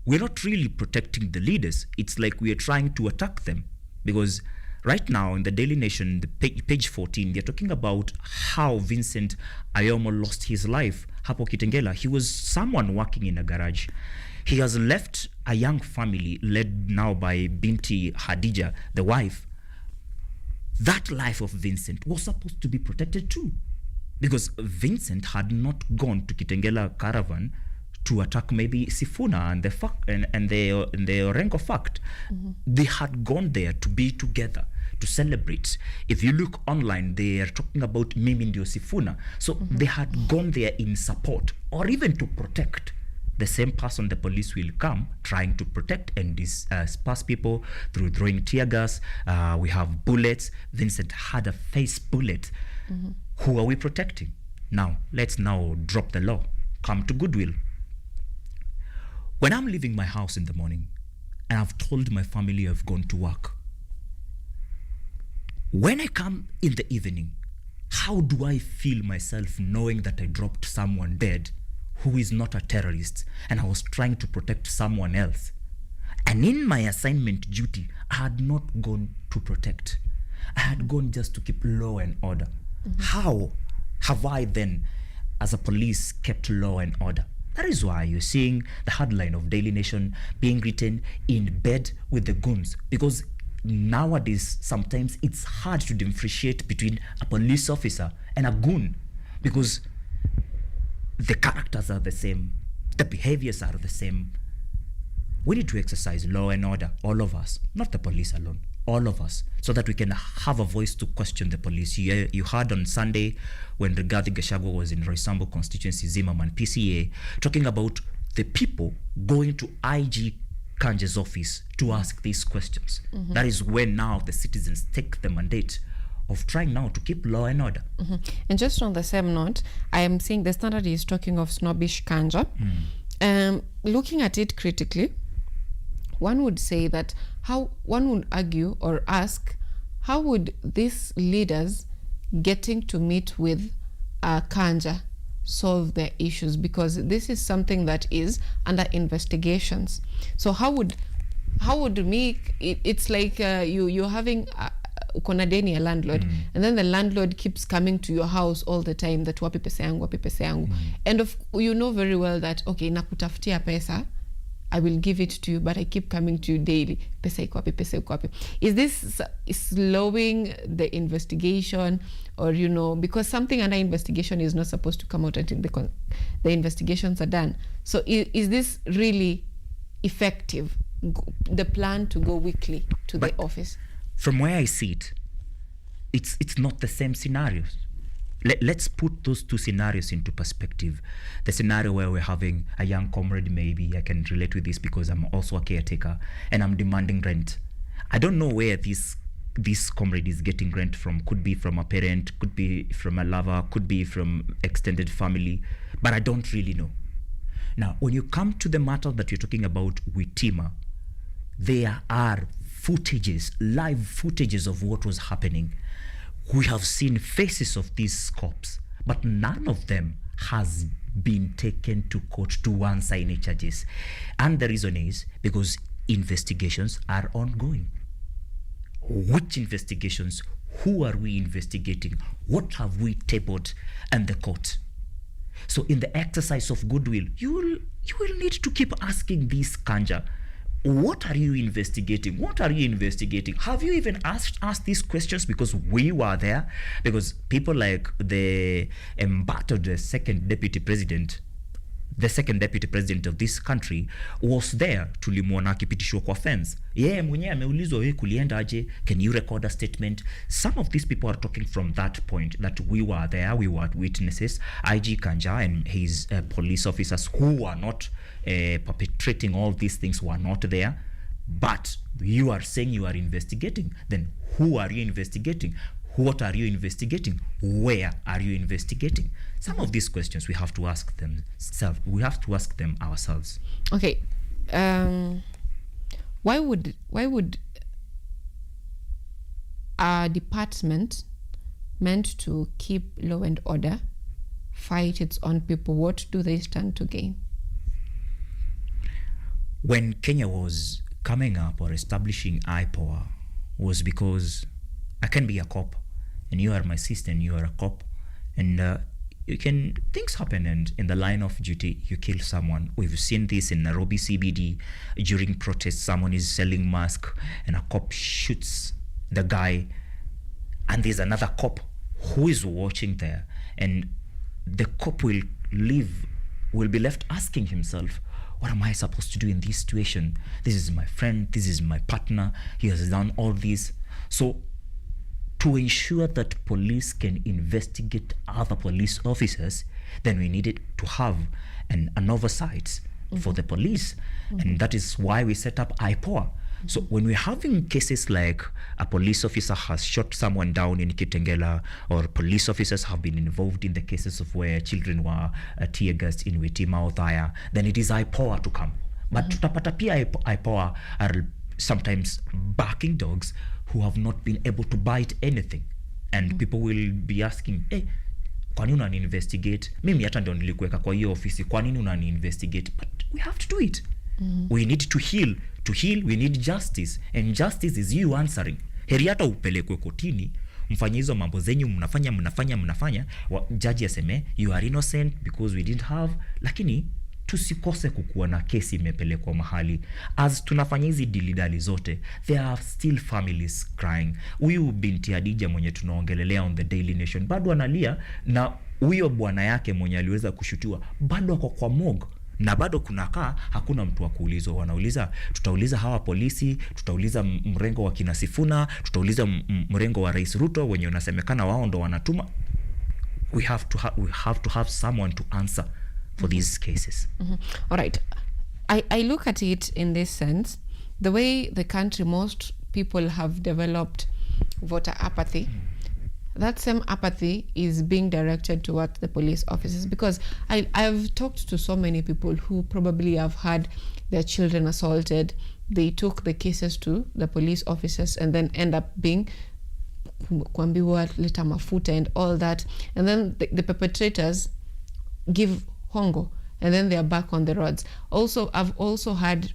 we're not really protecting the leaders. It's like we are trying to attack them, because right now in the Daily Nation, the page 14, they're talking about how Vincent Ayomo lost his life. Hapo Kitengela, he was someone working in a garage. He has left a young family led now by Binti Hadija, the wife. That life of Vincent was supposed to be protected too, because Vincent had not gone to Kitengela caravan to attack maybe Sifuna and the Orengo fact. They had gone there to be together, to celebrate. If you look online, they are talking about Mimi ndio Sifuna. So they had gone there in support or even to protect the same person. The police will come trying to protect and disperse people through throwing tear gas. We have bullets. Vincent had a face bullet. Who are we protecting? Now, let's now drop the law. Come to goodwill. When I'm leaving my house in the morning and I've told my family I've gone to work, when I come in the evening, how do I feel myself knowing that I dropped someone dead who is not a terrorist and I was trying to protect someone else? And in my assignment duty, I had not gone to protect. I had gone just to keep law and order. How have I then, as a police, kept law and order? That is why you're seeing the headline of Daily Nation being written in bed with the goons, because nowadays sometimes it's hard to differentiate between a police officer and a goon, because the characters are the same, the behaviors are the same. We need to exercise law and order, all of us, not the police alone, all of us, so that we can have a voice to question the police. You heard on Sunday when Rigathi Gachagua was in Roysambu constituency, Zimmerman, PCA, talking about the people going to IG Kanje's office to ask these questions. That is when now the citizens take the mandate of trying now to keep law and order. And just on the same note, I am seeing the Standard is talking of snobbish Kanja. Looking at it critically, one would say that one would argue or ask, how would these leaders getting to meet with Kanja solve their issues? Because this is something that is under investigations. So how would it's like you're having uko na deni ya landlord, and then the landlord keeps coming to your house all the time that wapi pesa yangu. And you know very well that, okay, nakutafutia pesa, I will give it to you, but I keep coming to you daily. Pesa iko wapi? Is this slowing the investigation, or because something under investigation is not supposed to come out until the investigations are done? So is this really effective, the plan to go weekly to the office? From where I see it, it's not the same scenarios. Let's put those two scenarios into perspective. The scenario where we're having a young comrade, maybe I can relate with this because I'm also a caretaker and I'm demanding rent. I don't know where this comrade is getting rent from. Could be from a parent, could be from a lover, could be from extended family, but I don't really know. Now, when you come to the matter that you're talking about with Tima, there are live footages of what was happening. We have seen faces of these cops, but none of them has been taken to court to answer any charges. And the reason is because investigations are ongoing. Which investigations? Who are we investigating? What have we tabled in the court? So in the exercise of goodwill, you will need to keep asking this Kanja, what are you investigating? What are you investigating? Have you even asked these questions? Because we were there. Because people like the embattled second deputy president of this country was there. Tulimwona akipitishwa kwa fence. Mwenyewe ameulizwa wewe kulienda aje? Can you record a statement? Some of these people are talking from that point that we were there, we were witnesses. IG Kanja and his police officers who are not perpetrating all these things were not there. But you are saying you are investigating. Then who are you investigating? What are you investigating? Where are you investigating? Some of these questions we have to ask them. We have to ask them ourselves. Okay, why would a department meant to keep law and order fight its own people? What do they stand to gain? When Kenya was coming up or establishing IPOA was because I can be a cop and you are my sister and you are a cop, and things happen, and in the line of duty you kill someone. We've seen this in Nairobi CBD during protests. Someone is selling mask and a cop shoots the guy, and there's another cop who is watching there, and the cop will leave will be left asking himself, what am I supposed to do in this situation? This is my friend, this is my partner, he has done all this. So to ensure that police can investigate other police officers, then we needed to have an oversight for the police. And that is why we set up IPOA. So when we're having cases like a police officer has shot someone down in Kitengela, or police officers have been involved in the cases of where children were tear gassed in Witima or Thaya, then it is IPOA to come. But tutapata pia IPOA are sometimes barking dogs who have not been able to bite anything. And people will be asking, hey, kwa nini unani investigate? Mimi hata ndio nilikuweka kwa hiyo ofisi, kwa nini unani investigate? But we have to do it. We need to heal. To heal, we need justice. And justice is you answering. Heri hata upelekwe kotini, mfanye hizo mambo zenyu mnafanya, judge aseme you are innocent because we didn't have, lakini tusikose kukuwa na kesi imepelekwa mahali. As tunafanya hizi dilidali zote, there are still families crying. Huyu binti Adija mwenye tunaongelelea on the Daily Nation bado analia, na huyo bwana yake mwenye aliweza kushutiwa bado kwa morgue, na bado kunakaa hakuna mtu wa kuulizwa. Wanauliza, tutauliza hawa polisi, tutauliza mrengo wa kina Sifuna, tutauliza mrengo wa Rais Ruto wenye unasemekana wao ndo wanatuma. We have to have someone to answer for these cases. All right. I look at it in this sense, the way the country, most people have developed voter apathy. That same apathy is being directed towards the police officers, because I've talked to so many people who probably have had their children assaulted. They took the cases to the police officers and then end up being kuambiwa leta mafuta and all that. And then the perpetrators give hongo and then they are back on the roads. Also, I've also had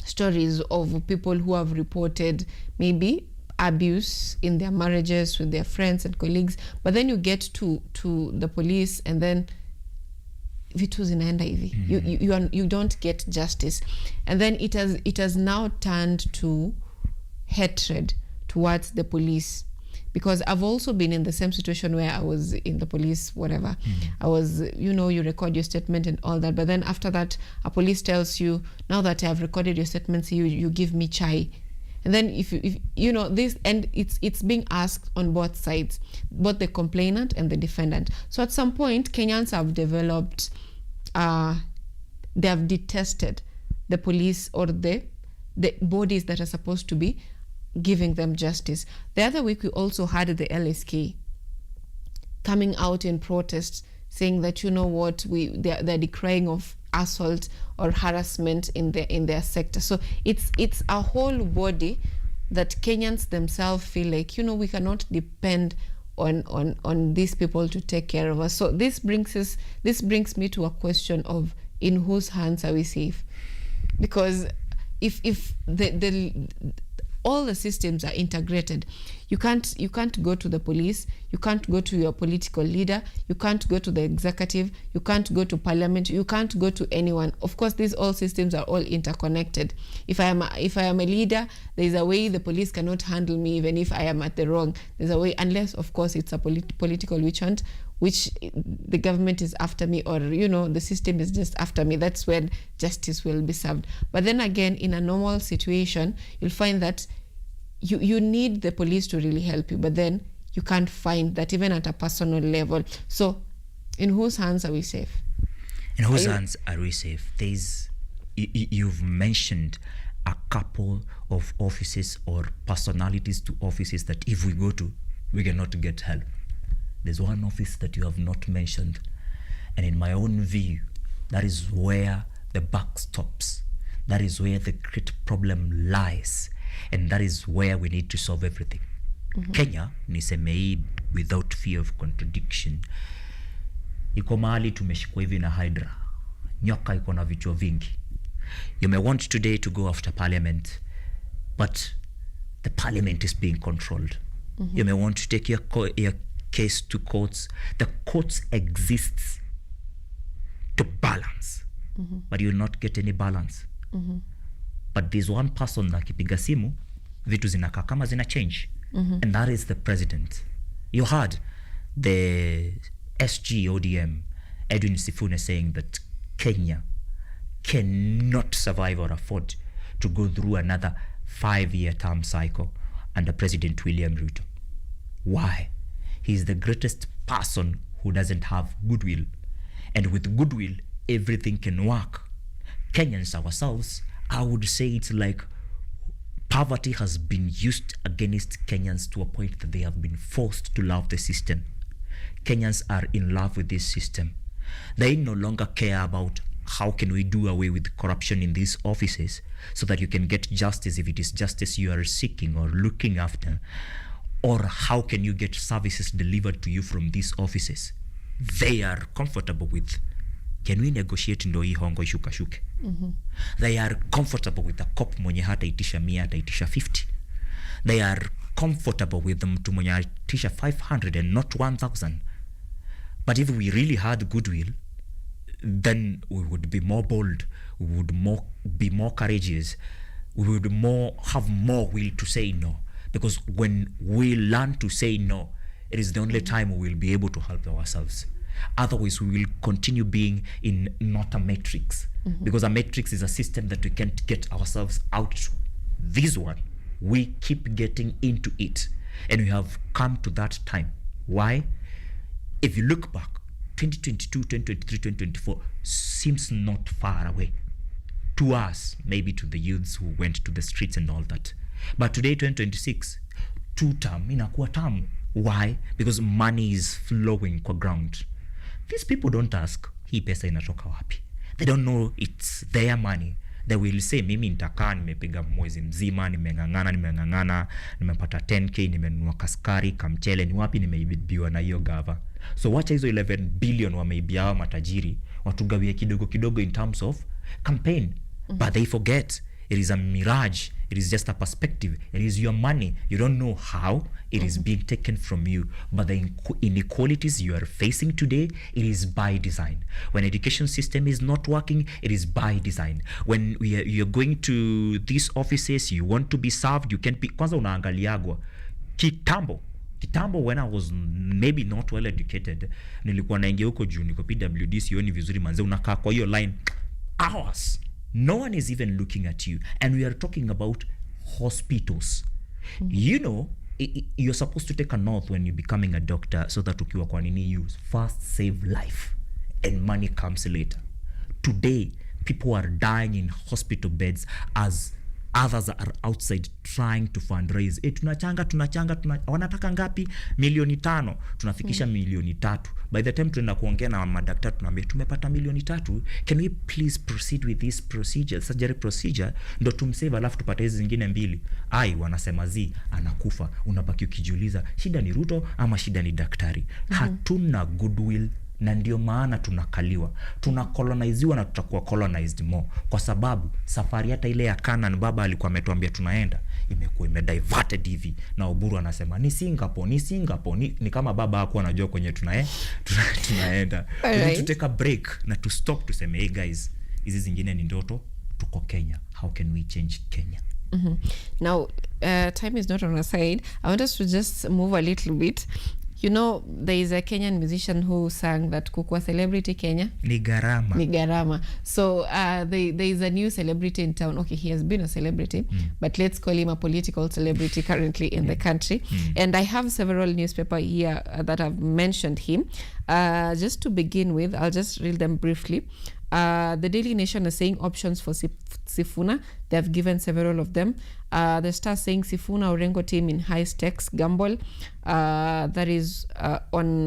stories of people who have reported maybe abuse in their marriages with their friends and colleagues, but then you get to the police and then vitu zinaenda hivi. You don't get justice, and then it has now turned to hatred towards the police. Because I've also been in the same situation where I was in the police, whatever. I was, you record your statement and all that, but then after that, a police tells you, now that I've recorded your statement, you give me chai. And then if this, and it's being asked on both sides, both the complainant and the defendant. So at some point, Kenyans have developed, they have detested the police or the bodies that are supposed to be giving them justice. The other week, we also had the LSK coming out in protest, saying that, they're decrying of assault or harassment in their sector. So it's a whole body that Kenyans themselves feel like, we cannot depend on these people to take care of us. So this brings me to a question of, in whose hands are we safe? Because if all the systems are integrated, you can't go to the police, you can't go to your political leader, you can't go to the executive, you can't go to parliament, you can't go to anyone. Of course, these all systems are all interconnected. If I am a leader, there's a way the police cannot handle me, even if I am at the wrong. There's a way, unless of course it's a political witch hunt, which the government is after me, or the system is just after me. That's when justice will be served. But then again, in a normal situation, you'll find that you need the police to really help you, but then you can't find that even at a personal level. So in whose hands are we safe? In whose hands are we safe? You've mentioned a couple of offices or personalities to offices that if we go to, we cannot get help. There's one office that you have not mentioned, and in my own view, that is where the buck stops. That is where the great problem lies, and that is where we need to solve everything. Kenya, niseme hii without fear of contradiction, iko mahali tumeshikwa hivi na hydra. Nyoka iko na vichwa vingi. You may want today to go after parliament, but the parliament is being controlled. You may want to take your case to courts. The courts exists to balance, but you will not get any balance. But there's one person na kipiga simu, vitu zinakaa kama zina change. And that is the president. You heard the SG ODM, Edwin Sifune, saying that Kenya cannot survive or afford to go through another 5-year term cycle under President William Ruto. Why? He's the greatest person who doesn't have goodwill. And with goodwill, everything can work. Kenyans ourselves, I would say it's like poverty has been used against Kenyans to a point that they have been forced to love the system. Kenyans are in love with this system. They no longer care about how can we do away with corruption in these offices so that you can get justice if it is justice you are seeking or looking after, or how can you get services delivered to you from these offices. They are comfortable with, can we negotiate ndo hii hongo ishukashuke? They are comfortable with the cop mwenye hata itisha 100 hata itisha 50. They are comfortable with the mtu mwenye itisha 500 and not 1000. But if we really had goodwill, then we would be more bold, we would be more courageous, we would have more will to say no. Because when we learn to say no, it is the only time we will be able to help ourselves. Otherwise, we will continue being in not a matrix. Because a matrix is a system that we can't get ourselves out to. This one, we keep getting into it. And we have come to that time. Why? If you look back, 2022, 2023, 2024 seems not far away. To us, maybe to the youths who went to the streets and all that. But today, 2026, 2-term, inakuwa term. Why? Because money is flowing kwa ground. These people don't ask, hii pesa inatoka wapi? They don't know it's their money. They will say, mimi nitakaa nimepiga mwezi mzima, nimengangana, nimepata 10k, nimenunua kaskari, kamchele, ni wapi nimeibiwa na hiyo gava. So wacha hizo 11 billion wameibia hawa matajiri, watugawie kidogo kidogo in terms of campaign. But they forget, it is a mirage. It is just a perspective. It is your money. You don't know how it is being taken from you. But the inequalities you are facing today, it is by design. When education system is not working, it is by design. When you're going to these offices, you want to be served, you can't be. Kwanza unaangaliagwa. Kitambo, when I was maybe not well educated, nilikuwa naingia huko juu niko PWD, sioni vizuri manze, unakaa kwa hiyo line hours. No one is even looking at you. And we are talking about hospitals. You know, you're supposed to take an oath when you're becoming a doctor so that ukiwa kwa nini you first save life and money comes later. Today, people are dying in hospital beds as others are outside trying to fundraise. Tunachanga, wanataka ngapi? 5,000,000. Tunafikisha 3,000,000. By the time tunaenda kuongea na madaktari tunaambia tumepata 3,000,000. Can we please proceed with this procedure, surgery procedure, ndo tumsave alafu tupate hizi zingine 2. Wanasema anakufa. Unabaki ukijiuliza, shida ni Ruto ama shida ni daktari? Hatuna goodwill. Na ndio maana tunakaliwa, tunakoloniziwa na tutakuwa colonized more, kwa sababu safari hata ile ya Canaan baba alikuwa ametuambia tunaenda imekuwa imediverted hivi, na Oburu anasema ni Singapore, ni kama baba hakuwa anajua kwenye tunaenda. We need to take a break na to stop to say, hey guys, hizi zingine ni ndoto, tuko Kenya, how can we change Kenya? Now time is not on our side. I want us to just move a little bit. You know, there is a Kenyan musician who sang that kukua celebrity Kenya ni garama. So there is a new celebrity in town. Okay, he has been a celebrity, but let's call him a political celebrity currently in the country. And I have several newspapers here that have mentioned him. Just to begin with, I'll just read them briefly. The Daily Nation is saying options for Sifuna. They have given several of them. The Star saying Sifuna Orengo team in high stakes gamble. That is on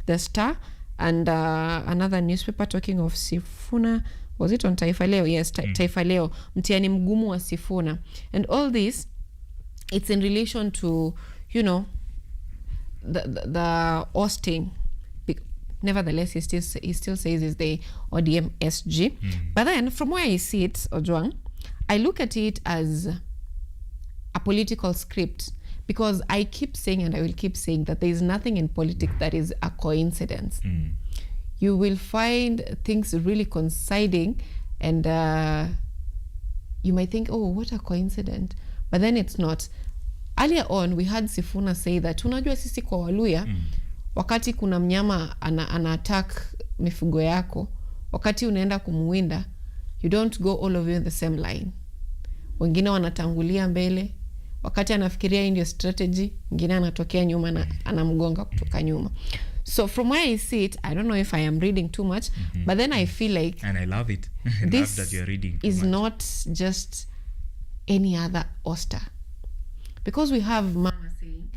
the Star. And another newspaper talking of Sifuna. Was it on Taifa Leo? Yes, Taifa Leo. Mtihani mgumu wa Sifuna. And all this, it's in relation to, you know, the ousting. Nevertheless, he still says it's the ODM SG. But then, from where I see it, Ojwang, I look at it as a political script, because I keep saying, and I will keep saying, that there is nothing in politics that is a coincidence. You will find things really coinciding, and you might think, oh, what a coincidence. But then it's not. Earlier on, we had Sifuna say that, unajua sisi kwa Waluya, wakati kuna mnyama ana attack mifugo yako, wakati unaenda kumuwinda, you don't go all of you in the same line. Wengine wanatangulia mbele, wakati anafikiria hii ndio strategy, mwingine anatokea nyuma na anamgonga kutoka nyuma. So from where I see it, I don't know if I am reading too much, but then I feel like, and I love it. I this love that you're reading too is much. not just any other Oster, because we have mama saying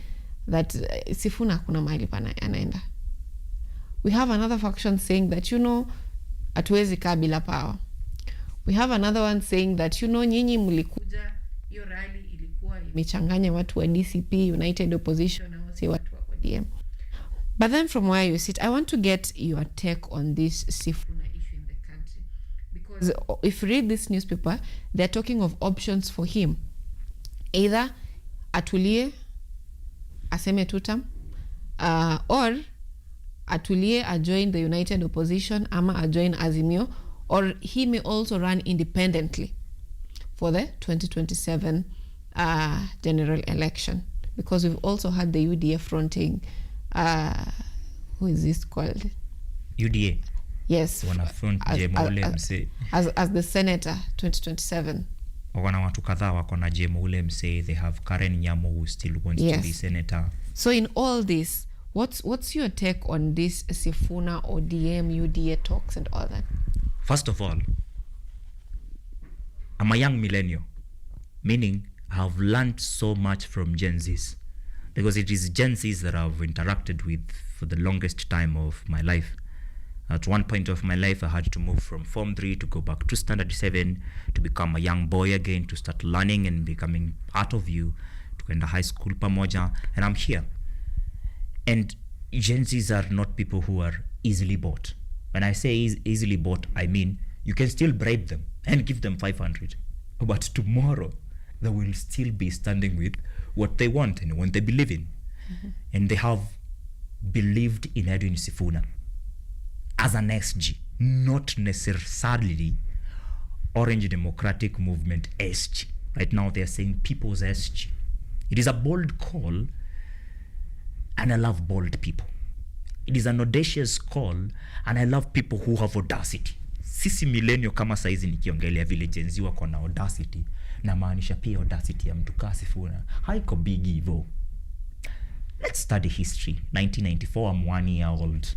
that Sifuna kuna mahali pana anaenda. We have another faction saying that, you know, hatuwezi kaa bila power. We have another one saying that, you know, nyinyi mlikuja hiyo rally ilikuwa imechanganya watu wa DCP, United Opposition, au si watu wa ODM. But then from where you sit, I want to get your take on this Sifuna issue in the country. Because if you read this newspaper, they're talking of options for him. Either atulie, aseme tutam, or atulie, join the United Opposition, ama join Azimio, or he may also run independently for the 2027 general election. Because we've also had the UDA fronting, who is this called? UDA. Yes. As the senator 2027. Wana watu kadhaa wako na Jemo ule msee. They have Karen Nyamo who still wants to be senator. So in all this, what's your take on this Sifuna, ODM, UDA talks and all that? First of all, I'm a young millennial, meaning I've learned so much from Gen Zs, because it is Gen Zs that I've interacted with for the longest time of my life. At one point of my life, I had to move from Form 3 to go back to Standard 7 to become a young boy again, to start learning and becoming part of you, to enter high school pamoja, and I'm here. And Gen Zs are not people who are easily bought. When I say easily bought, I mean you can still bribe them and give them 500. But tomorrow, they will still be standing with what they want and what they believe in. And they have believed in Edwin Sifuna as an SG, not necessarily Orange Democratic Movement SG. Right now they are saying People's SG. It is a bold call, and I love bold people. It is an audacious call, and I love people who have audacity. Sisi millennial kama saizi nikiongelea vile Gen Z wako na audacity, na maanisha pia audacity ya mtu kaa Sifuna haiko big hivyo. Let's study history. 1994, I'm 1 year old,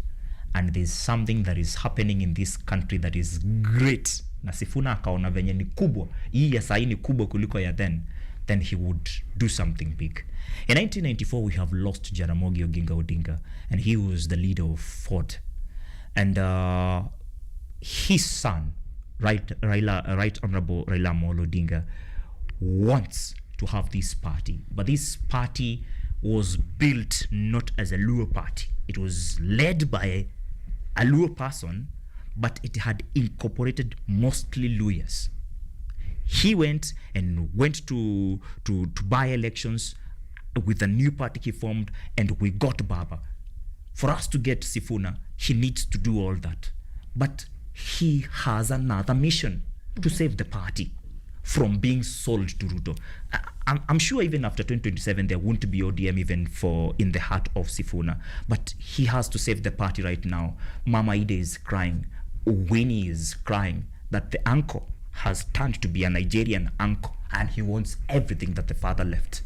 and there's something that is happening in this country that is great. Na Sifuna akaona venye ni kubwa, hii ya sahi ni kubwa kuliko ya then he would do something big. In 1994, we have lost Jaramogi Oginga Odinga, and he was the leader of Ford. And his son, Right Honorable Raila Amolo Odinga, wants to have this party. But this party was built not as a Luo party. It was led by a Luo person, but it had incorporated mostly Luyas. He went to by-elections with a new party he formed, and we got Baba. For us to get Sifuna, he needs to do all that. But he has another mission to save the party from being sold to Ruto. I'm sure even after 2027, there won't be ODM even in the heart of Sifuna. But he has to save the party right now. Mama Ida is crying. Winnie is crying that the uncle has turned to be a Nigerian uncle, and he wants everything that the father left.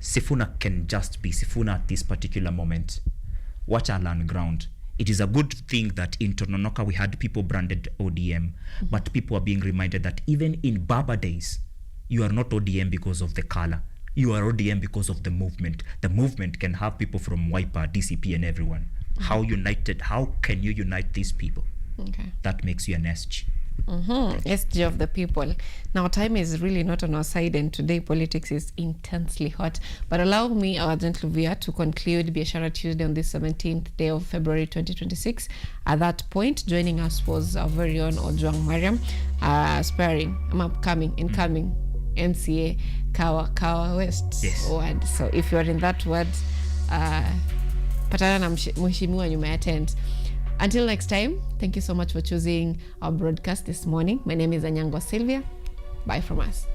Sifuna can just be Sifuna at this particular moment. Watch our land ground. It is a good thing that in Tononoka we had people branded ODM, but people are being reminded that even in Baba days, you are not ODM because of the color. You are ODM because of the movement. The movement can have people from Wiper, DCP, and everyone. How can you unite these people? Okay. That makes you an SG. SG of the people. Now, time is really not on our side, and today politics is intensely hot. But allow me, our gentle viewer, to conclude Biashara Tuesday on this 17th day of February 2026. At that point, joining us was our very own Ojwang Mariam, aspiring, incoming MCA Kawa West. Yes. Ward. So if you are in that ward, patana na mheshimiwa nyuma ya tent. Until next time, thank you so much for choosing our broadcast this morning. My name is Anyango Sylvia. Bye from us.